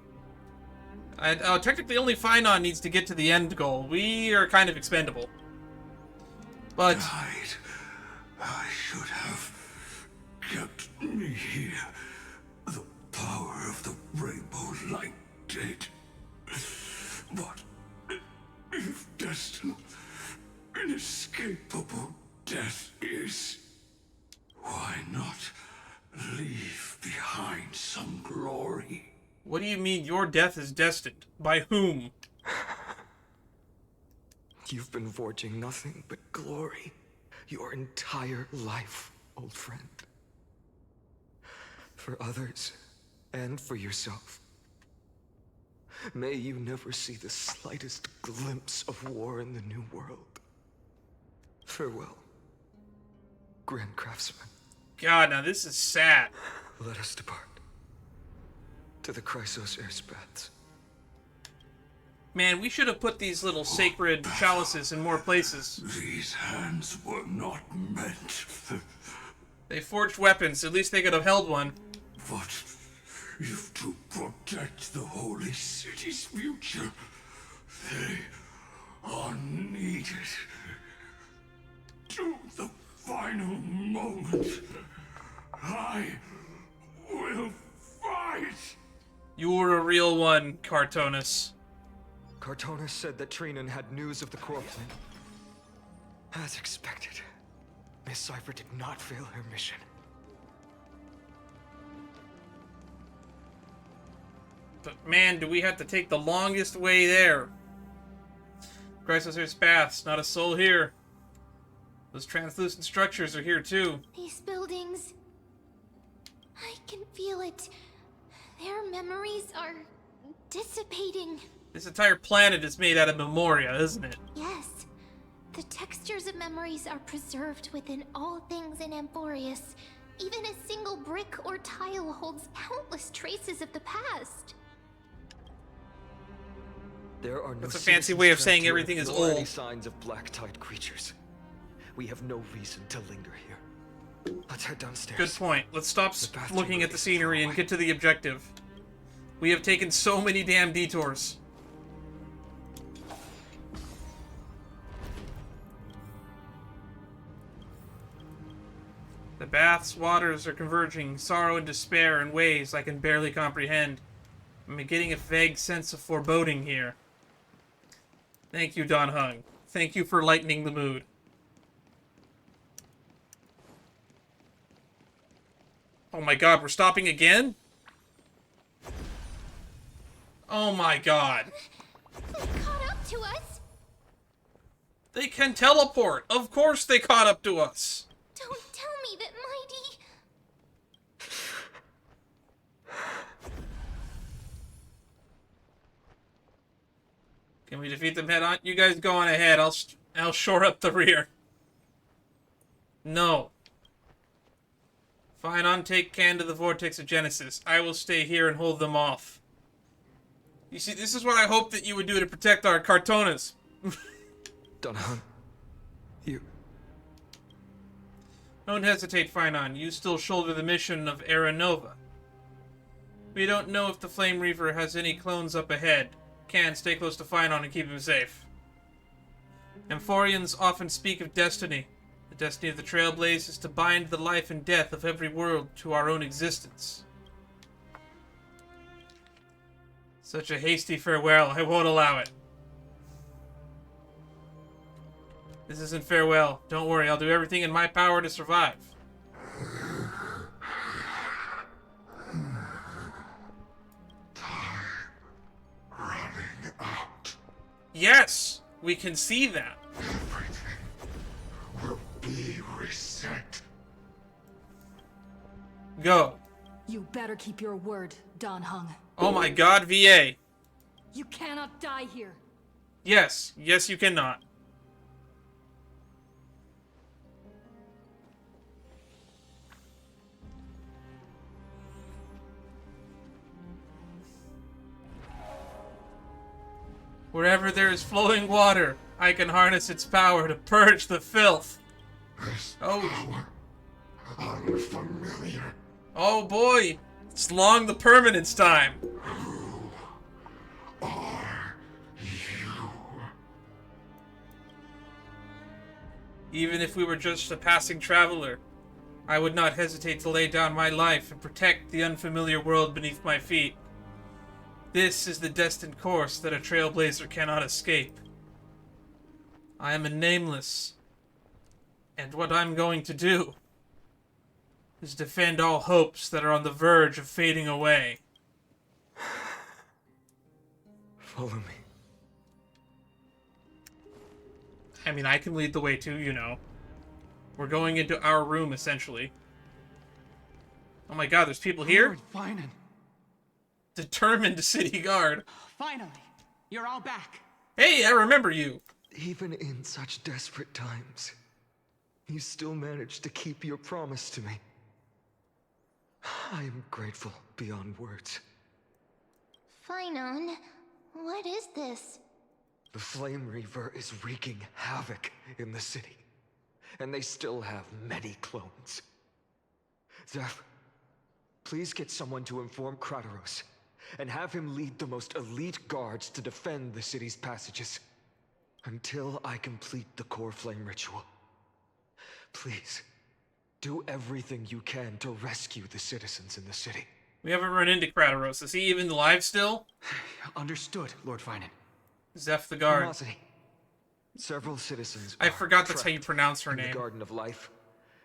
Speaker 1: Technically only Finon needs to get to the end goal. We are kind of expendable. But...
Speaker 3: Died. I should have kept me here. The power of the rainbow light did. But if destined, inescapable death is, why not leave behind some glory?
Speaker 1: What do you mean your death is destined? By whom?
Speaker 6: You've been forging nothing but glory your entire life, old friend. For others, and for yourself. May you never see the slightest glimpse of war in the New World. Farewell, Grand Craftsman.
Speaker 1: God, now this is sad.
Speaker 6: Let us depart. To the Chrysos Air's paths.
Speaker 1: Man, we should have put these little sacred chalices in more places.
Speaker 3: These hands were not meant.
Speaker 1: They forged weapons. At least they could have held one.
Speaker 3: But if to protect the holy city's future, they are needed. To the final moment, I will fight.
Speaker 1: You're a real one, Cartonis.
Speaker 6: Cartonis said that Trinan had news of the core flame. As expected, Miss Cipher did not fail her mission.
Speaker 1: But man, do we have to take the longest way there. Chrysos paths, not a soul here. Those translucent structures are here too.
Speaker 12: These buildings... I can feel it. Their memories are dissipating.
Speaker 1: This entire planet is made out of memoria, isn't it?
Speaker 12: Yes. The textures of memories are preserved within all things in Amphorius. Even a single brick or tile holds countless traces of the past.
Speaker 6: There are no
Speaker 1: That's a fancy way of saying everything is old.
Speaker 6: Any signs of black tide creatures. We have no reason to linger here. Let's head downstairs.
Speaker 1: Good point. Let's stop looking at the scenery and get to the objective. We have taken so many damn detours. The bath's waters are converging, sorrow and despair in ways I can barely comprehend. I'm getting a vague sense of foreboding here. Thank you, Don Hung. Thank you for lightening the mood. Oh my god, we're stopping again? Oh my god.
Speaker 2: They caught up to us.
Speaker 1: They can teleport. Of course they caught up to us.
Speaker 2: Don't tell me that
Speaker 1: Can we defeat them head on? You guys go on ahead. I'll shore up the rear. No. Fine, on take Can to the Vortex of Genesis. I will stay here and hold them off. You see, this is what I hoped that you would do to protect our Cartonas.
Speaker 6: Dunham, you...
Speaker 1: Don't hesitate, Finon. You still shoulder the mission of Era Nova. We don't know if the Flame Reaver has any clones up ahead. Can stay close to Finon and keep him safe. Amphorians often speak of destiny. The destiny of the Trailblaze is to bind the life and death of every world to our own existence. Such a hasty farewell. I won't allow it. This isn't farewell. Don't worry, I'll do everything in my power to survive.
Speaker 3: Running out.
Speaker 1: Yes! We can see that.
Speaker 3: Will be reset.
Speaker 1: Go.
Speaker 5: You better keep your word, Don Hung.
Speaker 1: Oh my god, VA.
Speaker 5: You cannot die here.
Speaker 1: Yes. Yes, you cannot. Wherever there is flowing water, I can harness its power to purge the filth.
Speaker 3: This
Speaker 1: oh.
Speaker 3: power, unfamiliar.
Speaker 1: Oh boy, it's long the permanence time.
Speaker 3: Who are you?
Speaker 1: Even if we were just a passing traveler, I would not hesitate to lay down my life and protect the unfamiliar world beneath my feet. This is the destined course that a trailblazer cannot escape. I am a nameless, and what I'm going to do is defend all hopes that are on the verge of fading away.
Speaker 6: Follow me.
Speaker 1: I mean, I can lead the way too, you know. We're going into our room, essentially. Oh my god, there's people here?
Speaker 8: Lord Finan.
Speaker 1: Determined city guard.
Speaker 8: Finally, you're all back.
Speaker 1: Hey, I remember you.
Speaker 6: Even in such desperate times, you still managed to keep your promise to me. I am grateful beyond words.
Speaker 12: Finon, what is this?
Speaker 6: The Flame Reaver is wreaking havoc in the city, and they still have many clones. Zeph, please get someone to inform Crateros, and have him lead the most elite guards to defend the city's passages, until I complete the core flame ritual. Please, do everything you can to rescue the citizens in the city.
Speaker 1: We haven't run into Crateros. Is he even alive still?
Speaker 8: Understood, Lord Finan.
Speaker 1: Zeph the guard.
Speaker 6: Animosity. Several citizens
Speaker 1: I forgot that's how you pronounce her
Speaker 6: in
Speaker 1: name.
Speaker 6: The Garden of Life,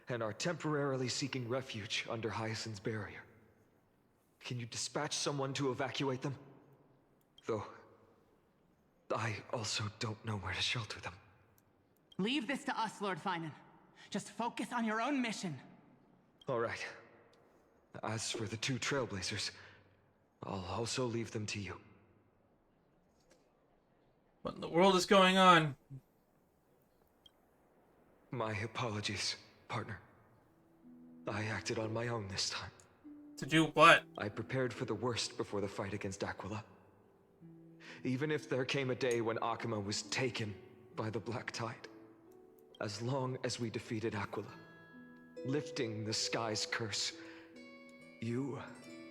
Speaker 6: and are temporarily seeking refuge under Hyacinth's barrier. Can you dispatch someone to evacuate them? Though, I also don't know where to shelter them.
Speaker 17: Leave this to us, Lord Finan. Just focus on your own mission.
Speaker 6: All right. As for the two Trailblazers, I'll also leave them to you.
Speaker 1: What in the world is going on?
Speaker 6: My apologies, partner. I acted on my own this time.
Speaker 1: To do what?
Speaker 6: I prepared for the worst before the fight against Aquila. Even if there came a day when Akima was taken by the Black Tide. As long as we defeated Aquila, lifting the sky's curse, you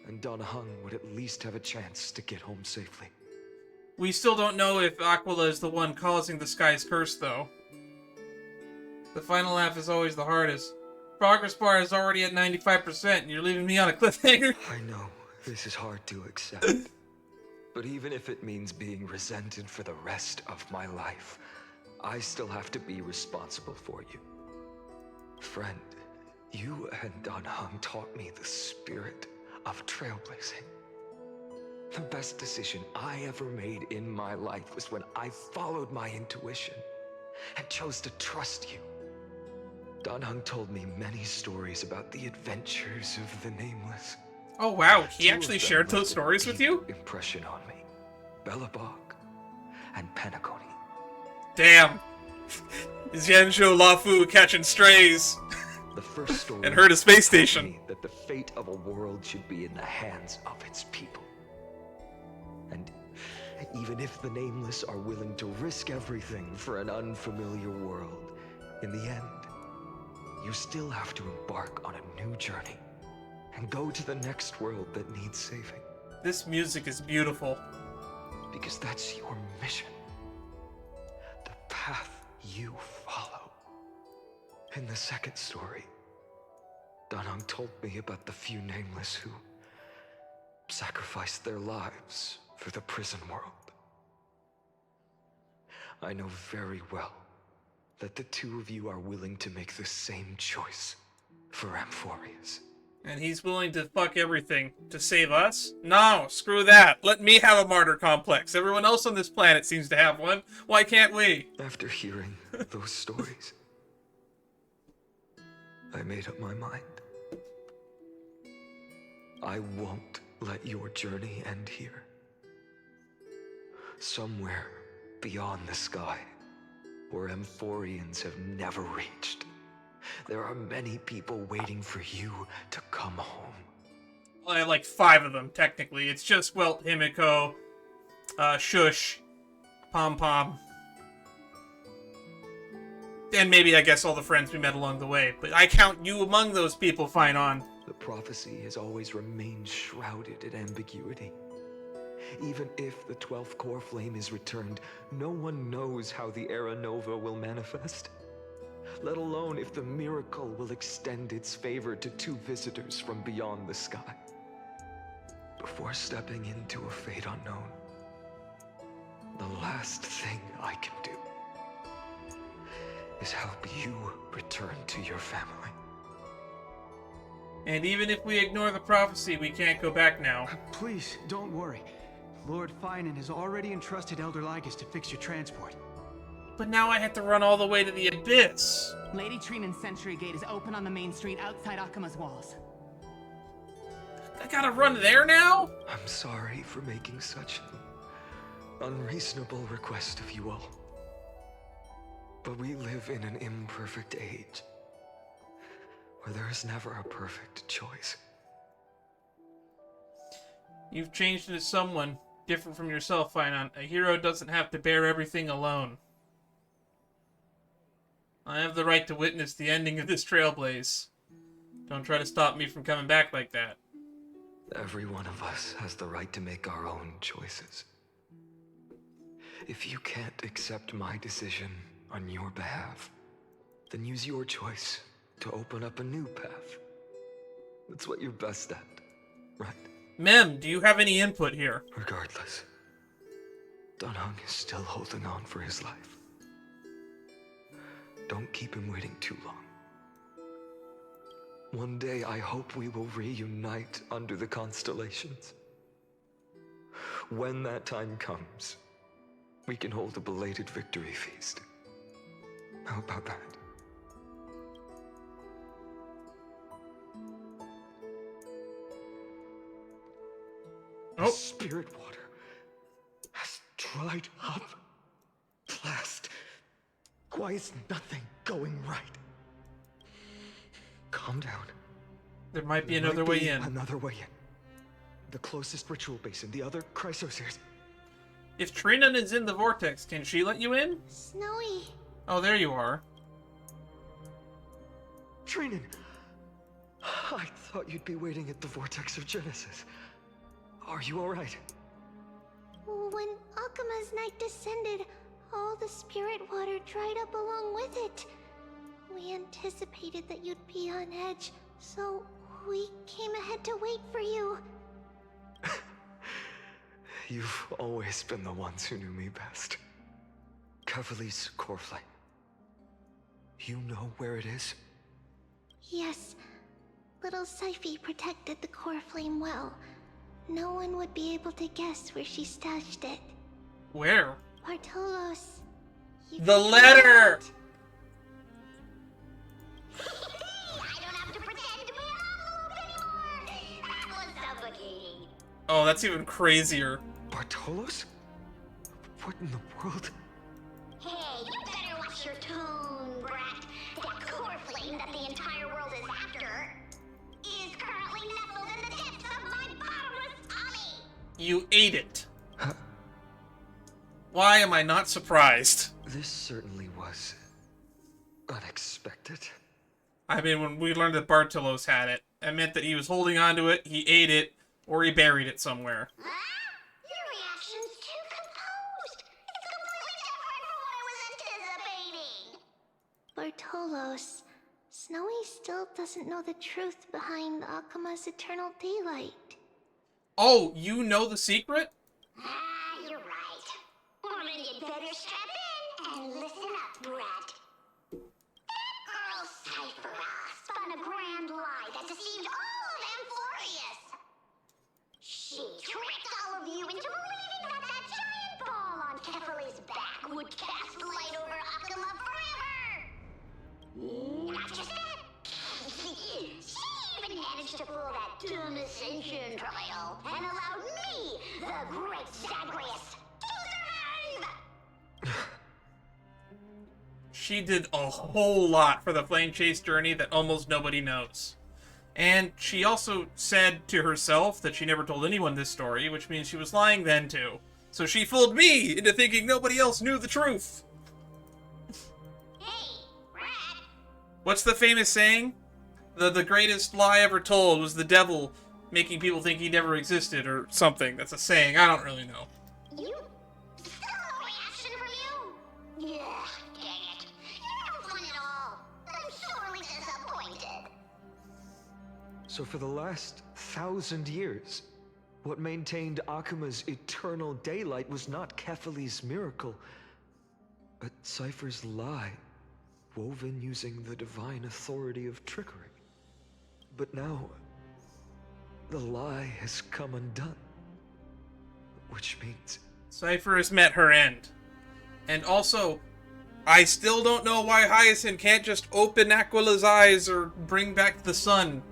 Speaker 6: and Don Hung would at least have a chance to get home safely.
Speaker 1: We still don't know if Aquila is the one causing the sky's curse, though. The final lap is always the hardest. progress bar is already at 95%, and you're leaving me on a cliffhanger.
Speaker 6: I know, this is hard to accept. But even if it means being resented for the rest of my life, I still have to be responsible for you. Friend, you and Dunhung taught me the spirit of trailblazing. The best decision I ever made in my life was when I followed my intuition and chose to trust you. Dunhung told me many stories about the adventures of the Nameless.
Speaker 1: Oh wow, he actually shared those stories with you?
Speaker 6: Impression on me. Bellabog and Penacony.
Speaker 1: Damn. Xianzhou Lafu catching strays.
Speaker 6: The first story
Speaker 1: and heard a space station.
Speaker 6: Me that the fate of a world should be in the hands of its people. And even if the Nameless are willing to risk everything for an unfamiliar world, in the end, you still have to embark on a new journey and go to the next world that needs saving.
Speaker 1: This music is beautiful.
Speaker 6: Because that's your mission. The path you follow. In the second story, Dunhung told me about the few Nameless who sacrificed their lives for the prison world. I know very well that the two of you are willing to make the same choice for Amphorius.
Speaker 1: And he's willing to fuck everything to save us? No, screw that. Let me have a martyr complex. Everyone else on this planet seems to have one. Why can't we?
Speaker 6: After hearing those stories, I made up my mind. I won't let your journey end here. Somewhere beyond the sky, where Amphorians have never reached, there are many people waiting for you to come home.
Speaker 1: Well, I have like 5 of them, technically. It's just, well, Himiko, Shush, Pom Pom, and maybe, I guess, all the friends we met along the way. But I count you among those people, Finon.
Speaker 6: The prophecy has always remained shrouded in ambiguity. Even if the 12th core flame is returned, no one knows how the Era Nova will manifest. Let alone if the miracle will extend its favor to 2 visitors from beyond the sky. Before stepping into a fate unknown, the last thing I can do is help you return to your family.
Speaker 1: And even if we ignore the prophecy, we can't go back now.
Speaker 8: Please, don't worry. Lord Finan has already entrusted Elder Lygus to fix your transport.
Speaker 1: But now I have to run all the way to the Abyss.
Speaker 17: Lady Trinan's Sentry Gate is open on the main street outside Akima's walls.
Speaker 1: I gotta run there now?
Speaker 6: I'm sorry for making such an unreasonable request of you all. But we live in an imperfect age, where there is never a perfect choice.
Speaker 1: You've changed into someone different from yourself, Finon. A hero doesn't have to bear everything alone. I have the right to witness the ending of this trailblaze. Don't try to stop me from coming back like that.
Speaker 6: Every one of us has the right to make our own choices. If you can't accept my decision on your behalf, then use your choice to open up a new path. That's what you're best at, right?
Speaker 1: Mem, do you have any input here?
Speaker 6: Regardless, Dunhung is still holding on for his life. Don't keep him waiting too long. One day I hope we will reunite under the constellations. When that time comes, we can hold a belated victory feast. How about that? The spirit water has dried up. Blast. Why is nothing going right? Calm down.
Speaker 1: There might be another way in.
Speaker 6: Another way in. The closest ritual basin, the other Chrysospheres.
Speaker 1: If Trinan is in the vortex, can she let you in?
Speaker 12: Snowy.
Speaker 1: Oh, there you are.
Speaker 6: Trinan! I thought you'd be waiting at the vortex of Genesis. Are you alright?
Speaker 12: When Akima's night descended, all the spirit water dried up along with it. We anticipated that you'd be on edge, so we came ahead to wait for you.
Speaker 6: You've always been the ones who knew me best. Cavalier's core flame. You know where it is?
Speaker 12: Yes. Little Siphi protected the core flame well. No one would be able to guess where she stashed it.
Speaker 1: Where?
Speaker 12: Bartolos.
Speaker 1: The letter! Oh, that's even crazier.
Speaker 6: Bartolos? What in the world?
Speaker 12: Hey, you better watch your tone, brat. That core flame that the entire world is after is currently nestled in the depths of my bottomless tummy.
Speaker 1: You ate it. Why am I not surprised?
Speaker 6: This certainly was unexpected.
Speaker 1: I mean, when we learned that Bartolos had it, it meant that he was holding on to it, he ate it, or he buried it somewhere.
Speaker 12: Your reaction's too composed. It's completely different from what I was anticipating. Bartolos, Snowy still doesn't know the truth behind Akuma's eternal daylight.
Speaker 1: Oh, you know the secret?
Speaker 12: You're right. Well, then you'd better strap in and listen up, brat. That girl Cifera spun a grand lie that deceived all of Amphorius. She tricked all of you into believing that that giant ball on Kefali's back would cast light over Akuma forever. Not just that. She even managed to pull that dumb ascension trial and allowed me, the great Zagreus, to survive!
Speaker 1: She did a whole lot for the Flame Chase journey that almost nobody knows. And she also said to herself that she never told anyone this story, which means she was lying then too. So she fooled me into thinking nobody else knew the truth.
Speaker 12: Hey, rat!
Speaker 1: What's the famous saying? The greatest lie ever told was the devil making people think he never existed or something. That's a saying. I don't really know.
Speaker 12: You? Still no reaction from you? Yeah, dang it. You're no fun at all. I'm sorely disappointed.
Speaker 6: So for the last 1,000 years, what maintained Akuma's eternal daylight was not Kefali's miracle, but Cipher's lie, woven using the divine authority of trickery. But now, the lie has come undone. Which means...
Speaker 1: Cipher has met her end. And also, I still don't know why Hyacinth can't just open Aquila's eyes or bring back the sun.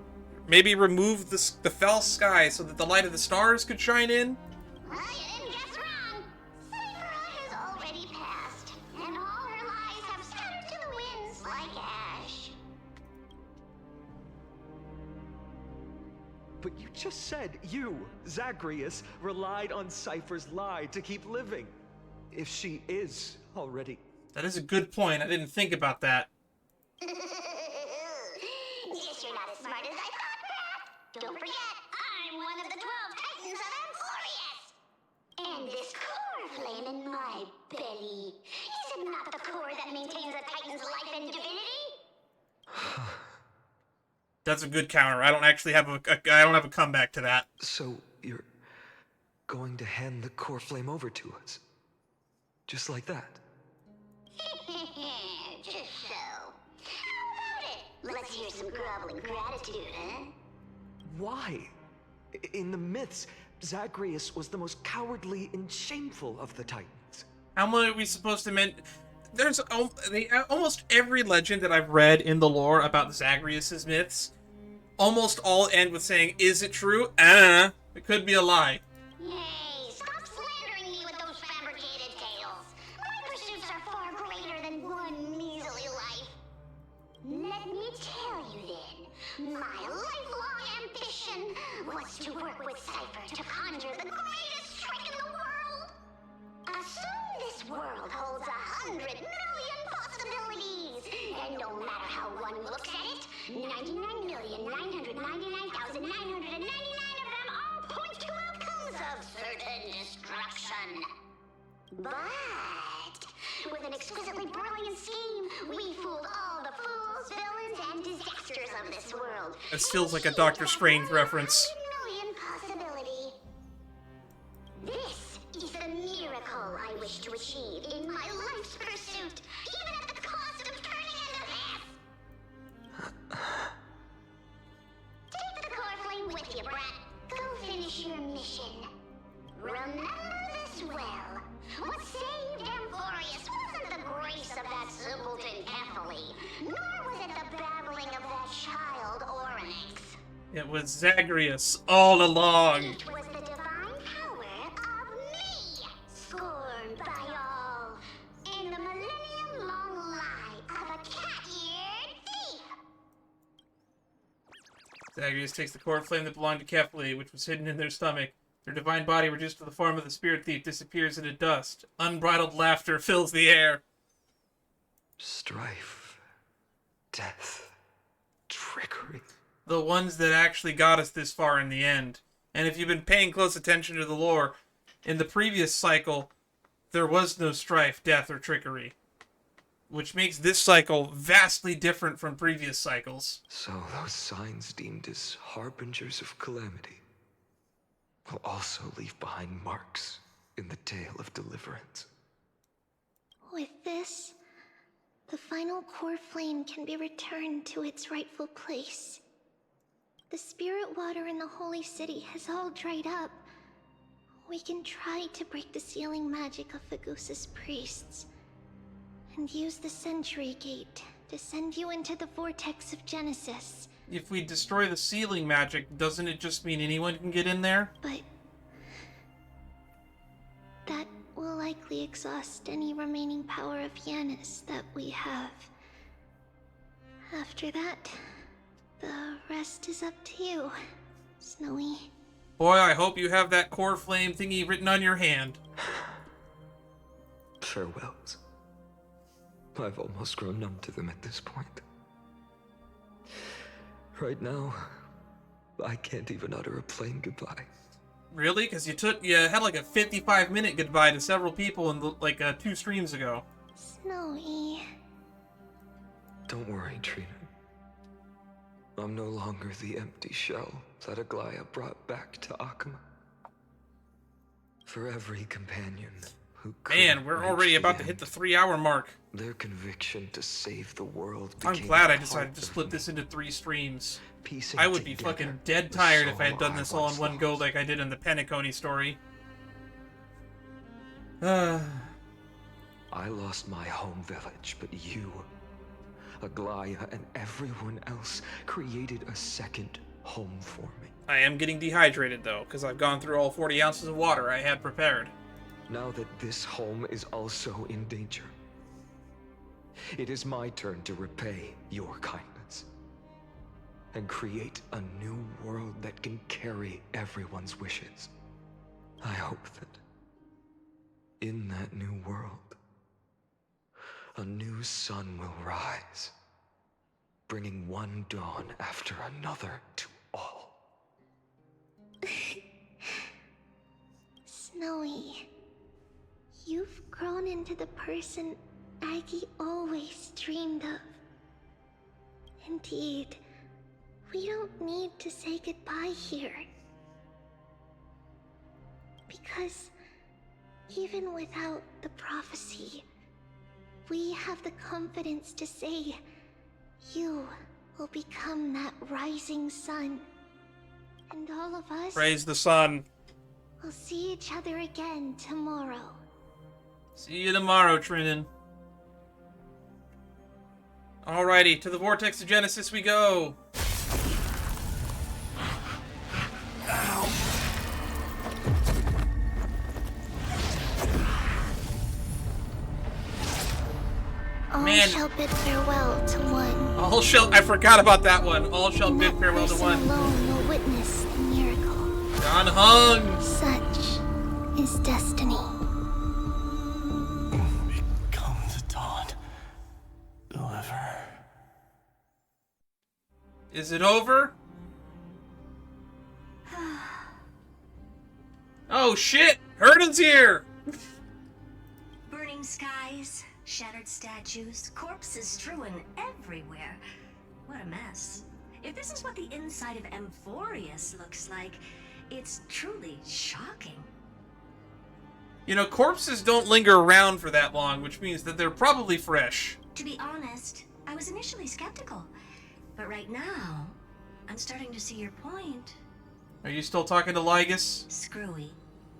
Speaker 1: Maybe remove the fell sky so that the light of the stars could shine in?
Speaker 12: Well, you didn't guess wrong. Cifera has already passed, and all her lies have scattered to the winds like ash.
Speaker 6: But you just said you, Zagreus, relied on Cipher's lie to keep living. If she is already...
Speaker 1: That is a good point. I didn't think about that.
Speaker 12: Guess you're not as smart as I thought, Pat. Don't forget, I'm one of the 12 Titans of Amphorius. And this core flame in my belly, is it not the core that maintains a Titan's life and divinity?
Speaker 1: That's a good counter. I don't actually have I don't have a comeback to that.
Speaker 6: So, you're going to hand the core flame over to us? Just like that?
Speaker 12: Just so. How about it? Let's hear some groveling gratitude, huh?
Speaker 6: Why? In the myths, Zagreus was the most cowardly and shameful of the Titans.
Speaker 1: How much are we supposed to mean? There's almost every legend that I've read in the lore about Zagreus' myths, almost all end with saying, is it true? It could be a lie.
Speaker 12: Hey, stop slandering me with those fabricated tales. My pursuits are far greater than one measly life. Let me tell you then, my lifelong ambition was to work with Cipher to conjure the greatest trick in the world. Assume this world holds 100 million possibilities, and no matter how one looks at it, 99,999,999 of them all point to outcomes of certain destruction. But with an exquisitely brilliant scheme, we fooled all the fools, villains, and disasters of this world.
Speaker 1: This feels like a Doctor Strange reference.
Speaker 12: Million possibility. This is the miracle I wish to achieve in my life's pursuit, even at the cost of turning into this. Take the core flame with you, brat. Go finish your mission. Remember this well. What saved Amphorius wasn't the grace of that simpleton Ephilie, nor was it the babbling of that child Oryx.
Speaker 1: It was Zagreus all along.
Speaker 12: It was the divine power of me, scorned by all, in the millennium-long lie of a cat-eared thief.
Speaker 1: Zagreus takes the core flame that belonged to Kefli, which was hidden in their stomach. Their divine body, reduced to the form of the spirit thief, disappears into dust. Unbridled laughter fills the air.
Speaker 6: Strife, death, trickery.
Speaker 1: The ones that actually got us this far in the end. And if you've been paying close attention to the lore, in the previous cycle, there was no strife, death, or trickery. Which makes this cycle vastly different from previous cycles.
Speaker 6: So those signs deemed as harbingers of calamity will also leave behind marks in the tale of deliverance.
Speaker 12: With this, the final core flame can be returned to its rightful place. The spirit water in the holy city has all dried up. We can try to break the sealing magic of Fagusa's priests, and use the Century Gate to send you into the vortex of Genesis.
Speaker 1: If we destroy the sealing magic, doesn't it just mean anyone can get in there?
Speaker 12: But that will likely exhaust any remaining power of Yanis that we have. After that, the rest is up to you, Snowy.
Speaker 1: Boy, I hope you have that core flame thingy written on your hand.
Speaker 6: Farewells. I've almost grown numb to them at this point. Right now, I can't even utter a plain goodbye.
Speaker 1: Really? Because you had like a 55-minute goodbye to several people in like 2 streams ago.
Speaker 12: Snowy.
Speaker 6: Don't worry, Trina. I'm no longer the empty shell that Aglaya brought back to Akama. For every companion who
Speaker 1: Man, we're already about to hit the 3-hour mark.
Speaker 6: Their conviction to save the world.
Speaker 1: I'm glad I decided to split this into 3 streams. I would be fucking dead tired if I had done this all in one go like I did in the Penacony story.
Speaker 6: I lost my home village, but you, Aglaya, and everyone else created a second home for me.
Speaker 1: I am getting dehydrated though, because I've gone through all 40 ounces of water I had prepared.
Speaker 6: Now that this home is also in danger, it is my turn to repay your kindness and create a new world that can carry everyone's wishes. I hope that in that new world, a new sun will rise, bringing one dawn after another to all.
Speaker 12: Snowy, you've grown into the person Aggie always dreamed of. Indeed, we don't need to say goodbye here. Because even without the prophecy, we have the confidence to say you will become that rising sun. And all of us...
Speaker 1: Praise the sun.
Speaker 12: We'll see each other again tomorrow.
Speaker 1: See you tomorrow, Trinan. Alrighty, to the Vortex of Genesis we go.
Speaker 12: Ow.
Speaker 1: Man.
Speaker 12: All shall bid farewell to one.
Speaker 1: All shall... I forgot about that one. All shall bid farewell to one.
Speaker 12: Alone will witness the miracle.
Speaker 1: John Hung!
Speaker 12: Such is destiny.
Speaker 18: Become the dawn. Deliver.
Speaker 1: Is it over? Oh shit! Herden's here!
Speaker 15: burning skies, shattered statues, corpses strewn everywhere. What a mess. If this is what the inside of Amphorius looks like, it's truly shocking.
Speaker 1: You know, corpses don't linger around for that long, which means that they're probably fresh.
Speaker 15: To be honest, I was initially skeptical. But right now, I'm starting to see your point.
Speaker 1: Are you still talking to Lygus?
Speaker 15: Screwy.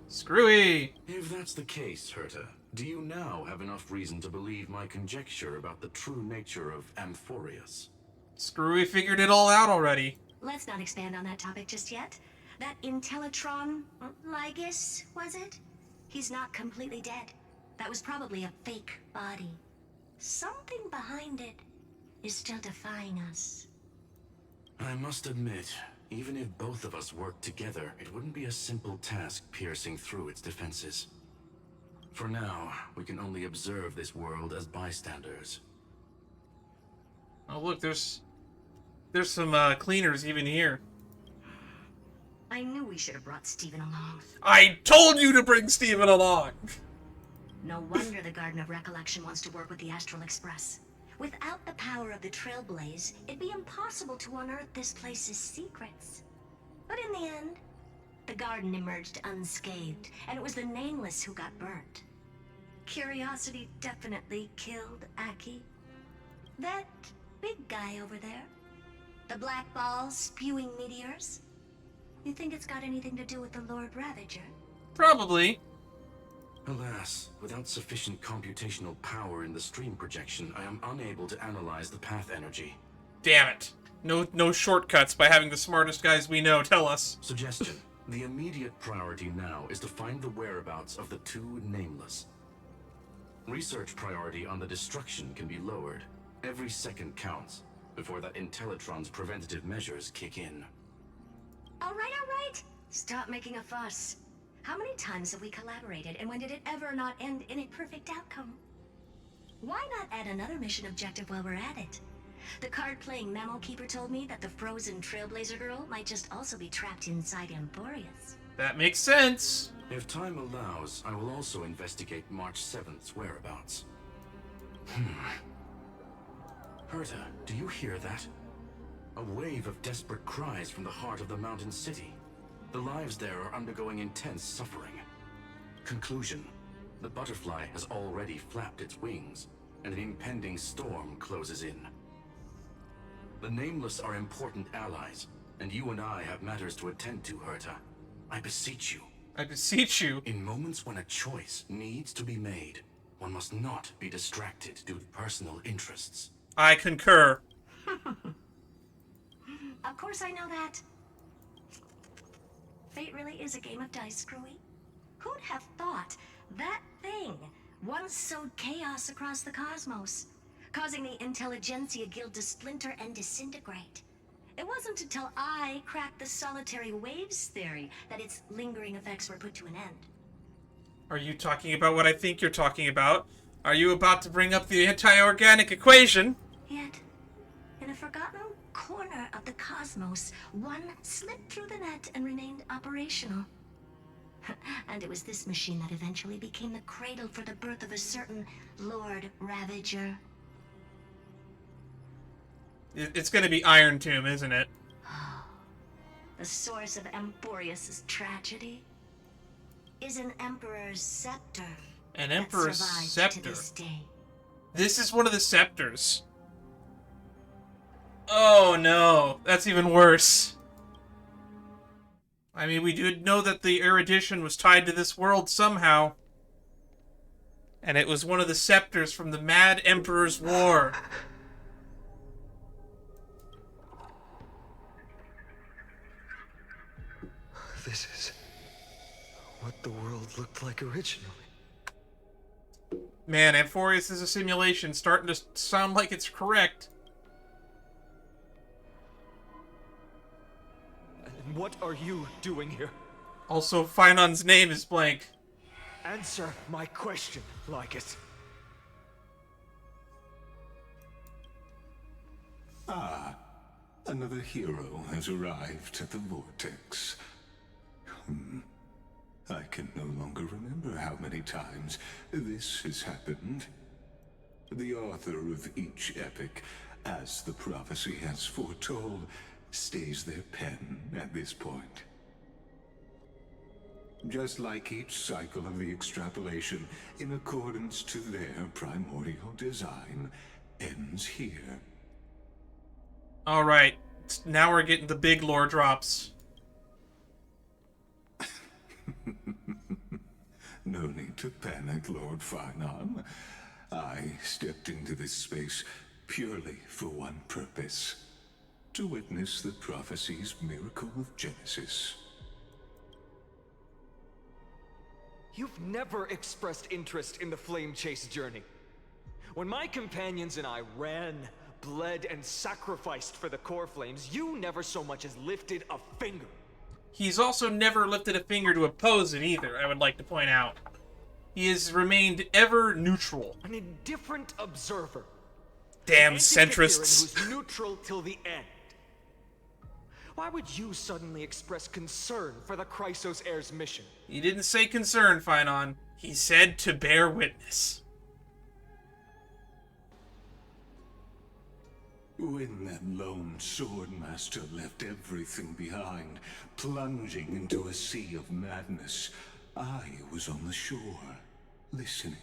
Speaker 1: Screwy!
Speaker 19: If that's the case, Herta, do you now have enough reason to believe my conjecture about the true nature of Amphorius?
Speaker 1: Screwy figured it all out already.
Speaker 15: Let's not expand on that topic just yet. That Intellitron, Lygus, was it? He's not completely dead. That was probably a fake body. Something behind it is still defying us.
Speaker 19: I must admit, even if both of us worked together, it wouldn't be a simple task piercing through its defenses. For now, we can only observe this world as bystanders.
Speaker 1: Oh look, there's some cleaners even here.
Speaker 15: I knew we should have brought Stephen along.
Speaker 1: I told you to bring Stephen along!
Speaker 15: No wonder the Garden of Recollection wants to work with the Astral Express. Without the power of the Trailblaze, it'd be impossible to unearth this place's secrets. But in the end, the garden emerged unscathed, and it was the Nameless who got burnt. Curiosity definitely killed Aki. That big guy over there, the black ball spewing meteors, you think it's got anything to do with the Lord Ravager?
Speaker 1: Probably.
Speaker 19: Alas, without sufficient computational power in the stream projection, I am unable to analyze the path energy.
Speaker 1: Damn it. No shortcuts by having the smartest guys we know tell us.
Speaker 19: Suggestion. The immediate priority now is to find the whereabouts of the two Nameless. Research priority on the destruction can be lowered. Every second counts, before that Intellitron's preventative measures kick in.
Speaker 15: All right. Stop making a fuss. How many times have we collaborated, and when did it ever not end in a perfect outcome? Why not add another mission objective while we're at it? The card-playing memo keeper told me that the frozen Trailblazer girl might just also be trapped inside Amphorius.
Speaker 1: That makes sense.
Speaker 19: If time allows, I will also investigate March 7th's whereabouts. Herta, do you hear that? A wave of desperate cries from the heart of the mountain city. The lives there are undergoing intense suffering. Conclusion. The butterfly has already flapped its wings, and an impending storm closes in. The Nameless are important allies, and you and I have matters to attend to, Herta. I beseech you.
Speaker 1: I beseech you.
Speaker 19: In moments when a choice needs to be made, one must not be distracted due to personal interests.
Speaker 1: I concur.
Speaker 15: Of course I know that. Fate really is a game of dice, Screwy. Who'd have thought that thing once sowed chaos across the cosmos, causing the Intelligentsia Guild to splinter and disintegrate? It wasn't until I cracked the solitary waves theory that its lingering effects were put to an end.
Speaker 1: Are you talking about what I think you're talking about? Are you about to bring up the anti-organic equation?
Speaker 15: Yet, in a forgotten corner of the cosmos, one slipped through the net and remained operational. And it was this machine that eventually became the cradle for the birth of a certain Lord Ravager.
Speaker 1: It's gonna be Iron Tomb, isn't it?
Speaker 15: The source of Amphorius' tragedy is an Emperor's scepter.
Speaker 1: An Emperor's
Speaker 15: that survives
Speaker 1: scepter.
Speaker 15: To this day.
Speaker 1: This is one of the scepters. Oh no, that's even worse. I mean, we did know that the erudition was tied to this world somehow. And it was one of the scepters from the Mad Emperor's War.
Speaker 6: This is what the world looked like originally.
Speaker 1: Man, Amphorius is a simulation, starting to sound like it's correct.
Speaker 6: And what are you doing here?
Speaker 1: Also, Finon's name is blank.
Speaker 6: Answer my question, Lygus.
Speaker 3: Ah, another hero has arrived at the Vortex. I can no longer remember how many times this has happened. The author of each epic, as the prophecy has foretold, stays their pen at this point. Just like each cycle of the extrapolation, in accordance to their primordial design, ends here.
Speaker 1: Alright, now we're getting the big lore drops.
Speaker 3: No need to panic, Lord Farnon. I stepped into this space purely for one purpose: to witness the prophecy's miracle of Genesis.
Speaker 6: You've never expressed interest in the Flame Chase journey. When my companions and I ran, bled, and sacrificed for the core flames, you never so much as lifted a finger.
Speaker 1: He's also never lifted a finger to oppose it either, I would like to point out. He has remained ever neutral.
Speaker 6: An indifferent observer.
Speaker 1: Damn
Speaker 6: An
Speaker 1: centrists.
Speaker 6: who's neutral till the end. Why would you suddenly express concern for the Chrysos Heir's mission?
Speaker 1: He didn't say concern, Finon. He said to bear witness.
Speaker 3: When that lone swordmaster left everything behind, plunging into a sea of madness, I was on the shore, listening.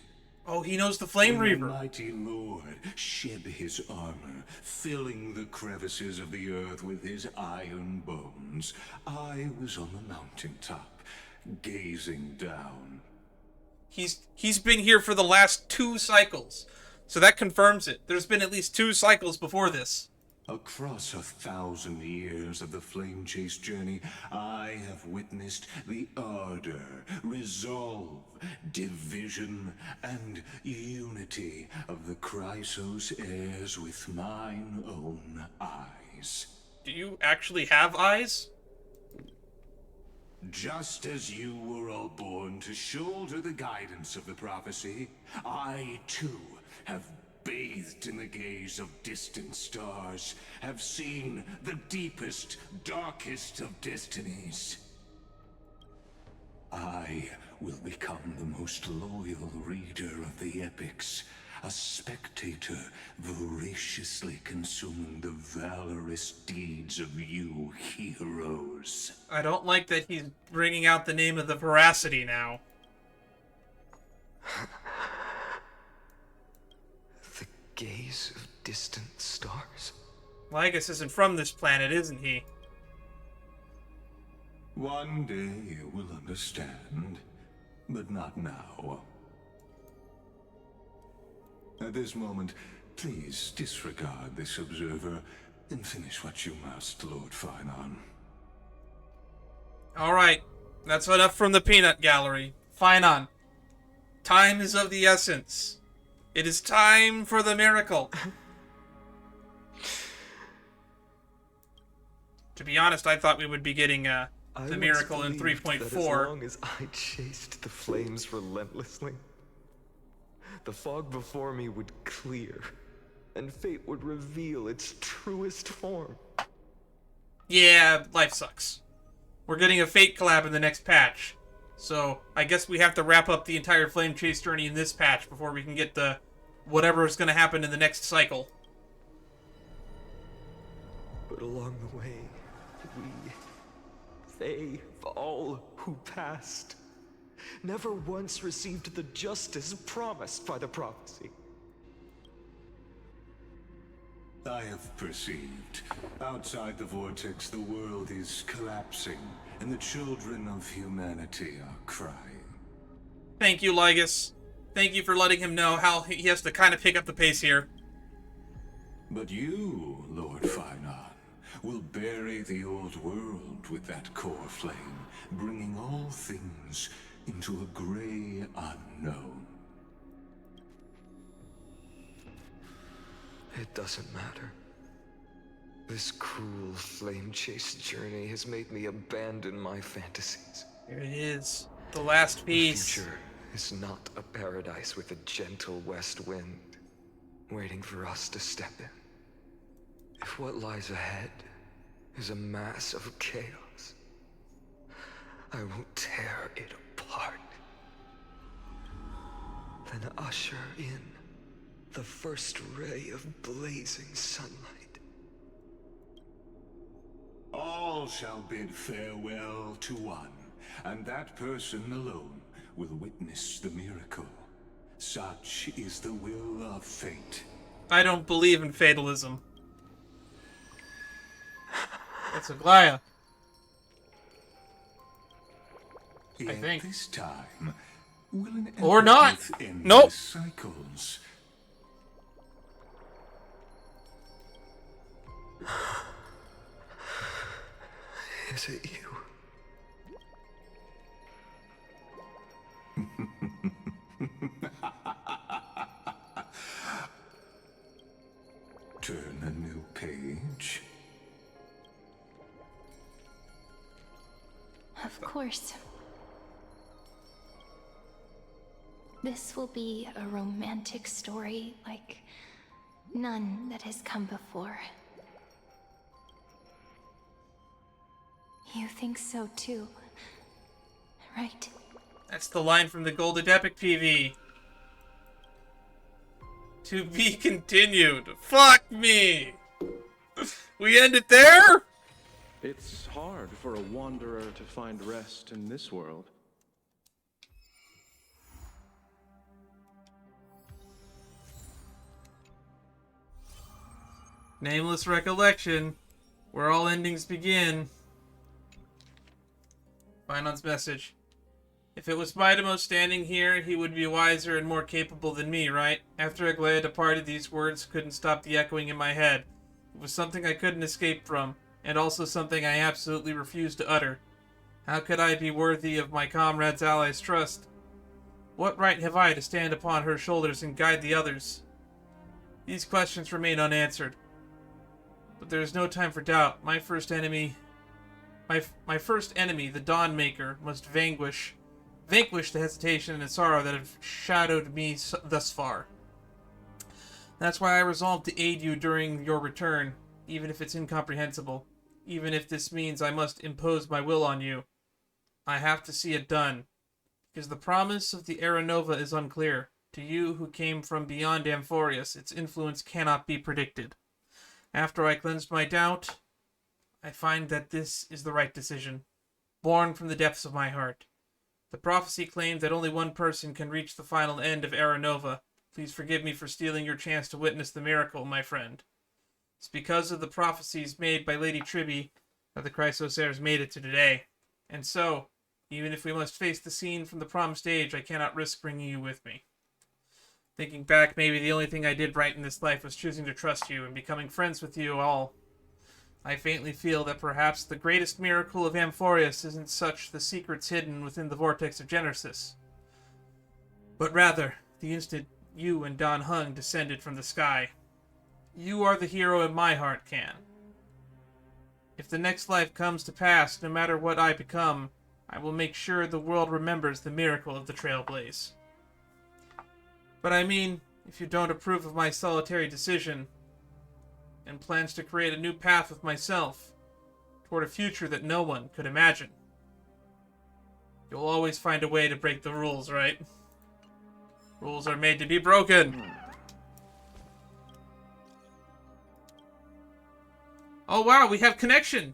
Speaker 1: Oh, he knows the Flame Reaver.
Speaker 3: The mighty Lord shed his armor, filling the crevices of the earth with his iron bones. I was on the mountaintop, gazing down.
Speaker 1: He's been here for the last 2 cycles, so that confirms it. There's been at least 2 cycles before this.
Speaker 3: Across 1,000 years of the Flame Chase journey, I have witnessed the ardor, resolve, division, and unity of the Chrysos heirs with mine own eyes.
Speaker 1: Do you actually have eyes?
Speaker 3: Just as you were all born to shoulder the guidance of the prophecy, I too have bathed in the gaze of distant stars, have seen the deepest, darkest of destinies. I will become the most loyal reader of the epics, a spectator voraciously consuming the valorous deeds of you heroes.
Speaker 1: I don't like that he's bringing out the name of the veracity now.
Speaker 6: Gaze of distant stars.
Speaker 1: Lygus isn't from this planet, isn't he?
Speaker 3: One day you will understand, but not now. At this moment, please disregard this observer and finish what you must, Lord Finon.
Speaker 1: Alright, that's enough from the peanut gallery. Finon, time is of the essence. It is time for the miracle. To be honest, I thought we would be getting the miracle in 3.4.
Speaker 6: As long as I chased the flames relentlessly, the fog before me would clear, and fate would reveal its truest form.
Speaker 1: Yeah, life sucks. We're getting a Fate collab in the next patch. So, I guess we have to wrap up the entire Flame Chase journey in this patch before we can get the whatever is going to happen in the next cycle.
Speaker 6: But along the way, they, all who passed, never once received the justice promised by the prophecy.
Speaker 3: I have perceived. Outside the vortex, the world is collapsing, and the children of humanity are crying.
Speaker 1: Thank you, Lygus. Thank you for letting him know how he has to kind of pick up the pace here.
Speaker 3: But you, Lord Finon, will bury the old world with that core flame, bringing all things into a gray unknown.
Speaker 6: It doesn't matter. This cruel flame chase journey has made me abandon my fantasies.
Speaker 1: Here it is. The last piece.
Speaker 6: The future is not a paradise with a gentle west wind, waiting for us to step in. If what lies ahead is a mass of chaos, I will tear it heart. Then usher in the first ray of blazing sunlight.
Speaker 3: All shall bid farewell to one, and that person alone will witness the miracle. Such is the will of fate.
Speaker 1: I don't believe in fatalism. It's Aglaya. I think.
Speaker 3: This time, will an
Speaker 1: or not.
Speaker 3: end
Speaker 1: Nope.
Speaker 3: Cycles.
Speaker 6: Is it you?
Speaker 3: Turn a new page.
Speaker 10: Of course. This will be a romantic story like none that has come before. You think so too, right?
Speaker 1: That's the line from the Golden Epic PV. To be continued. Fuck me! We end it there?
Speaker 16: It's hard for a wanderer to find rest in this world.
Speaker 1: Nameless Recollection. Where all endings begin. Finon's message. If it was Mydeimos standing here, he would be wiser and more capable than me, right? After Aglaya departed, these words couldn't stop the echoing in my head. It was something I couldn't escape from, and also something I absolutely refused to utter. How could I be worthy of my comrade's allies' trust? What right have I to stand upon her shoulders and guide the others? These questions remain unanswered. But there is no time for doubt. My first enemy, the Dawnmaker, must vanquish the hesitation and sorrow that have shadowed me thus far. That's why I resolved to aid you during your return, even if it's incomprehensible. Even if this means I must impose my will on you. I have to see it done, because the promise of the Era Nova is unclear. To you who came from beyond Amphorius, its influence cannot be predicted. After I cleansed my doubt, I find that this is the right decision, born from the depths of my heart. The prophecy claimed that only one person can reach the final end of Era Nova. Please forgive me for stealing your chance to witness the miracle, my friend. It's because of the prophecies made by Lady Tribi that the Chrysos heirs made it to today. And so, even if we must face the scene from the promised age, I cannot risk bringing you with me. Thinking back, maybe the only thing I did right in this life was choosing to trust you and becoming friends with you all. I faintly feel that perhaps the greatest miracle of Amphorius isn't such the secrets hidden within the vortex of Genesis, but rather the instant you and Dan Hung descended from the sky. You are the hero in my heart, Can. If the next life comes to pass, no matter what I become, I will make sure the world remembers the miracle of the Trailblaze. But I mean, if you don't approve of my solitary decision, and plans to create a new path with myself, toward a future that no one could imagine, you'll always find a way to break the rules, right? Rules are made to be broken! Oh wow, we have connection!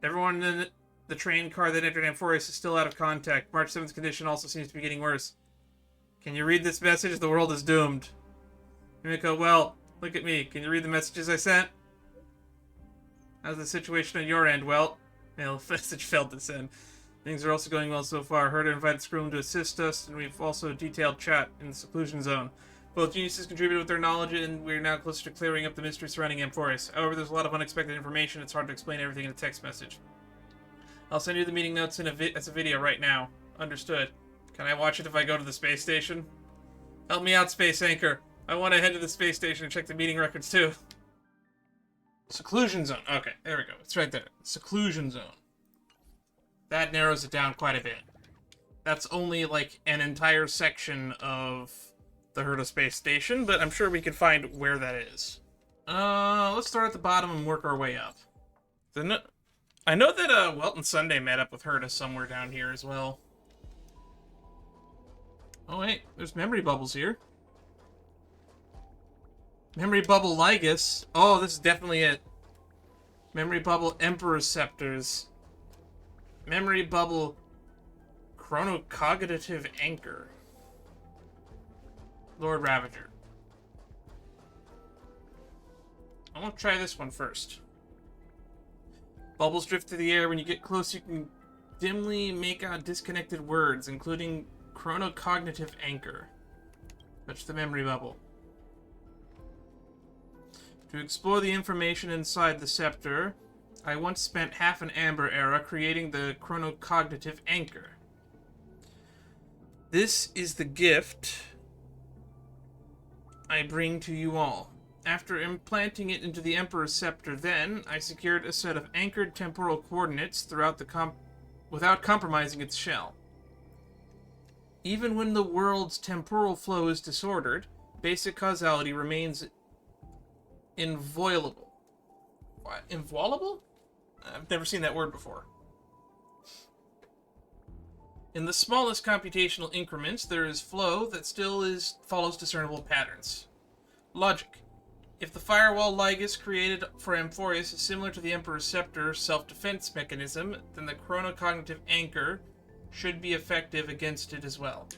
Speaker 1: Everyone in the train car that entered Amphorius is still out of contact. March 7th condition also seems to be getting worse. Can you read this message? The world is doomed. Yumiko, well, look at me. Can you read the messages I sent? How's the situation on your end? Well, mail message failed to send. Things are also going well so far. Herta invited Scroom to assist us, and we've also detailed chat in the seclusion zone. Both geniuses contributed with their knowledge, and we're now closer to clearing up the mystery surrounding Amphorius. However, there's a lot of unexpected information. It's hard to explain everything in a text message. I'll send you the meeting notes in as a video right now. Understood. Can I watch it if I go to the space station? Help me out, Space Anchor. I want to head to the space station and check the meeting records, too. Seclusion zone. Okay, there we go. It's right there. Seclusion zone. That narrows it down quite a bit. That's only, like, an entire section of the Herta space station, but I'm sure we could find where that is. Let's start at the bottom and work our way up. I know that, Welt and Sunday met up with Herta somewhere down here as well. Oh wait, there's memory bubbles here. Memory bubble Lygus. Oh, this is definitely it. Memory bubble Emperor Scepters. Memory bubble Chronocognitive Anchor. Lord Ravager. I want to try this one first. Bubbles drift through the air. When you get close, you can dimly make out disconnected words, including Chronocognitive Anchor. Touch the memory bubble. To explore the information inside the scepter, I once spent half an Amber era creating the Chronocognitive Anchor. This is the gift I bring to you all. After implanting it into the Emperor's Scepter, then, I secured a set of anchored temporal coordinates throughout the without compromising its shell. Even when the world's temporal flow is disordered, basic causality remains inviolable. What? Inviolable? I've never seen that word before. In the smallest computational increments, there is flow that still follows discernible patterns. Logic. If the firewall Lygus created for Amphorius is similar to the Emperor's Scepter self-defense mechanism, then the chronocognitive anchor should be effective against it as well.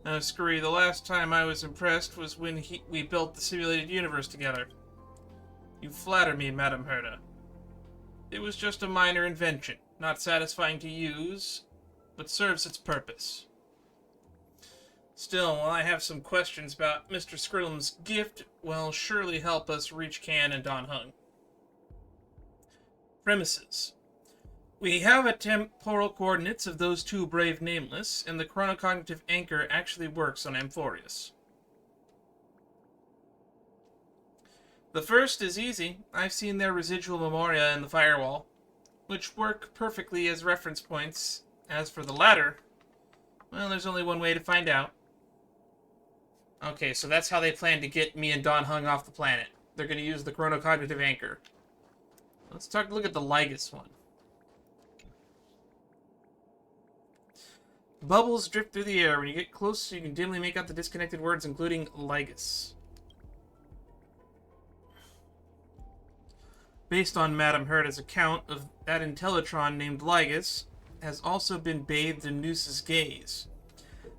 Speaker 1: Now, Scurry, the last time I was impressed was when we built the simulated universe together. You flatter me, Madame Herta. It was just a minor invention, not satisfying to use, but serves its purpose. Still, while I have some questions about Mr. Skrillum's gift, will surely help us reach Kan and Don Hung. Premises. We have a temporal coordinates of those two brave nameless, and the chronocognitive anchor actually works on Amphorius. The first is easy. I've seen their residual memoria in the firewall, which work perfectly as reference points. As for the latter, well, there's only one way to find out. Okay, so that's how they plan to get me and Don Hung off the planet. They're going to use the chronocognitive anchor. Let's look at the Lygus one. Bubbles drift through the air. When you get close, you can dimly make out the disconnected words, including Lygus. Based on Madame Herta's account of that Intellitron named Lygus, has also been bathed in Noose's gaze.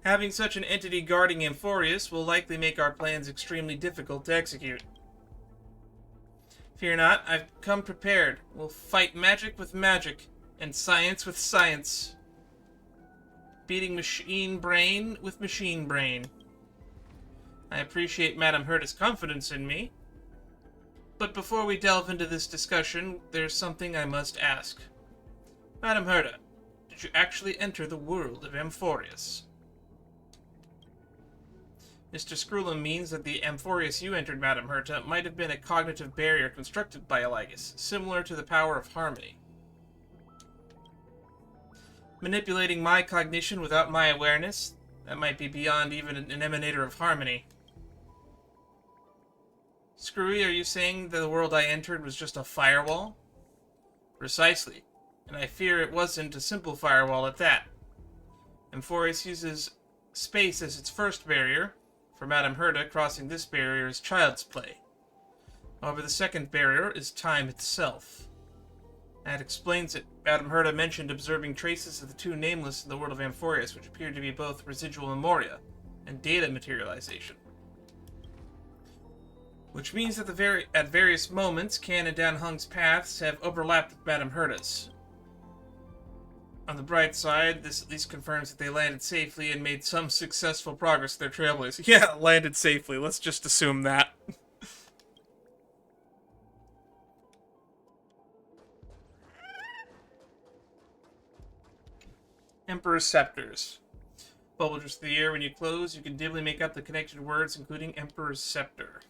Speaker 1: Having such an entity guarding Amphorius will likely make our plans extremely difficult to execute. Fear not, I've come prepared. We'll fight magic with magic, and science with science. Beating machine brain with machine brain. I appreciate Madame Herta's confidence in me. But before we delve into this discussion, there's something I must ask. Madame Herta, did you actually enter the world of Amphorius? Mr. Skrullum means that the Amphorius you entered, Madame Herta, might have been a cognitive barrier constructed by Lygus, similar to the power of harmony. Manipulating my cognition without my awareness, that might be beyond even an emanator of harmony. Screwy, are you saying that the world I entered was just a firewall? Precisely, and I fear it wasn't a simple firewall at that. Amphorius uses space as its first barrier. For Madame Herta, crossing this barrier is child's play. However, the second barrier is time itself. That explains it. Madame Herta mentioned observing traces of the two nameless in the world of Amphorius, which appeared to be both residual memoria and data materialization. Which means that at various moments, Kan and Dan Hung's paths have overlapped with Madame Herta's. On the bright side, this at least confirms that they landed safely and made some successful progress with their trailblazers. Yeah, landed safely. Let's just assume that. Emperor's Scepters. Bubble just the air. When you close, you can dimly make out the connected words, including Emperor's Scepter.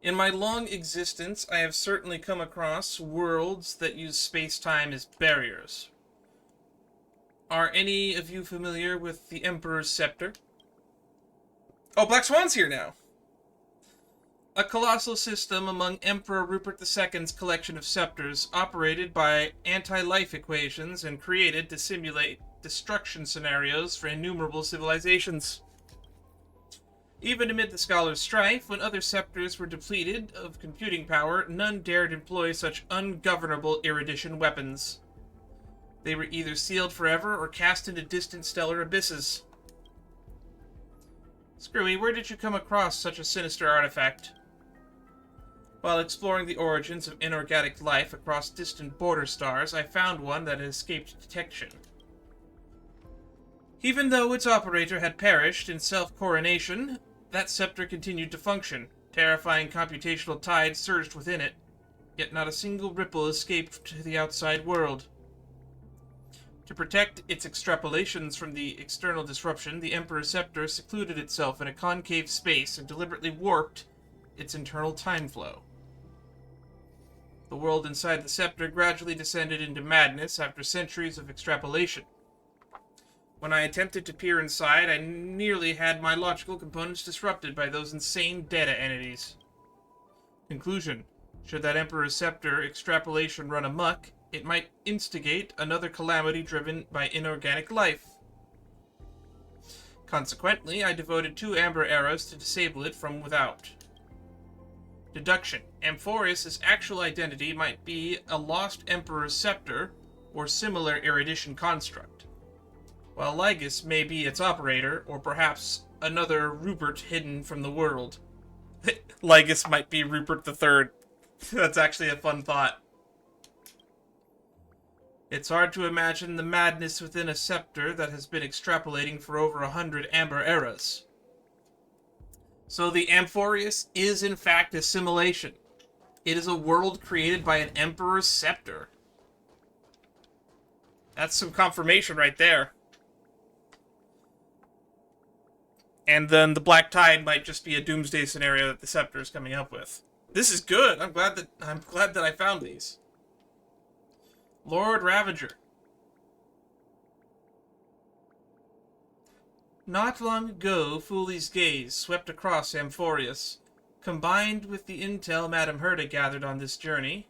Speaker 1: In my long existence, I have certainly come across worlds that use space-time as barriers. Are any of you familiar with the Emperor's Scepter? Oh, Black Swan's here now! A colossal system among Emperor Rupert II's collection of scepters, operated by anti-life equations and created to simulate destruction scenarios for innumerable civilizations. Even amid the scholars' strife, when other scepters were depleted of computing power, none dared employ such ungovernable erudition weapons. They were either sealed forever or cast into distant stellar abysses. Screwy, where did you come across such a sinister artifact? While exploring the origins of inorganic life across distant border stars, I found one that had escaped detection. Even though its operator had perished in self-coronation, that scepter continued to function. Terrifying computational tides surged within it, yet not a single ripple escaped to the outside world. To protect its extrapolations from the external disruption, the Emperor's Scepter secluded itself in a concave space and deliberately warped its internal time flow. The world inside the scepter gradually descended into madness after centuries of extrapolation. When I attempted to peer inside, I nearly had my logical components disrupted by those insane data entities. Conclusion: should that Emperor's Scepter extrapolation run amok, it might instigate another calamity driven by inorganic life. Consequently, I devoted 2 amber arrows to disable it from without. Deduction: Amphorius' actual identity might be a lost Emperor's Scepter or similar erudition construct, while Lygus may be its operator, or perhaps another Rupert hidden from the world. Lygus might be Rupert III. That's actually a fun thought. It's hard to imagine the madness within a scepter that has been extrapolating for over 100 amber eras. So the Amphorius is in fact a simulation. It is a world created by an Emperor's Scepter. That's some confirmation right there. And then the Black Tide might just be a doomsday scenario that the Scepter is coming up with. This is good. I'm glad that I found these. Lord Ravager. Not long ago, Fooley's gaze swept across Amphorius. Combined with the intel Madame Herta gathered on this journey,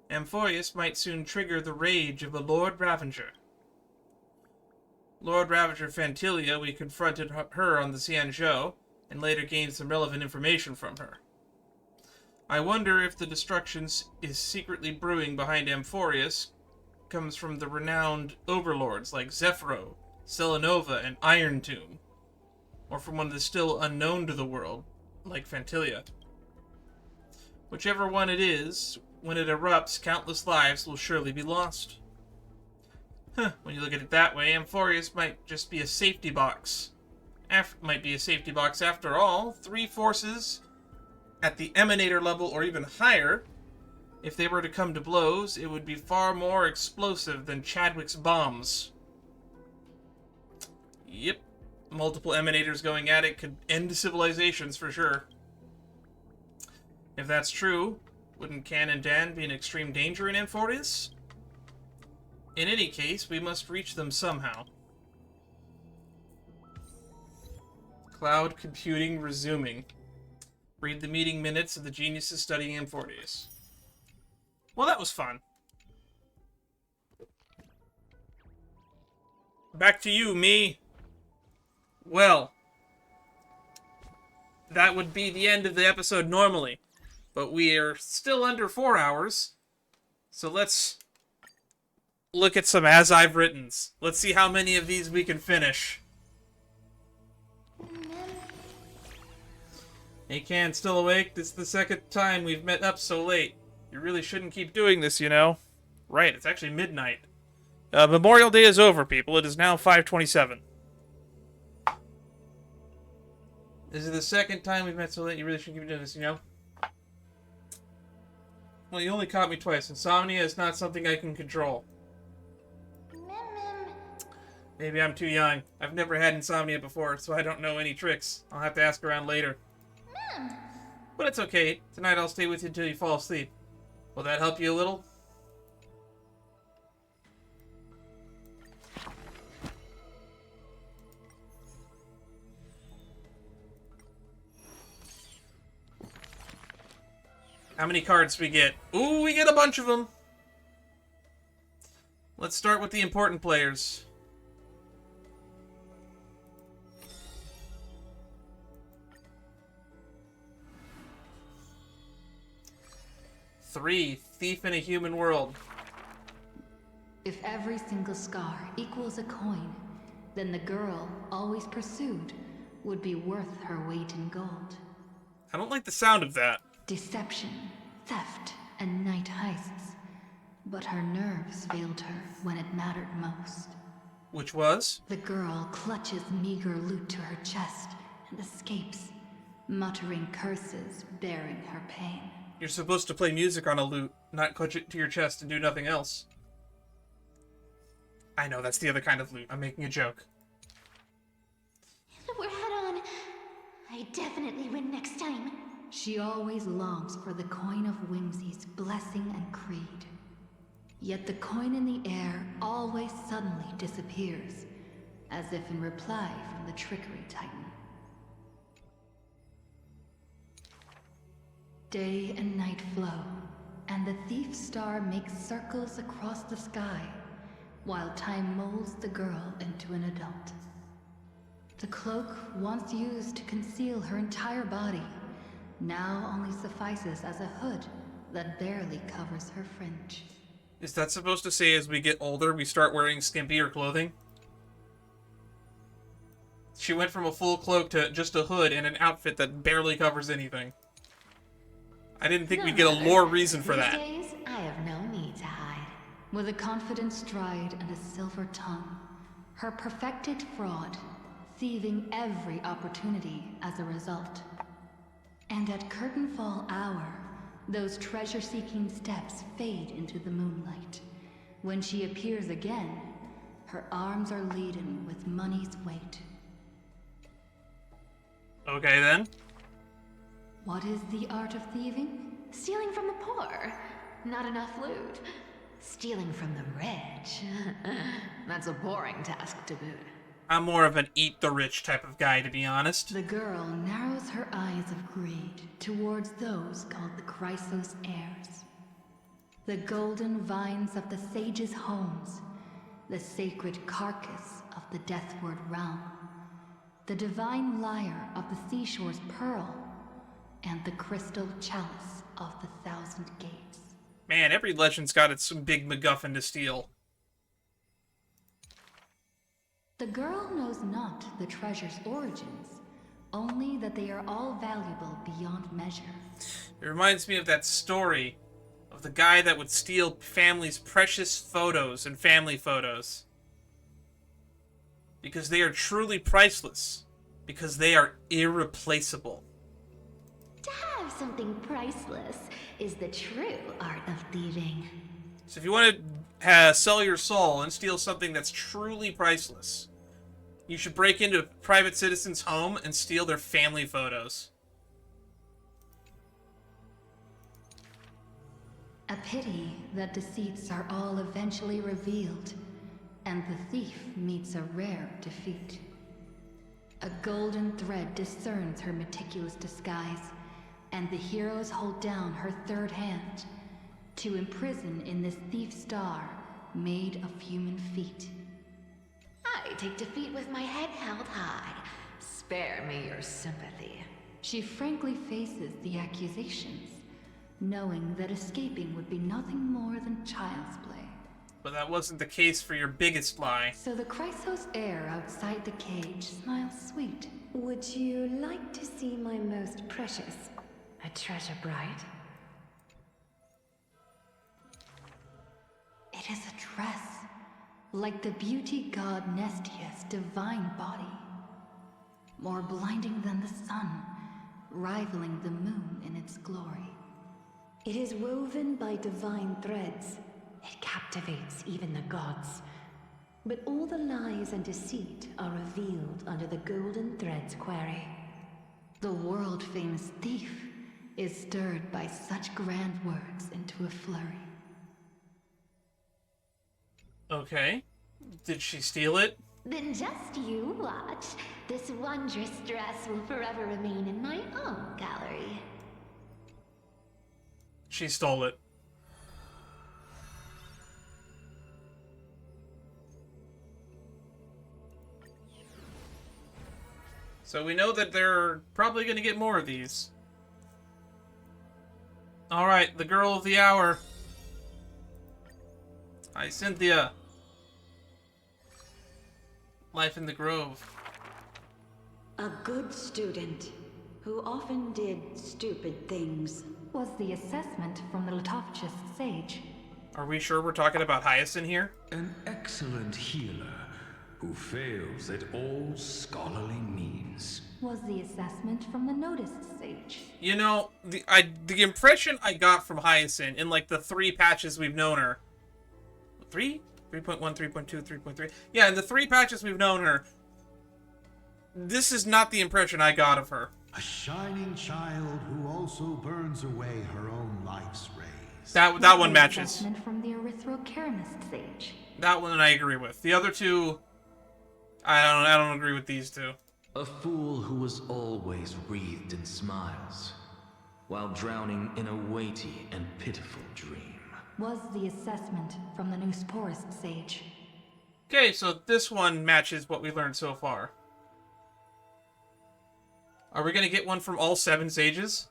Speaker 1: Amphorius might soon trigger the rage of a Lord Ravager. Lord Ravager Phantilia, we confronted her on the Xianzhou, and later gained some relevant information from her. I wonder if the destruction is secretly brewing behind Amphorius comes from the renowned overlords like Zephyro, Selenova, and Iron Tomb, or from one that is still unknown to the world, like Phantilia. Whichever one it is, when it erupts, countless lives will surely be lost. When you look at it that way, Amphorius might just be a safety box. Might be a safety box after all. 3 forces at the Emanator level or even higher. If they were to come to blows, it would be far more explosive than Chadwick's bombs. Yep. Multiple Emanators going at it could end civilizations for sure. If that's true, wouldn't Can and Dan be in extreme danger in Amphorius? In any case, we must reach them somehow. Cloud computing resuming. Read the meeting minutes of the geniuses studying Amphorius. Well, that was fun. Back to you, me. Well, that would be the end of the episode normally, but we are still under 4 hours, so let's look at some As I've Writtens. Let's see how many of these we can finish. Hey, Can, still awake? This is the second time we've met up so late. You really shouldn't keep doing this, you know. Right, it's actually midnight. Memorial Day is over, people. It is now 5:27. This is the second time we've met so late. You really shouldn't keep doing this, you know. Well, you only caught me twice. Insomnia is not something I can control. Maybe I'm too young. I've never had insomnia before, so I don't know any tricks. I'll have to ask around later. But it's okay. Tonight I'll stay with you until you fall asleep. Will that help you a little? How many cards we get? Ooh, we get a bunch of them. Let's start with the important players. Three, Thief in a Human World.
Speaker 14: If every single scar equals a coin, then the girl, always pursued, would be worth her weight in gold.
Speaker 1: I don't like the sound of that.
Speaker 14: Deception, theft, and night heists. But her nerves failed her when it mattered most.
Speaker 1: Which was?
Speaker 14: The girl clutches meager loot to her chest and escapes, muttering curses, bearing her pain.
Speaker 1: You're supposed to play music on a lute, not clutch it to your chest and do nothing else. I know, that's the other kind of lute. I'm making a joke.
Speaker 2: We're head on. I definitely win next time.
Speaker 14: She always longs for the coin of Whimsy's blessing and creed. Yet the coin in the air always suddenly disappears, as if in reply from the Trickery Titan. Day and night flow, and the thief star makes circles across the sky, while time molds the girl into an adult. The cloak, once used to conceal her entire body, now only suffices as a hood that barely covers her fringe.
Speaker 1: Is that supposed to say as we get older, we start wearing skimpier clothing? She went from a full cloak to just a hood and an outfit that barely covers anything. I didn't think we'd get a lore reason for that.
Speaker 9: These days, I have no need to hide.
Speaker 14: With a confident stride and a silver tongue, her perfected fraud, thieving every opportunity as a result. And at curtainfall hour, those treasure-seeking steps fade into the moonlight. When she appears again, her arms are laden with money's weight.
Speaker 1: Okay, then.
Speaker 14: What is the art of thieving?
Speaker 9: Stealing from the poor. Not enough loot. Stealing from the rich. That's a boring task to boot.
Speaker 1: I'm more of an eat the rich type of guy, to be honest.
Speaker 14: The girl narrows her eyes of greed towards those called the Chrysos heirs. The golden vines of the sages' homes, the sacred carcass of the Deathward realm, the divine lyre of the seashore's pearl, and the crystal chalice of the thousand gates.
Speaker 1: Man, every legend's got its big MacGuffin to steal.
Speaker 14: The girl knows not the treasure's origins, only that they are all valuable beyond measure.
Speaker 1: It reminds me of that story of the guy that would steal families' precious photos and family photos. Because they are truly priceless. Because they are irreplaceable.
Speaker 9: To have something priceless is the true art of thieving.
Speaker 1: So if you want to sell your soul and steal something that's truly priceless, you should break into a private citizen's home and steal their family photos.
Speaker 14: A pity that deceits are all eventually revealed, and the thief meets a rare defeat. A golden thread discerns her meticulous disguise, and the heroes hold down her third hand to imprison in this thief star made of human feet.
Speaker 9: I take defeat with my head held high. Spare me your sympathy.
Speaker 14: She frankly faces the accusations, knowing that escaping would be nothing more than child's play.
Speaker 1: But that wasn't the case for your biggest lie.
Speaker 14: So the Chrysos heir outside the cage smiles sweet.
Speaker 10: Would you like to see my most precious? A treasure bride?
Speaker 14: It is a dress, like the beauty god Nestia's divine body. More blinding than the sun, rivaling the moon in its glory.
Speaker 10: It is woven by divine threads. It captivates even the gods. But all the lies and deceit are revealed under the golden thread's query.
Speaker 14: The world-famous thief is stirred by such grand words into a flurry.
Speaker 1: Okay. Did she steal it?
Speaker 9: Then just you watch. This wondrous dress will forever remain in my own gallery.
Speaker 1: She stole it. So we know that they're probably going to get more of these. Alright, the girl of the hour. Hyacinthia. Life in the Grove.
Speaker 10: A good student who often did stupid things.
Speaker 14: Was the assessment from the Litovchist sage.
Speaker 1: Are we sure we're talking about Hyacinth here?
Speaker 3: An excellent healer who fails at all scholarly means.
Speaker 14: Was the assessment from the noticed sage.
Speaker 1: You know, the impression I got from Hyacinth in like the 3 patches we've known her. 3? 3.1, 3.2, 3.3. Yeah, in the 3 patches we've known her, this is not the impression I got of her.
Speaker 20: A shining child who also burns away her own life's rays.
Speaker 1: That one matches.
Speaker 14: Assessment from the erythrokeramist sage.
Speaker 1: That one I agree with. The other two, I don't agree with these two.
Speaker 21: A fool who was always wreathed in smiles, while drowning in a weighty and pitiful dream.
Speaker 14: Was the assessment from the Newsporist sage.
Speaker 1: Okay, so this one matches what we learned so far. Are we gonna get one from all 7 sages?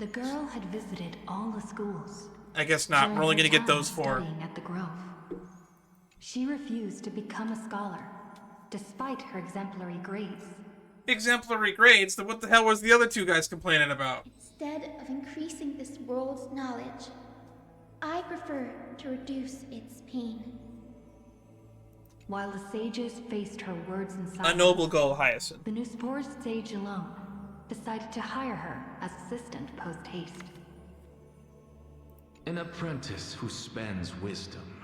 Speaker 14: The girl had visited all the schools.
Speaker 1: I guess not. We're only gonna get those 4.
Speaker 14: Studying at the Grove. She refused to become a scholar, despite her exemplary grades.
Speaker 1: Exemplary grades? Then what the hell was the other 2 guys complaining about?
Speaker 7: Instead of increasing this world's knowledge, I prefer to reduce its pain.
Speaker 14: While the sages faced her words in silence,
Speaker 1: A noble goal, Hyacinth.
Speaker 14: the Newsporist sage alone decided to hire her as assistant post-haste.
Speaker 21: An apprentice who spends wisdom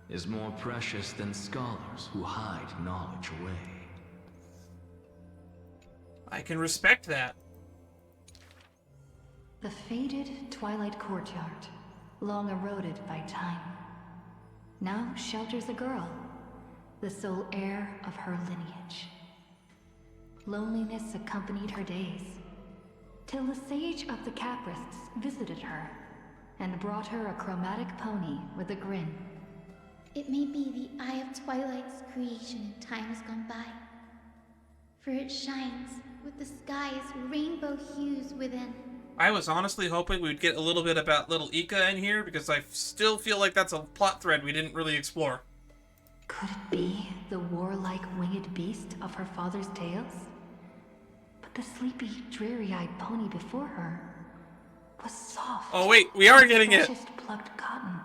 Speaker 21: is more precious than scholars who hide knowledge away.
Speaker 1: I can respect that.
Speaker 14: The faded Twilight courtyard, long eroded by time, now shelters a girl, the sole heir of her lineage. Loneliness accompanied her days, till the sage of the Caprists visited her and brought her a chromatic pony with a grin.
Speaker 7: It may be the Eye of Twilight's creation in times gone by, for it shines with the sky's rainbow hues within.
Speaker 1: I was honestly hoping we would get a little bit about little Ika in here, because I still feel like that's a plot thread we didn't really explore.
Speaker 14: Could it be the warlike winged beast of her father's tales? But the sleepy, dreary-eyed pony before her was soft.
Speaker 1: Oh wait, we are getting it!
Speaker 14: Freshest plucked cotton.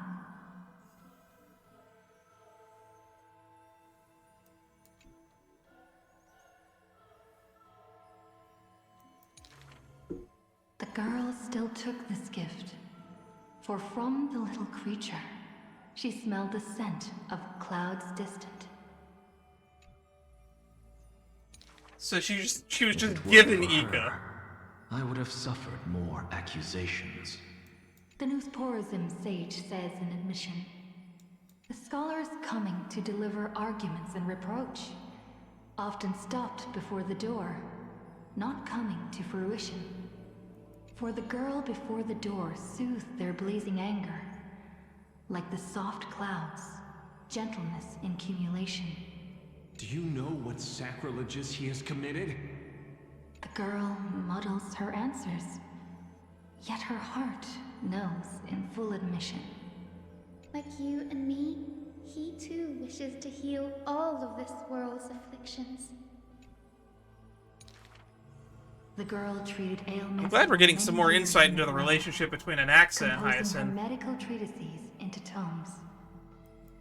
Speaker 14: The girl still took this gift, for from the little creature, she smelled the scent of clouds distant.
Speaker 1: So she was just given Ika.
Speaker 21: I would have suffered more accusations.
Speaker 14: The Newsporism sage says in admission, the scholars coming to deliver arguments and reproach, often stopped before the door, not coming to fruition. For the girl before the door soothed their blazing anger, like the soft clouds, gentleness in cumulation.
Speaker 3: Do you know what sacrileges he has committed?
Speaker 14: The girl muddles her answers, yet her heart knows in full admission.
Speaker 7: Like you and me, he too wishes to heal all of this world's afflictions.
Speaker 14: The girl treated ailments.
Speaker 1: I'm glad we're getting some more insight into the relationship between Anaxa and
Speaker 14: composing her
Speaker 1: Hyacinth.
Speaker 14: medical treatises into tomes.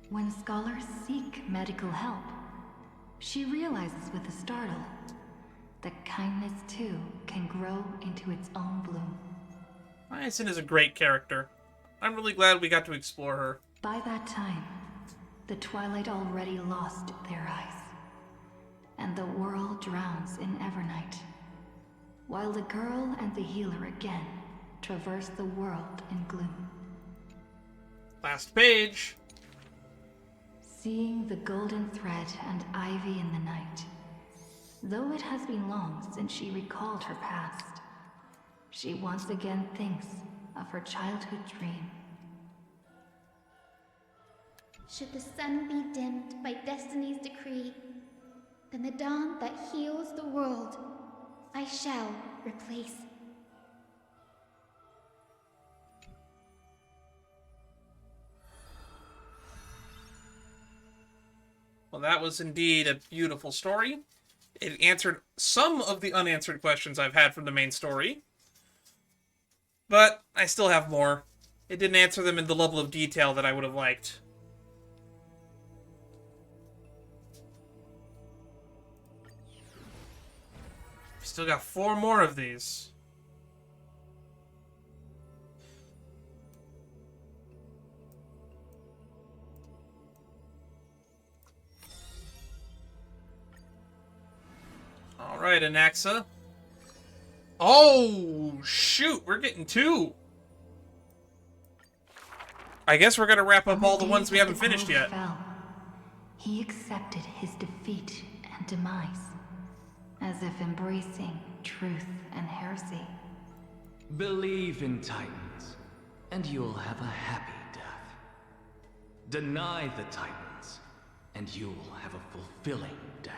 Speaker 14: When scholars seek medical help, she realizes with a startle that kindness too can grow into its own bloom.
Speaker 1: Hyacinth is a great character. I'm really glad we got to explore her.
Speaker 14: By that time, the Twilight already lost their eyes, and the world drowns in Evernight, while the girl and the healer again traverse the world in gloom.
Speaker 1: Last page.
Speaker 14: Seeing the golden thread and ivy in the night, though it has been long since she recalled her past, she once again thinks of her childhood dream.
Speaker 7: Should the sun be dimmed by destiny's decree, then the dawn that heals the world I shall replace.
Speaker 1: Well, that was indeed a beautiful story. It answered some of the unanswered questions I've had from the main story. But I still have more. It didn't answer them in the level of detail that I would have liked. Still got 4 more of these. Alright, Anaxa. Oh, shoot, we're getting 2. I guess we're gonna wrap up all the ones we haven't finished yet.
Speaker 14: He accepted his defeat and demise, as if embracing truth and heresy.
Speaker 21: Believe in Titans, and you'll have a happy death. Deny the Titans, and you'll have a fulfilling death.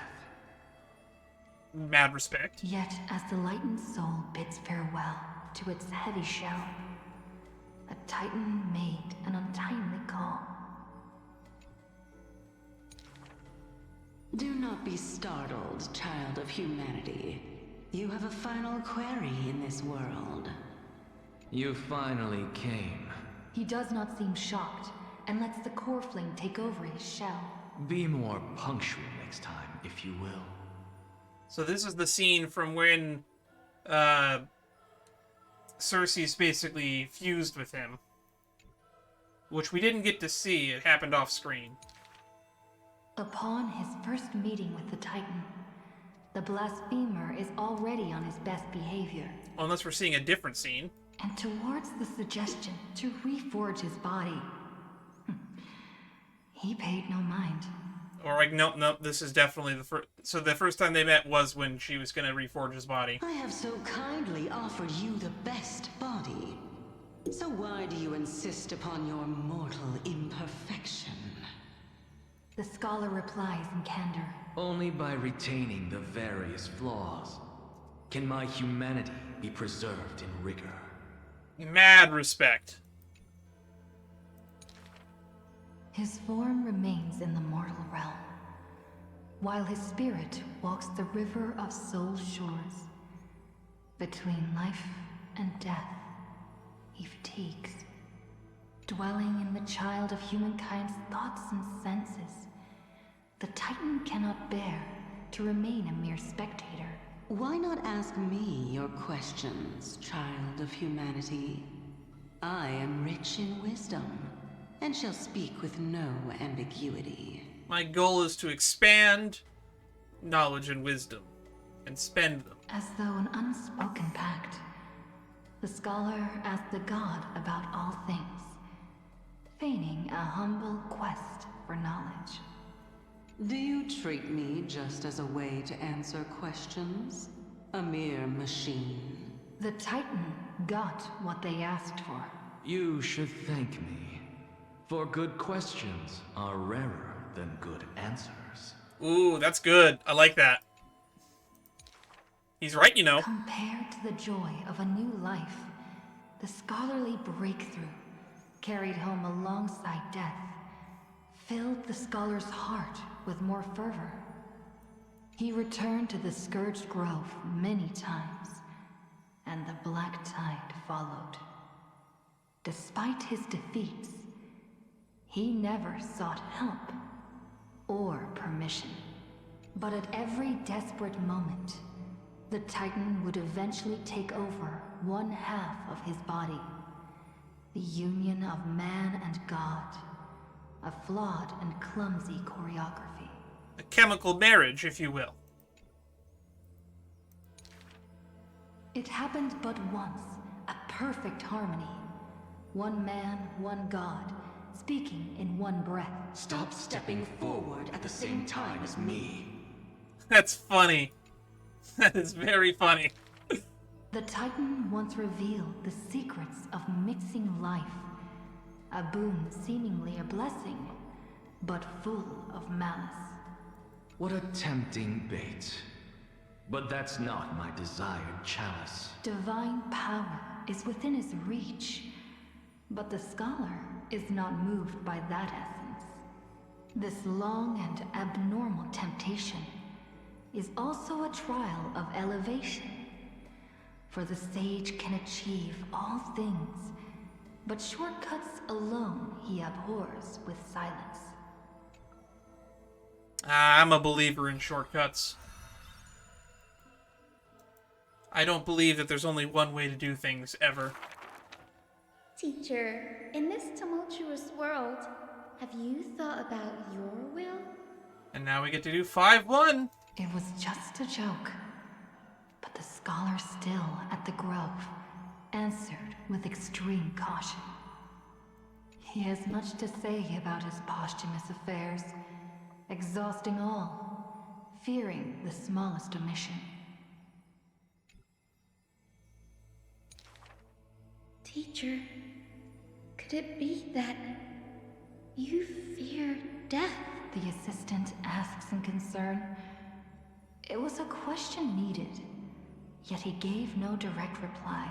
Speaker 1: Mad respect.
Speaker 14: Yet, as the lightened soul bids farewell to its heavy shell, a Titan made an untimely call.
Speaker 10: Do not be startled, child of humanity. You have a final query in this world.
Speaker 21: You finally came.
Speaker 14: He does not seem shocked, and lets the core flame take over his shell.
Speaker 21: Be more punctual next time, if you will.
Speaker 1: So this is the scene from when Cersei's basically fused with him. Which we didn't get to see. It happened off screen.
Speaker 14: Upon his first meeting with the Titan, the blasphemer is already on his best behavior.
Speaker 1: Unless we're seeing a different scene.
Speaker 14: And towards the suggestion to reforge his body, he paid no mind.
Speaker 1: Or like, nope, this is definitely the first... So the first time they met was when she was going to reforge his body.
Speaker 10: I have so kindly offered you the best body. So why do you insist upon your mortal imperfection?
Speaker 14: The scholar replies in candor.
Speaker 21: Only by retaining the various flaws can my humanity be preserved in rigor.
Speaker 1: Mad respect.
Speaker 14: His form remains in the mortal realm, while his spirit walks the river of soul shores. Between life and death, he fatigues, dwelling in the child of humankind's thoughts and senses. The Titan cannot bear to remain a mere spectator.
Speaker 10: Why not ask me your questions, child of humanity? I am rich in wisdom, and shall speak with no ambiguity.
Speaker 1: My goal is to expand knowledge and wisdom, and spend them.
Speaker 14: As though an unspoken pact, the scholar asked the god about all things, feigning a humble quest for knowledge.
Speaker 10: Do you treat me just as a way to answer questions? A mere machine?
Speaker 14: The Titan got what they asked for.
Speaker 21: You should thank me, for good questions are rarer than good answers.
Speaker 1: Ooh, that's good. I like that. He's right, you know.
Speaker 14: Compared to the joy of a new life, the scholarly breakthrough, carried home alongside death, filled the scholar's heart with more fervor. He returned to the Scourged Grove many times, and the Black Tide followed. Despite his defeats, he never sought help or permission. But at every desperate moment, the Titan would eventually take over one half of his body. The union of man and God. A flawed and clumsy choreography.
Speaker 1: A chemical marriage, if you will.
Speaker 14: It happened but once, a perfect harmony. One man, one God, speaking in one breath.
Speaker 19: Stop stepping forward at the same time as me.
Speaker 1: That's funny. That is very funny.
Speaker 14: The Titan once revealed the secrets of mixing life. A boon seemingly a blessing, but full of malice.
Speaker 21: What a tempting bait. But that's not my desired chalice.
Speaker 14: Divine power is within his reach, but the scholar is not moved by that essence. This long and abnormal temptation is also a trial of elevation. For the sage can achieve all things, but shortcuts alone he abhors with silence.
Speaker 1: I'm a believer in shortcuts. I don't believe that there's only one way to do things, ever.
Speaker 7: Teacher, in this tumultuous world, have you thought about your will?
Speaker 1: And now we get to do 5-1.
Speaker 14: It was just a joke. But the scholar still at the grove answered with extreme caution. He has much to say about his posthumous affairs, exhausting all, fearing the smallest omission.
Speaker 7: Teacher, could it be that you fear death?
Speaker 14: The assistant asks in concern. It was a question needed, yet he gave no direct reply.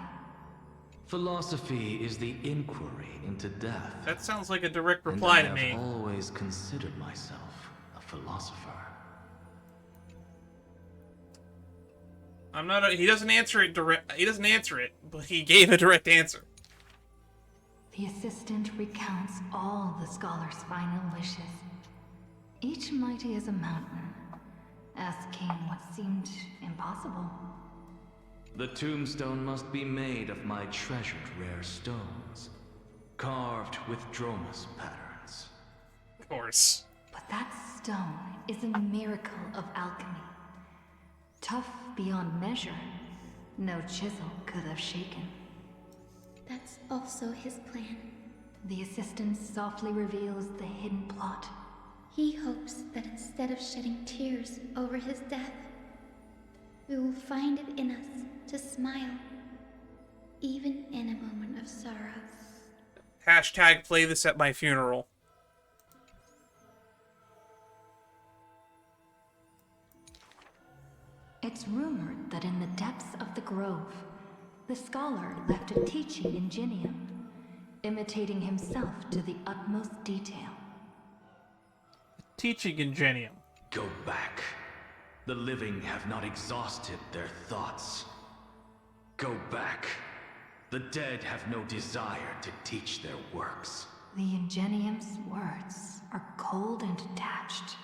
Speaker 21: Philosophy is the inquiry into death.
Speaker 1: That sounds like a direct reply to me.
Speaker 21: I've always considered myself a philosopher.
Speaker 1: I'm not. He doesn't answer it direct. He doesn't answer it, but he gave a direct answer.
Speaker 14: The assistant recounts all the scholar's final wishes, each mighty as a mountain, asking what seemed impossible.
Speaker 21: The tombstone must be made of my treasured rare stones, carved with Dromus patterns.
Speaker 1: Of course.
Speaker 14: But that stone is a miracle of alchemy. Tough beyond measure, no chisel could have shaken.
Speaker 7: That's also his plan.
Speaker 14: The assistant softly reveals the hidden plot.
Speaker 7: He hopes that instead of shedding tears over his death, we will find it in us to smile, even in a moment of sorrow.
Speaker 1: Hashtag play this at my funeral.
Speaker 14: It's rumored that in the depths of the grove, the scholar left a teaching ingenium, imitating himself to the utmost detail.
Speaker 1: Teaching ingenium.
Speaker 21: Go back. The living have not exhausted their thoughts. Go back. The dead have no desire to teach their works.
Speaker 14: The ingenium's words are cold and detached,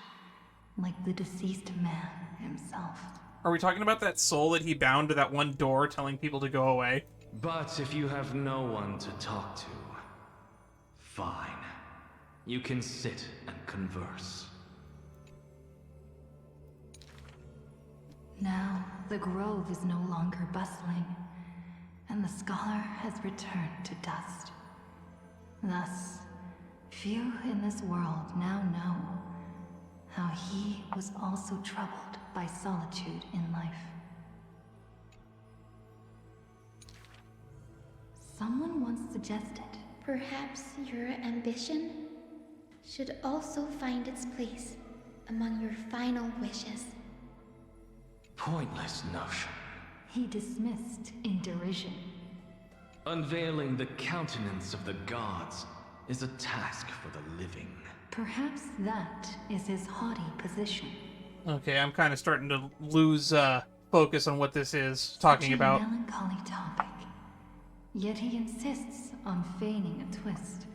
Speaker 14: like the deceased man himself.
Speaker 1: Are we talking about that soul that he bound to that one door telling people to go away?
Speaker 21: But if you have no one to talk to, fine. You can sit and converse.
Speaker 14: Now, the grove is no longer bustling, and the scholar has returned to dust. Thus, few in this world now know how he was also troubled by solitude in life. Someone once suggested,
Speaker 7: perhaps your ambition should also find its place among your final wishes.
Speaker 21: Pointless notion.
Speaker 14: He dismissed in derision.
Speaker 21: Unveiling the countenance of the gods is a task for the living.
Speaker 14: Perhaps that is his haughty position.
Speaker 1: Okay, I'm kind of starting to lose focus on what this is talking about.
Speaker 14: Such a melancholy topic. Yet he insists on feigning a twist,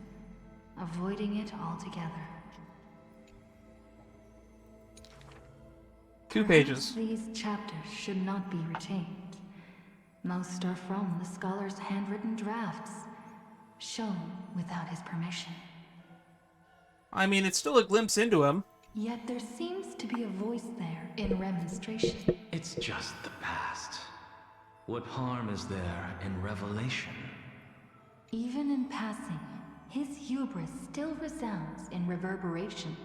Speaker 14: avoiding it altogether.
Speaker 1: 2 pages.
Speaker 14: These chapters should not be retained. Most are from the scholar's handwritten drafts, shown without his permission.
Speaker 1: I mean, it's still a glimpse into him.
Speaker 14: Yet there seems to be a voice there in remonstration.
Speaker 21: It's just the past. What harm is there in revelation?
Speaker 14: Even in passing, his hubris still resounds in reverberation.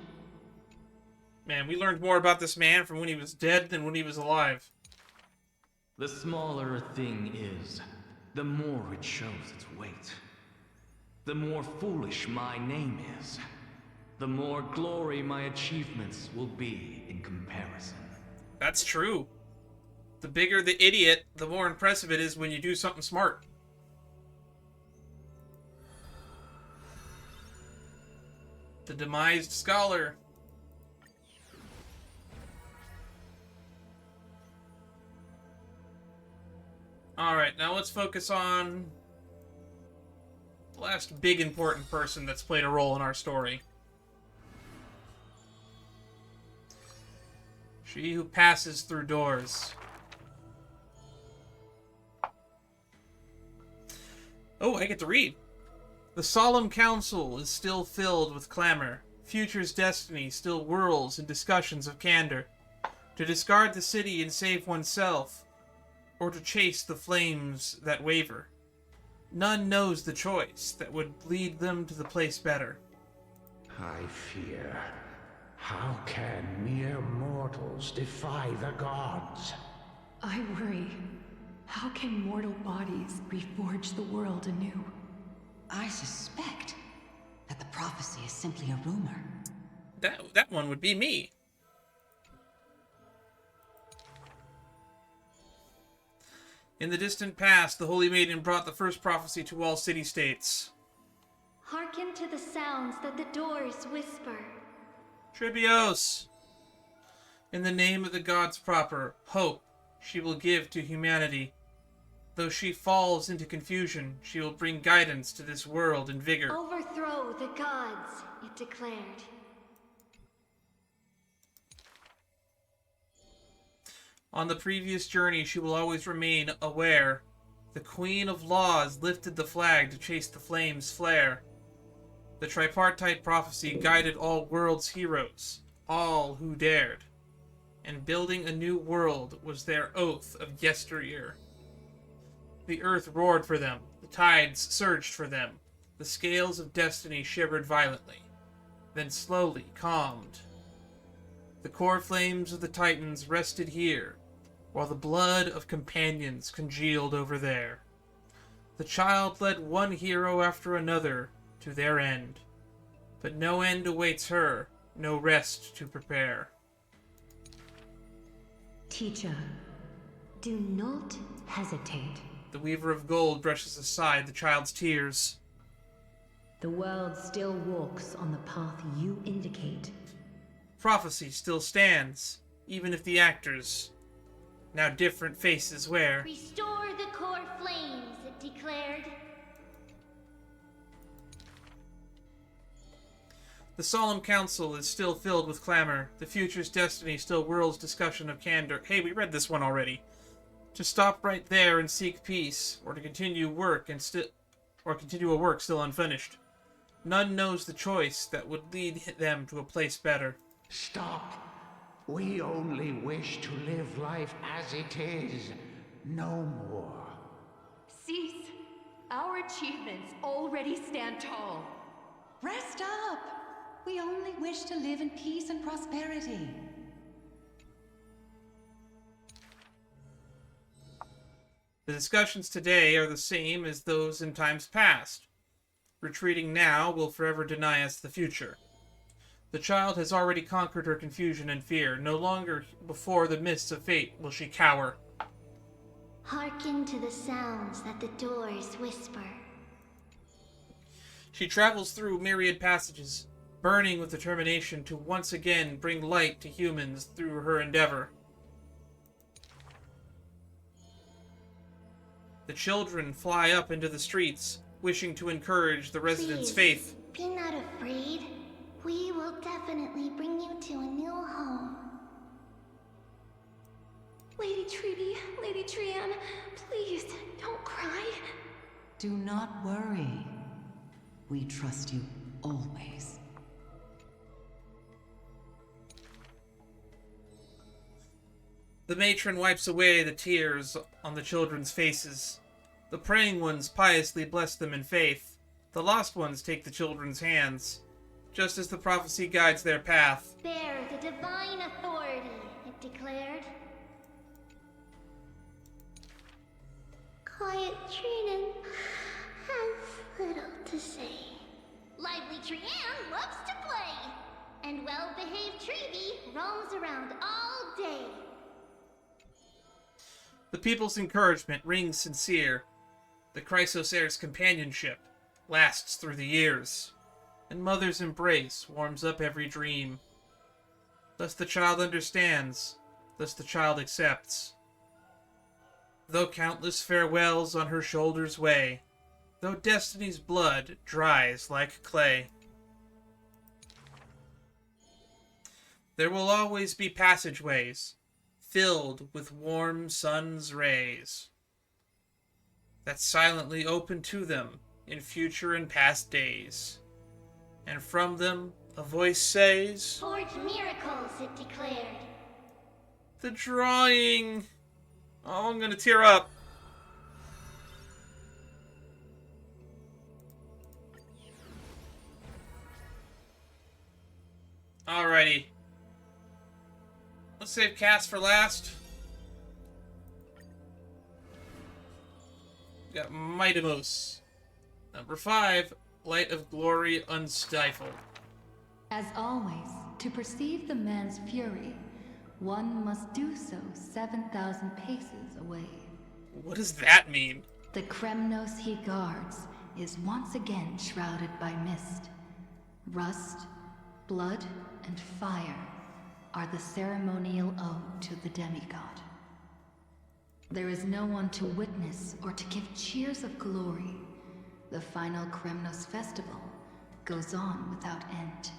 Speaker 1: Man, we learned more about this man from when he was dead than when he was alive.
Speaker 21: The smaller a thing is, the more it shows its weight. The more foolish my name is, the more glory my achievements will be in comparison.
Speaker 1: That's true. The bigger the idiot, the more impressive it is when you do something smart. The demised scholar. Alright, now let's focus on the last big important person that's played a role in our story. She who passes through doors. Oh, I get to read. The solemn council is still filled with clamor. Future's destiny still whirls in discussions of candor. To discard the city and save oneself, or to chase the flames that waver. None knows the choice that would lead them to the place better.
Speaker 3: I fear. How can mere mortals defy the gods?
Speaker 5: I worry. How can mortal bodies reforge the world anew?
Speaker 11: I suspect that the prophecy is simply a rumor.
Speaker 1: That one would be me. In the distant past, the Holy Maiden brought the first prophecy to all city-states.
Speaker 2: Hearken to the sounds that the doors whisper.
Speaker 1: Tribios! In the name of the gods proper, hope she will give to humanity. Though she falls into confusion, she will bring guidance to this world and vigor.
Speaker 2: Overthrow the gods, it declared.
Speaker 1: On the previous journey, she will always remain aware. The Queen of Laws lifted the flag to chase the flames' flare. The tripartite prophecy guided all world's heroes, all who dared. And building a new world was their oath of yesteryear. The earth roared for them, the tides surged for them, the scales of destiny shivered violently, then slowly calmed. The core flames of the Titans rested here, while the blood of companions congealed over there. The child led one hero after another to their end, but no end awaits her, no rest to prepare.
Speaker 10: Teacher, do not hesitate.
Speaker 1: The Weaver of Gold brushes aside the child's tears.
Speaker 10: The world still walks on the path you indicate.
Speaker 1: Prophecy still stands, even if the actors, now different faces wear.
Speaker 2: Restore the core flames, it declared.
Speaker 1: The solemn council is still filled with clamor. The future's destiny still whirls discussion of candor. Hey, we read this one already. To stop right there and seek peace, or to continue work continue a work still unfinished. None knows the choice that would lead them to a place better.
Speaker 3: Stop. We only wish to live life as it is, no more.
Speaker 5: Cease. Our achievements already stand tall.
Speaker 11: Rest up! We only wish to live in peace and prosperity.
Speaker 1: The discussions today are the same as those in times past. Retreating now will forever deny us the future. The child has already conquered her confusion and fear. No longer before the mists of fate will she cower.
Speaker 2: Hearken to the sounds that the doors whisper.
Speaker 1: She travels through myriad passages, burning with determination to once again bring light to humans through her endeavor. The children fly up into the streets, wishing to encourage the residents' faith.
Speaker 12: Be not afraid. We will definitely bring you to a new home.
Speaker 2: Lady Treaty, Lady Trianne, please, don't cry.
Speaker 11: Do not worry. We trust you always.
Speaker 1: The matron wipes away the tears on the children's faces. The praying ones piously bless them in faith. The lost ones take the children's hands, just as the prophecy guides their path.
Speaker 12: Bear the divine authority, it declared. Quiet Trinan has little to say. Lively Trianne loves to play, and well-behaved Trevi roams around all day.
Speaker 1: The people's encouragement rings sincere. The Chrysos heir's companionship lasts through the years, and mother's embrace warms up every dream. Thus the child understands, thus the child accepts. Though countless farewells on her shoulders weigh, though destiny's blood dries like clay, there will always be passageways filled with warm sun's rays that silently open to them in future and past days. And from them a voice says,
Speaker 12: Forge miracles, it declared.
Speaker 1: The drawing! Oh, I'm gonna tear up. Alrighty. Let's save cast for last. We got Mydeimos. Number 5, Light of Glory Unstifled.
Speaker 14: As always, to perceive the man's fury, one must do so 7,000 paces away.
Speaker 1: What does that mean?
Speaker 14: The Kremnos he guards is once again shrouded by mist. Rust, blood, and fire are the ceremonial ode to the demigod. There is no one to witness or to give cheers of glory. The final Kremnos festival goes on without end.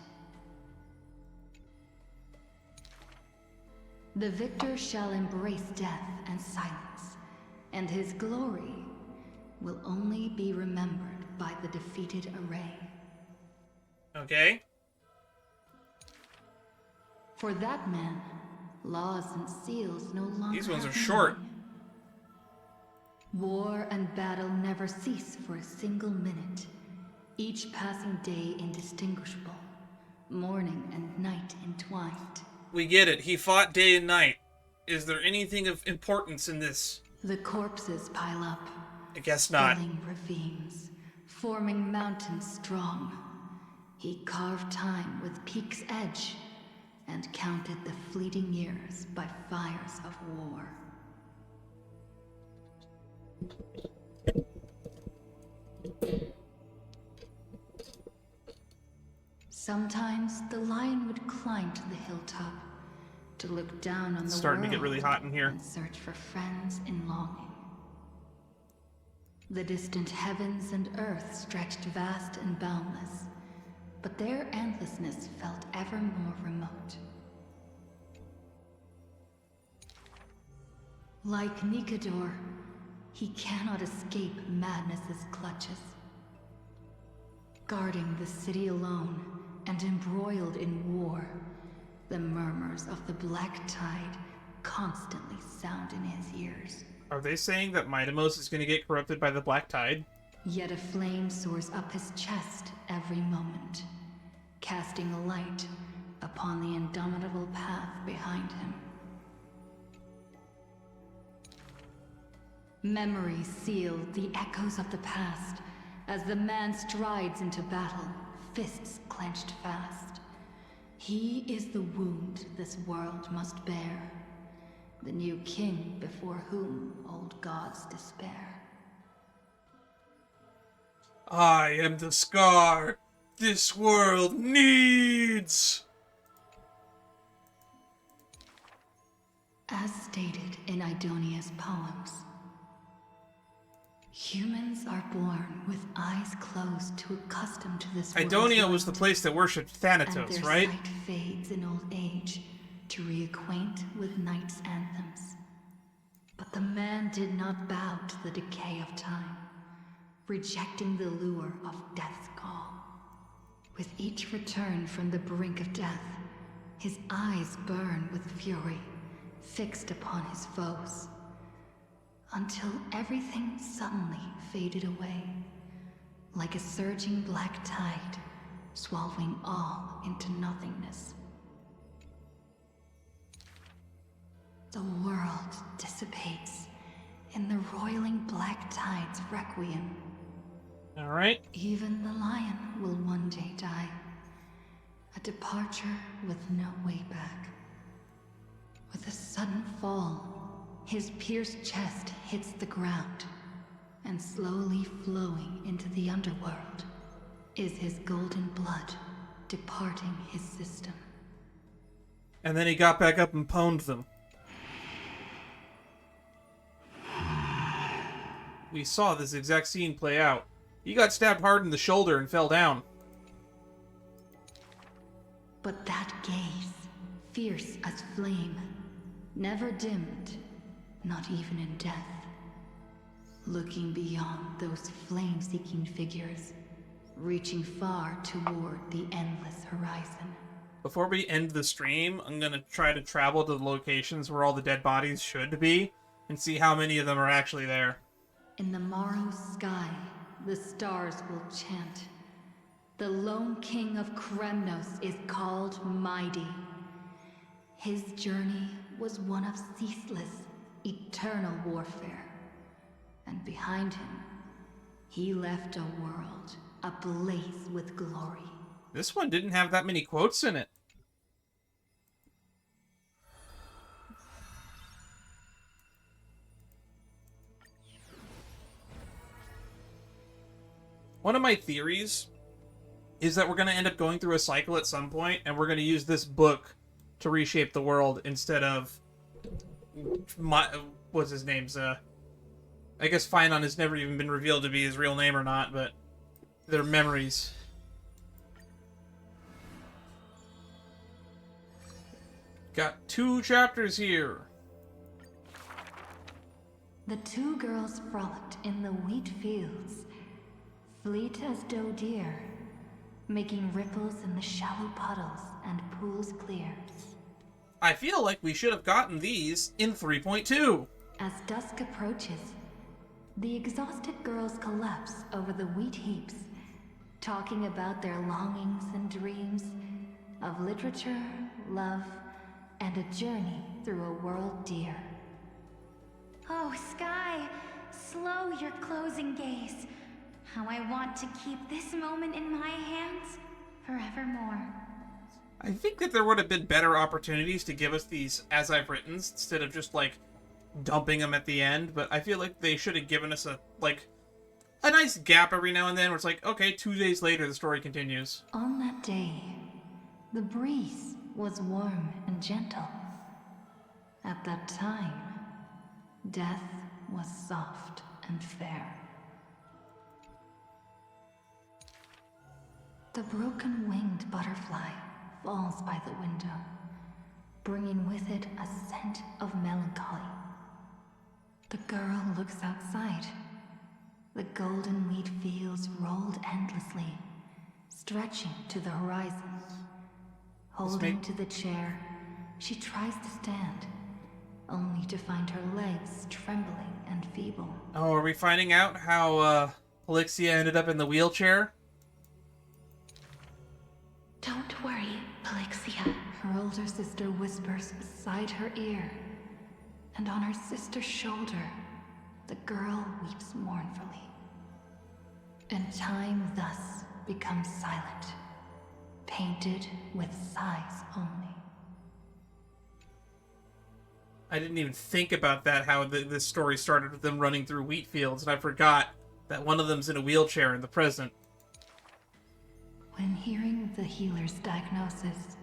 Speaker 14: The victor shall embrace death and silence, and his glory will only be remembered by the defeated array.
Speaker 1: Okay.
Speaker 14: For that man, laws and seals no longer
Speaker 1: These ones are
Speaker 14: have
Speaker 1: short.
Speaker 14: meaning. War and battle never cease for a single minute, each passing day indistinguishable, morning and night entwined.
Speaker 1: We get it. He fought day and night. Is there anything of importance in this?
Speaker 14: The corpses pile up.
Speaker 1: I guess not.
Speaker 14: Filling ravines, forming mountains strong. He carved time with peak's edge and counted the fleeting years by fires of war. Sometimes the lion would climb to the hilltop to look down on the
Speaker 1: Starting to
Speaker 14: world
Speaker 1: get really hot in here.
Speaker 14: and search for friends in longing. The distant heavens and earth stretched vast and boundless, but their endlessness felt ever more remote. Like Nikador, he cannot escape madness's clutches. Guarding the city alone and embroiled in war, the murmurs of the Black Tide constantly sound in his ears.
Speaker 1: Are they saying that Mydeimos is going to get corrupted by the Black Tide?
Speaker 14: Yet a flame soars up his chest every moment, casting a light upon the indomitable path behind him. Memories seal the echoes of the past as the man strides into battle, fists clenched fast. He is the wound this world must bear, the new king before whom old gods despair.
Speaker 1: I am the scar this world needs!
Speaker 14: As stated in Idonia's poems, humans are born with eyes closed to accustom to this world's
Speaker 1: Idonia was the
Speaker 14: light,
Speaker 1: place that worshipped
Speaker 14: and
Speaker 1: Thanatos,
Speaker 14: their
Speaker 1: right?
Speaker 14: sight fades in old age to reacquaint with night's anthems. But the man did not bow to the decay of time, rejecting the lure of death's call. With each return from the brink of death, his eyes burn with fury, fixed upon his foes, until everything suddenly faded away, like a surging black tide, swallowing all into nothingness. The world dissipates in the roiling black tide's requiem.
Speaker 1: All right.
Speaker 14: Even the lion will one day die. A departure with no way back. With a sudden fall, his pierced chest hits the ground, and slowly flowing into the underworld is his golden blood departing his system.
Speaker 1: And then he got back up and pwned them. We saw this exact scene play out. He got stabbed hard in the shoulder and fell down.
Speaker 14: But that gaze, fierce as flame, never dimmed, not even in death. Looking beyond those flame-seeking figures, reaching far toward the endless horizon.
Speaker 1: Before we end the stream, I'm gonna try to travel to the locations where all the dead bodies should be, and see how many of them are actually there.
Speaker 14: In the morrow's sky, the stars will chant. The lone king of Kremnos is called Mighty. His journey was one of ceaseless, eternal warfare. And behind him, he left a world ablaze with glory.
Speaker 1: This one didn't have that many quotes in it. One of my theories is that we're going to end up going through a cycle at some point, and we're going to use this book to reshape the world instead of what's his name's I guess Finon has never even been revealed to be his real name or not, but their memories. Got 2 chapters here.
Speaker 14: The 2 girls frolicked in the wheat fields, fleet as doe deer, making ripples in the shallow puddles and pools clear.
Speaker 1: I feel like we should have gotten these in 3.2.
Speaker 14: As dusk approaches, the exhausted girls collapse over the wheat heaps, talking about their longings and dreams of literature, love, and a journey through a world dear.
Speaker 13: Oh, Sky, slow your closing gaze. How I want to keep this moment in my hands forevermore.
Speaker 1: I think that there would have been better opportunities to give us these as I've written instead of just like dumping them at the end, but I feel like they should have given us a nice gap every now and then where it's like, okay, 2 days later the story continues.
Speaker 14: On that day, the breeze was warm and gentle. At that time, death was soft and fair. The broken-winged butterfly falls by the window, bringing with it a scent of melancholy. The girl looks outside. The golden wheat fields rolled endlessly, stretching to the horizon. Holding to the chair, she tries to stand, only to find her legs trembling and feeble.
Speaker 1: Oh, are we finding out how Polixia ended up in the wheelchair?
Speaker 14: Don't worry, Polixia. Her older sister whispers beside her ear, and on her sister's shoulder, the girl weeps mournfully. And time thus becomes silent, painted with sighs only.
Speaker 1: I didn't even think about that, how this story started with them running through wheat fields, and I forgot that one of them's in a wheelchair in the present.
Speaker 14: When hearing the healer's diagnosis,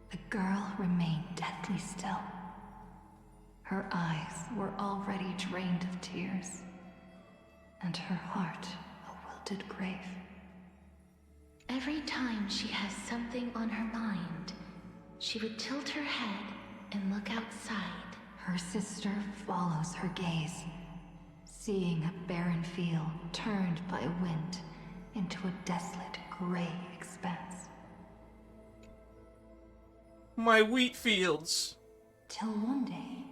Speaker 14: the girl remained deathly still. Her eyes were already drained of tears, and her heart a wilted grave.
Speaker 13: Every time she has something on her mind, she would tilt her head and look outside.
Speaker 14: Her sister follows her gaze, seeing a barren field turned by wind into a desolate gray expanse.
Speaker 1: My wheat fields!
Speaker 14: Till one day,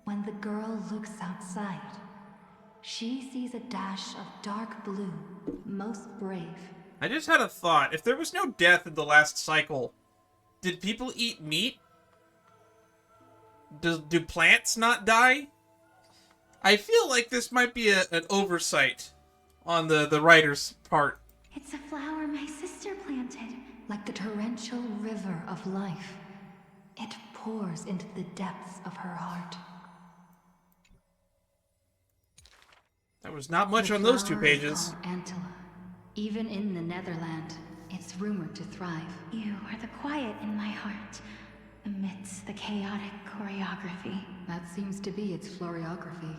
Speaker 14: when the girl looks outside, she sees a dash of dark blue, most brave.
Speaker 1: I just had a thought. If there was no death in the last cycle, did people eat meat? Do plants not die? I feel like this might be an oversight on the writer's part.
Speaker 13: It's a flower my sister planted.
Speaker 14: Like the torrential river of life, it pours into the depths of her heart.
Speaker 1: There was not much on those 2 pages.
Speaker 14: Antela. Even in the Netherland, it's rumored to thrive.
Speaker 13: You are the quiet in my heart, amidst the chaotic choreography.
Speaker 14: That seems to be its floriography.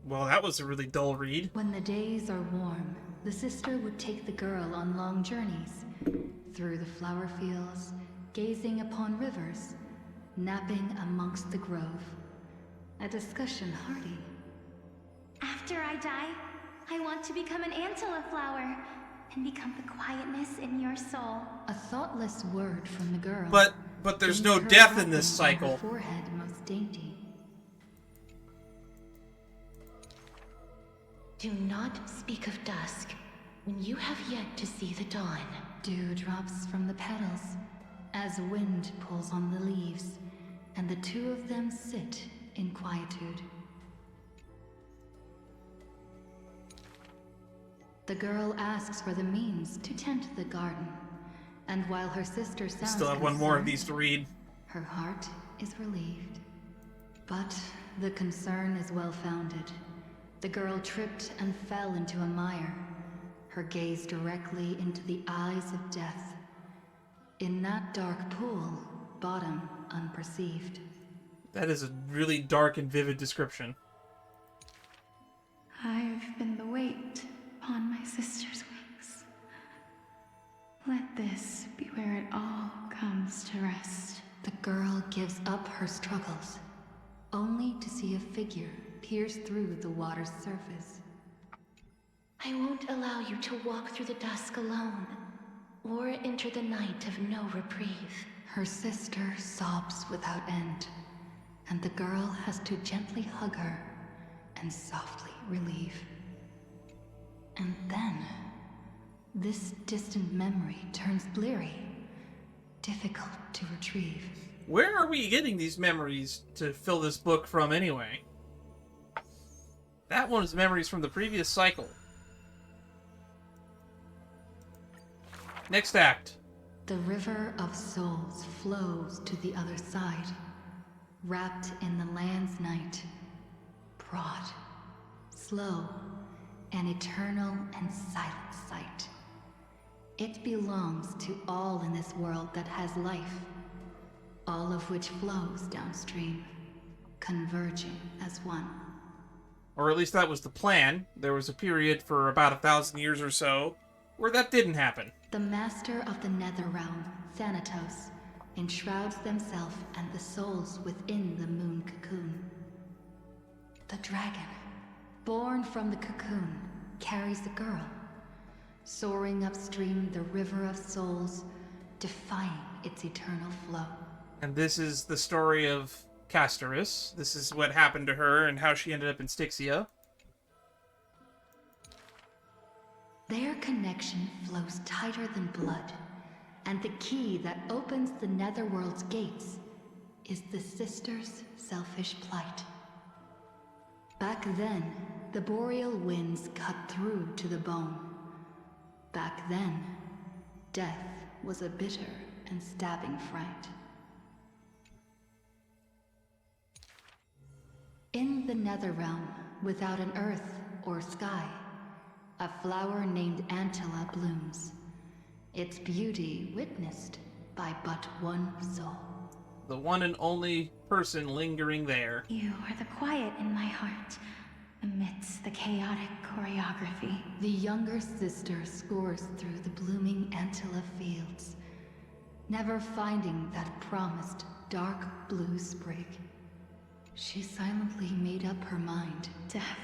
Speaker 1: Well, that was a really dull read.
Speaker 14: When the days are warm, the sister would take the girl on long journeys, through the flower fields, gazing upon rivers, napping amongst the grove. A discussion hearty.
Speaker 13: After I die, I want to become an Antela flower, and become the quietness in your soul.
Speaker 14: A thoughtless word from the girl.
Speaker 1: But there's no death in this cycle.
Speaker 14: Her forehead most dainty.
Speaker 10: Do not speak of dusk when you have yet to see the dawn.
Speaker 14: Dew drops from the petals as wind pulls on the leaves, and the 2 of them sit in quietude. The girl asks for the means to tend the garden, and while her sister sounds
Speaker 1: Still have one more of these to read.
Speaker 14: Her heart is relieved. But the concern is well-founded. The girl tripped and fell into a mire, her gaze directly into the eyes of death. In that dark pool, bottom unperceived.
Speaker 1: That is a really dark and vivid description.
Speaker 13: I've been the weight upon my sister's wings. Let this be where it all comes to rest.
Speaker 14: The girl gives up her struggles, only to see a figure pierce through the water's surface.
Speaker 10: I won't allow you to walk through the dusk alone, or enter the night of no reprieve.
Speaker 14: Her sister sobs without end, and the girl has to gently hug her and softly relieve. And then, this distant memory turns bleary, difficult to retrieve.
Speaker 1: Where are we getting these memories to fill this book from anyway? That one is memories from the previous cycle. Next act.
Speaker 14: The river of souls flows to the other side, wrapped in the land's night. Broad, slow, an eternal and silent sight. It belongs to all in this world that has life, all of which flows downstream, converging as one.
Speaker 1: Or at least that was the plan. There was a period for about 1,000 years or so where that didn't happen.
Speaker 14: The master of the nether realm, Thanatos, enshrouds themselves and the souls within the moon cocoon. The dragon, born from the cocoon, carries the girl, soaring upstream the river of souls, defying its eternal flow.
Speaker 1: And this is the story of Castorice. This is what happened to her and how she ended up in Styxia.
Speaker 14: Their connection flows tighter than blood, and the key that opens the netherworld's gates is the sisters' selfish plight. Back then, the boreal winds cut through to the bone. Back then, death was a bitter and stabbing fright. In the Netherrealm, without an earth or sky, a flower named Antela blooms, its beauty witnessed by but one soul.
Speaker 1: The one and only person lingering there.
Speaker 13: You are the quiet in my heart, amidst the chaotic choreography.
Speaker 14: The younger sister scores through the blooming Antela fields, never finding that promised dark blue sprig. She silently made up her mind.
Speaker 13: Death,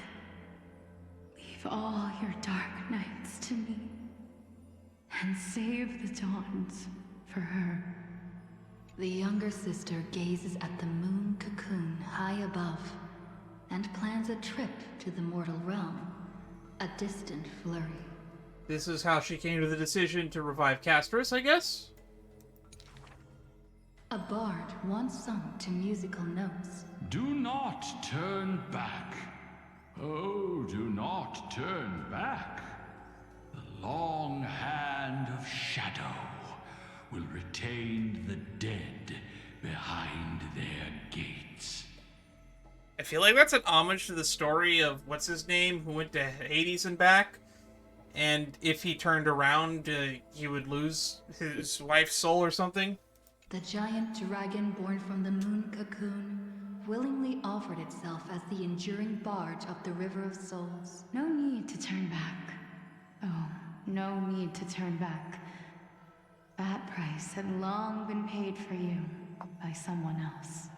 Speaker 13: leave all your dark nights to me, and save the dawns for her.
Speaker 14: The younger sister gazes at the moon cocoon high above, and plans a trip to the mortal realm, a distant flurry.
Speaker 1: This is how she came to the decision to revive Castorice, I guess?
Speaker 14: A bard once sung to musical notes.
Speaker 3: Do not turn back. Oh, do not turn back. The long hand of shadow will retain the dead behind their gates.
Speaker 1: I feel like that's an homage to the story of what's his name who went to Hades and back, and if he turned around, he would lose his wife's soul or something.
Speaker 14: The giant dragon born from the moon cocoon willingly offered itself as the enduring barge up the River of Souls.
Speaker 5: No need to turn back. Oh, no need to turn back. That price had long been paid for you by someone else.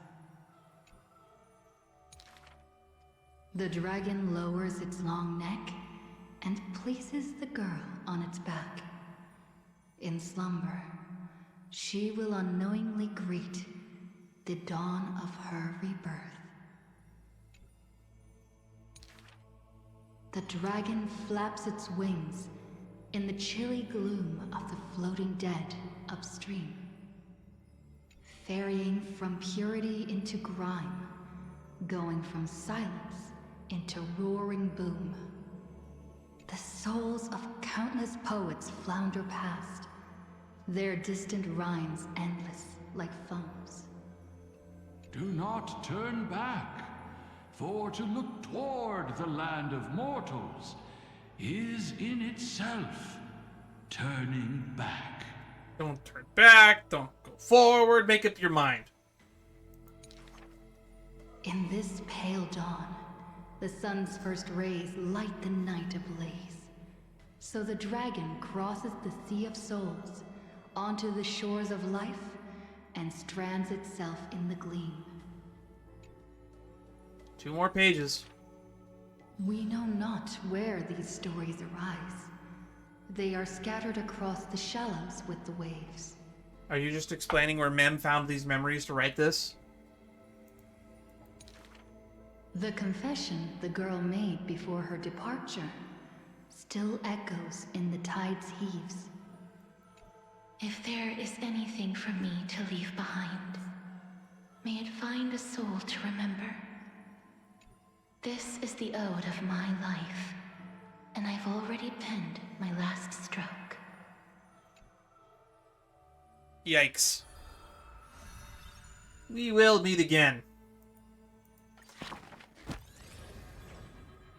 Speaker 14: The dragon lowers its long neck and places the girl on its back. In slumber, she will unknowingly greet the dawn of her rebirth. The dragon flaps its wings in the chilly gloom of the floating dead upstream, ferrying from purity into grime, going from silence into roaring boom. The souls of countless poets flounder past, their distant rhymes endless like foams.
Speaker 3: Do not turn back, for to look toward the land of mortals is in itself turning back.
Speaker 1: Don't turn back, don't go forward, make up your mind.
Speaker 14: In this pale dawn, the sun's first rays light the night ablaze. So the dragon crosses the Sea of Souls onto the shores of life and strands itself in the gleam.
Speaker 1: 2 more pages.
Speaker 14: We know not where these stories arise. They are scattered across the shallows with the waves.
Speaker 1: Are you just explaining where Mem found these memories to write this?
Speaker 14: The confession the girl made before her departure still echoes in the tide's heaves.
Speaker 10: If there is anything for me to leave behind, may it find a soul to remember. This is the ode of my life, and I've already penned my last stroke.
Speaker 1: Yikes. We will meet again.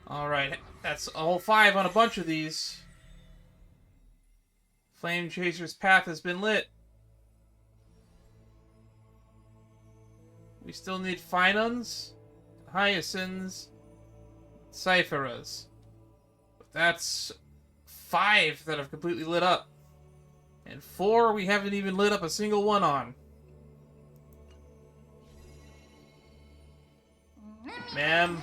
Speaker 1: Alright, that's all 5 on a bunch of these. Flame Chaser's path has been lit. We still need Phinons, Hyacinths, Ciferas. But that's 5 that have completely lit up. And 4 we haven't even lit up a single one on. Ma'am.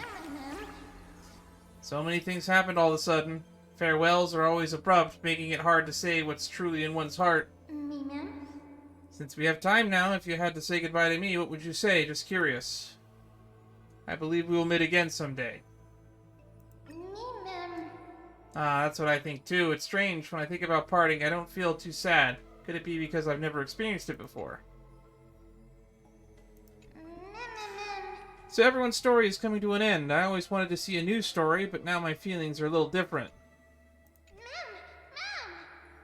Speaker 1: So many things happened all of a sudden. Farewells are always abrupt, making it hard to say what's truly in one's heart. Since we have time now, if you had to say goodbye to me, what would you say? Just curious. I believe we will meet again someday. Ah, that's what I think too. It's strange, when I think about parting, I don't feel too sad. Could it be because I've never experienced it before? So everyone's story is coming to an end. I always wanted to see a new story, but now my feelings are a little different.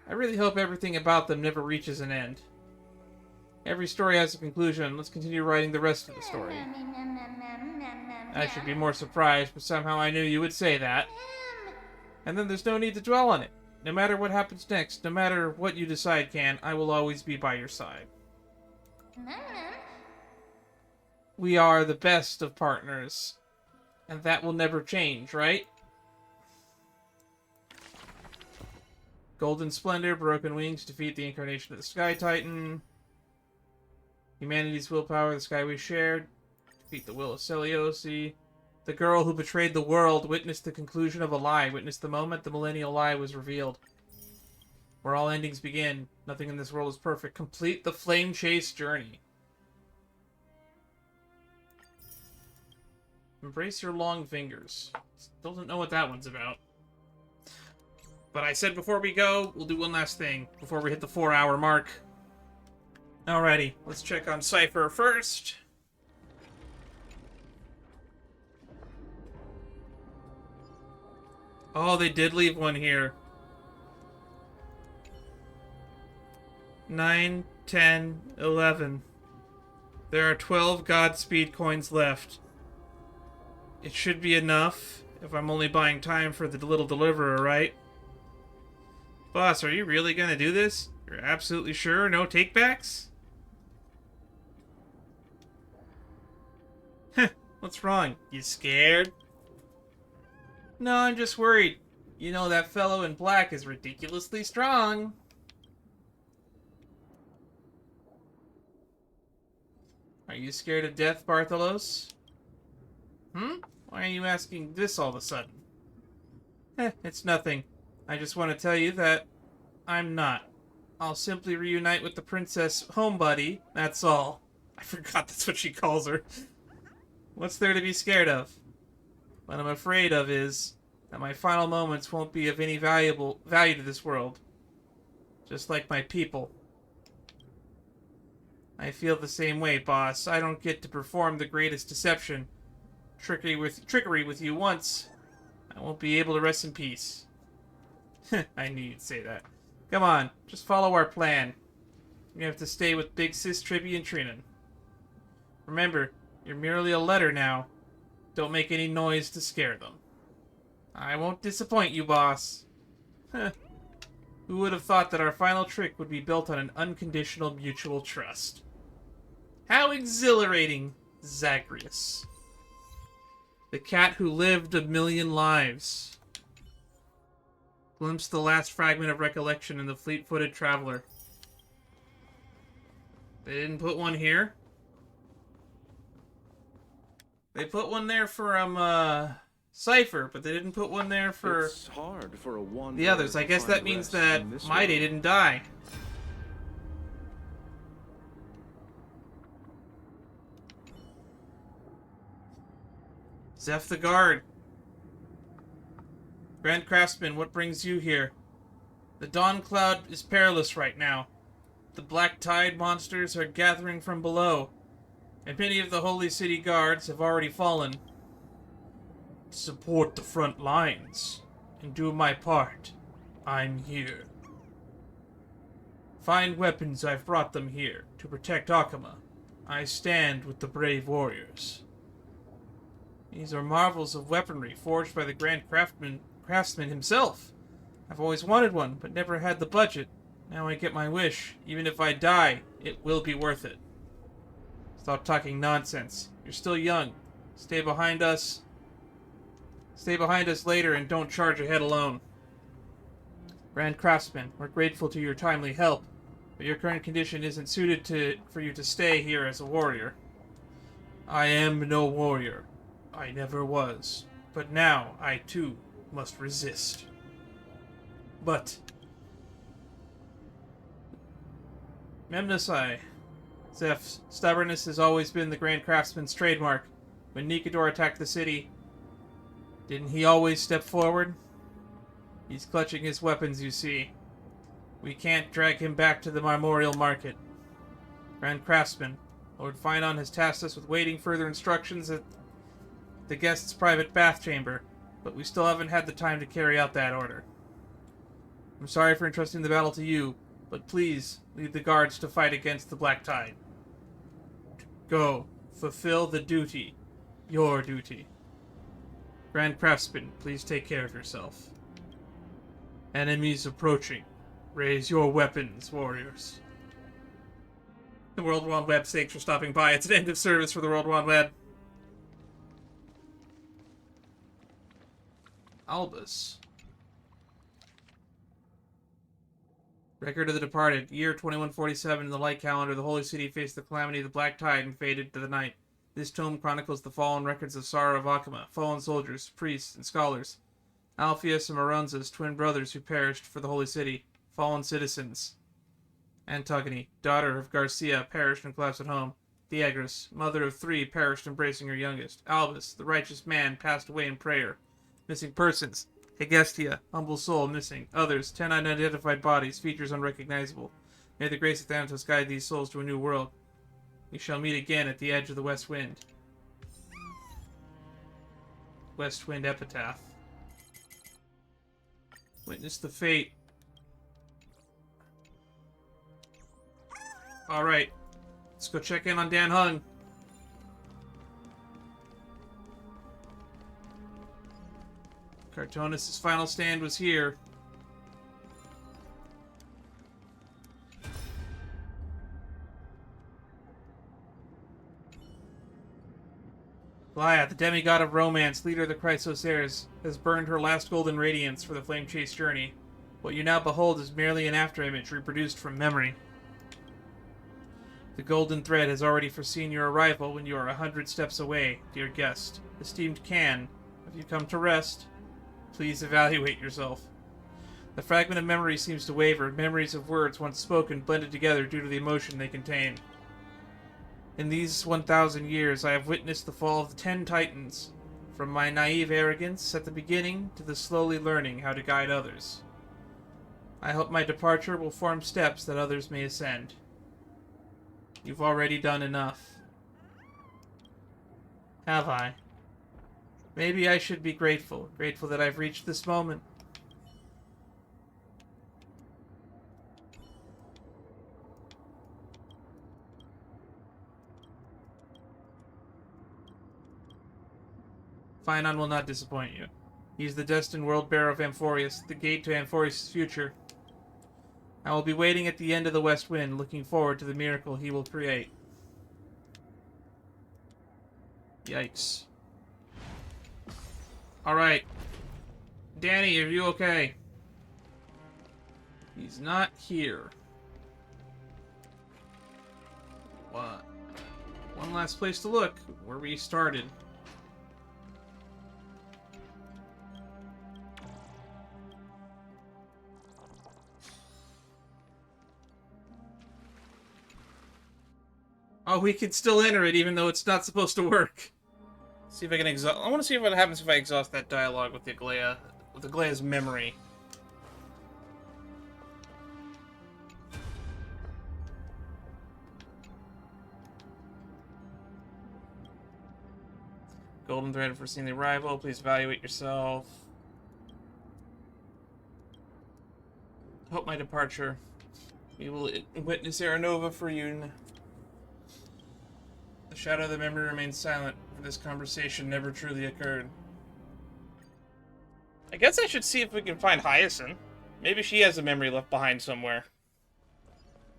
Speaker 1: I really hope everything about them never reaches an end. Every story has a conclusion. Let's continue writing the rest of the story. I should be more surprised, but somehow I knew you would say that. And then there's no need to dwell on it. No matter what happens next, no matter what you decide, Can, I will always be by your side. We are the best of partners. And that will never change, right? Golden Splendor, Broken Wings, defeat the incarnation of the Sky Titan. Humanity's willpower, the sky we shared. Defeat the will of Seliose. The girl who betrayed the world witnessed the conclusion of a lie. Witnessed the moment the millennial lie was revealed. Where all endings begin. Nothing in this world is perfect. Complete the flame chase journey. Embrace your long fingers. Still don't know what that one's about. But I said before we go, we'll do one last thing before we hit the 4-hour mark. Alrighty, let's check on Cifera first. Oh, they did leave one here. 9, 10, 11. There are 12 Godspeed coins left. It should be enough if I'm only buying time for the little deliverer, right? Boss, are you really gonna do this? You're absolutely sure? No takebacks? Heh, what's wrong? You scared? No, I'm just worried. You know that fellow in black is ridiculously strong. Are you scared of death, Bartholos? Why are you asking this all of a sudden? It's nothing. I just want to tell you that I'm not. I'll simply reunite with the princess homebuddy, that's all. I forgot that's what she calls her. What's there to be scared of? What I'm afraid of is that my final moments won't be of any value to this world. Just like my people. I feel the same way, boss. I don't get to perform the greatest deception. Trickery with you once. I won't be able to rest in peace. I knew you'd say that. Come on, just follow our plan. You have to stay with Big Sis, Tribi, and Trinan. Remember, you're merely a letter now. Don't make any noise to scare them. I won't disappoint you, boss. Who would have thought that our final trick would be built on an unconditional mutual trust? How exhilarating, Zagreus. The cat who lived 1,000,000 lives. Glimpse the last fragment of recollection in the fleet-footed traveler. They didn't put one here? They put one there for, Cipher, but they didn't put one there for...
Speaker 16: It's hard for a
Speaker 1: the others. I guess that means that Myde didn't die. Zeph the Guard. Grand Craftsman, what brings you here? The Dawn Cloud is perilous right now. The Black Tide monsters are gathering from below, and many of the Holy City Guards have already fallen. To support the front lines and do my part, I'm here. Find weapons, I've brought them here to protect Akama. I stand with the brave warriors. These are marvels of weaponry forged by the Grand Craftsman himself. I've always wanted one, but never had the budget. Now I get my wish. Even if I die, it will be worth it. Stop talking nonsense. You're still young. Stay behind us later and don't charge ahead alone. Grand Craftsman, we're grateful to your timely help, but your current condition isn't suited for you to stay here as a warrior. I am no warrior. I never was. But now, I too must resist. But... Memnosai. Zeph's stubbornness has always been the Grand Craftsman's trademark. When Nikador attacked the city, didn't he always step forward? He's clutching his weapons, you see. We can't drag him back to the Memorial Market. Grand Craftsman, Lord Phynon has tasked us with waiting further instructions at the guest's private bath chamber, but we still haven't had the time to carry out that order. I'm sorry for entrusting the battle to you, but please lead the guards to fight against the Black Tide. Go, fulfill the duty, your duty. Grand Craftsman, please take care of yourself. Enemies approaching. Raise your weapons, warriors. The World Wide Web, thanks for stopping by. It's an end of service for the World Wide Web. Albus. Record of the Departed. Year 2147 in the light calendar. The Holy City faced the calamity of the Black Tide and faded to the night. This tome chronicles the fallen records of sorrow of Akama, fallen soldiers, priests, and scholars. Alpheus and Moronza's twin brothers who perished for the Holy City, fallen citizens. Antogony, daughter of Garcia, perished in collapse at home. Theagris, mother of 3, perished embracing her youngest. Albus, the righteous man, passed away in prayer. Missing persons. Hyacinthia, humble soul, missing. Others, 10 unidentified bodies, features unrecognizable. May the grace of Thanatos guide these souls to a new world. We shall meet again at the edge of the West Wind. West Wind Epitaph. Witness the fate. Alright. Let's go check in on Dan Hung. Cartonis' final stand was here. Gaia, the demigod of romance, leader of the Chrysos heirs, has burned her last golden radiance for the flame chase journey. What you now behold is merely an afterimage reproduced from memory. The golden thread has already foreseen your arrival when you are 100 steps away, dear guest. Esteemed Can, have you come to rest? Please evaluate yourself. The fragment of memory seems to waver, memories of words once spoken blended together due to the emotion they contain. In these 1,000 years, I have witnessed the fall of 10 titans, from my naive arrogance at the beginning to the slowly learning how to guide others. I hope my departure will form steps that others may ascend. You've already done enough. Have I? Maybe I should be grateful that I've reached this moment. Phynon will not disappoint you. He is the destined world-bearer of Amphorius, the gate to Amphorius' future. I will be waiting at the end of the West Wind, looking forward to the miracle he will create. Yikes. Alright. Danny, are you okay? He's not here. What? One last place to look, where we started. Oh, we can still enter it even though it's not supposed to work. See if I can exhaust. I want to see what happens if I exhaust that dialogue with the Aglaya, with Aglaya's memory. Golden thread for seeing the arrival. Please evaluate yourself. Hope my departure. We will witness Aranova for you. The shadow of the memory remains silent, for this conversation never truly occurred. I guess I should see if we can find Hyacinth. Maybe she has a memory left behind somewhere.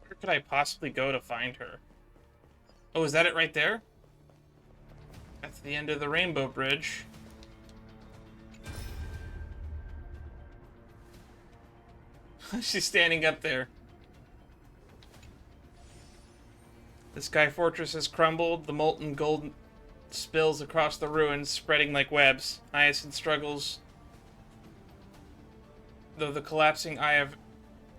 Speaker 1: Where could I possibly go to find her? Oh, is that it right there? That's the end of the Rainbow Bridge. She's standing up there. The Sky Fortress has crumbled, the molten gold spills across the ruins, spreading like webs. Hyacinth struggles, through the collapsing eye of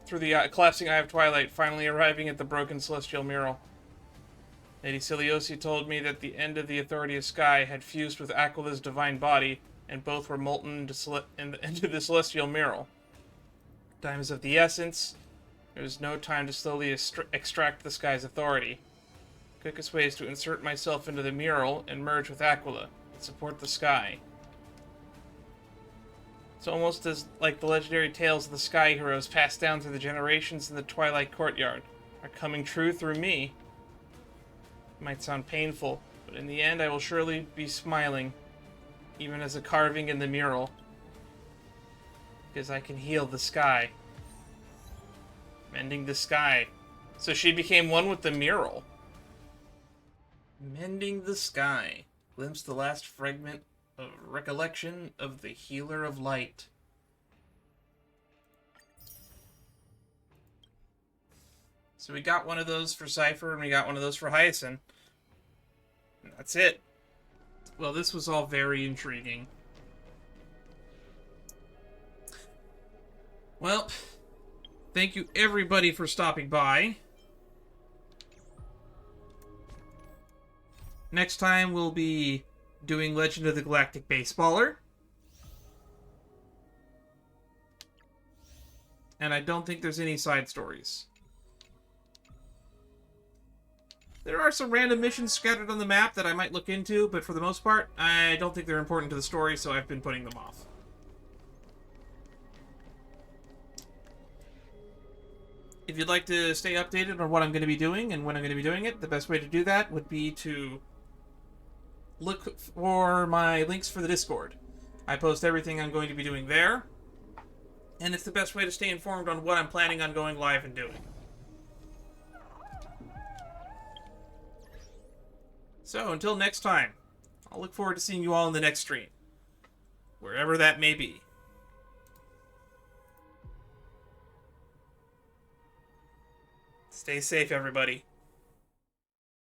Speaker 1: Twilight, finally arriving at the broken celestial mural. Lady Seliose told me that the end of the Authority of Sky had fused with Aquila's divine body, and both were molten into the celestial mural. Time is of the essence. There is no time to slowly extract the Sky's authority. Quickest way is to insert myself into the mural and merge with Aquila and support the Sky. It's almost as like the legendary tales of the Sky Heroes passed down through the generations in the Twilight Courtyard are coming true through me. It might sound painful, but in the end I will surely be smiling, even as a carving in the mural, because I can heal the Sky. Mending the Sky. So she became one with the mural. Mending the Sky. Glimpse the last fragment of recollection of the Healer of Light. So we got one of those for Cipher, and we got one of those for Hyacinth. And that's it. Well, this was all very intriguing. Well, thank you everybody for stopping by. Next time we'll be doing Legend of the Galactic Baseballer. And I don't think there's any side stories. There are some random missions scattered on the map that I might look into, but for the most part, I don't think they're important to the story, so I've been putting them off. If you'd like to stay updated on what I'm going to be doing and when I'm going to be doing it, the best way to do that would be to look for my links for the Discord. I post everything I'm going to be doing there, and it's the best way to stay informed on what I'm planning on going live and doing. So, until next time, I'll look forward to seeing you all in the next stream, wherever that may be. Stay safe, everybody.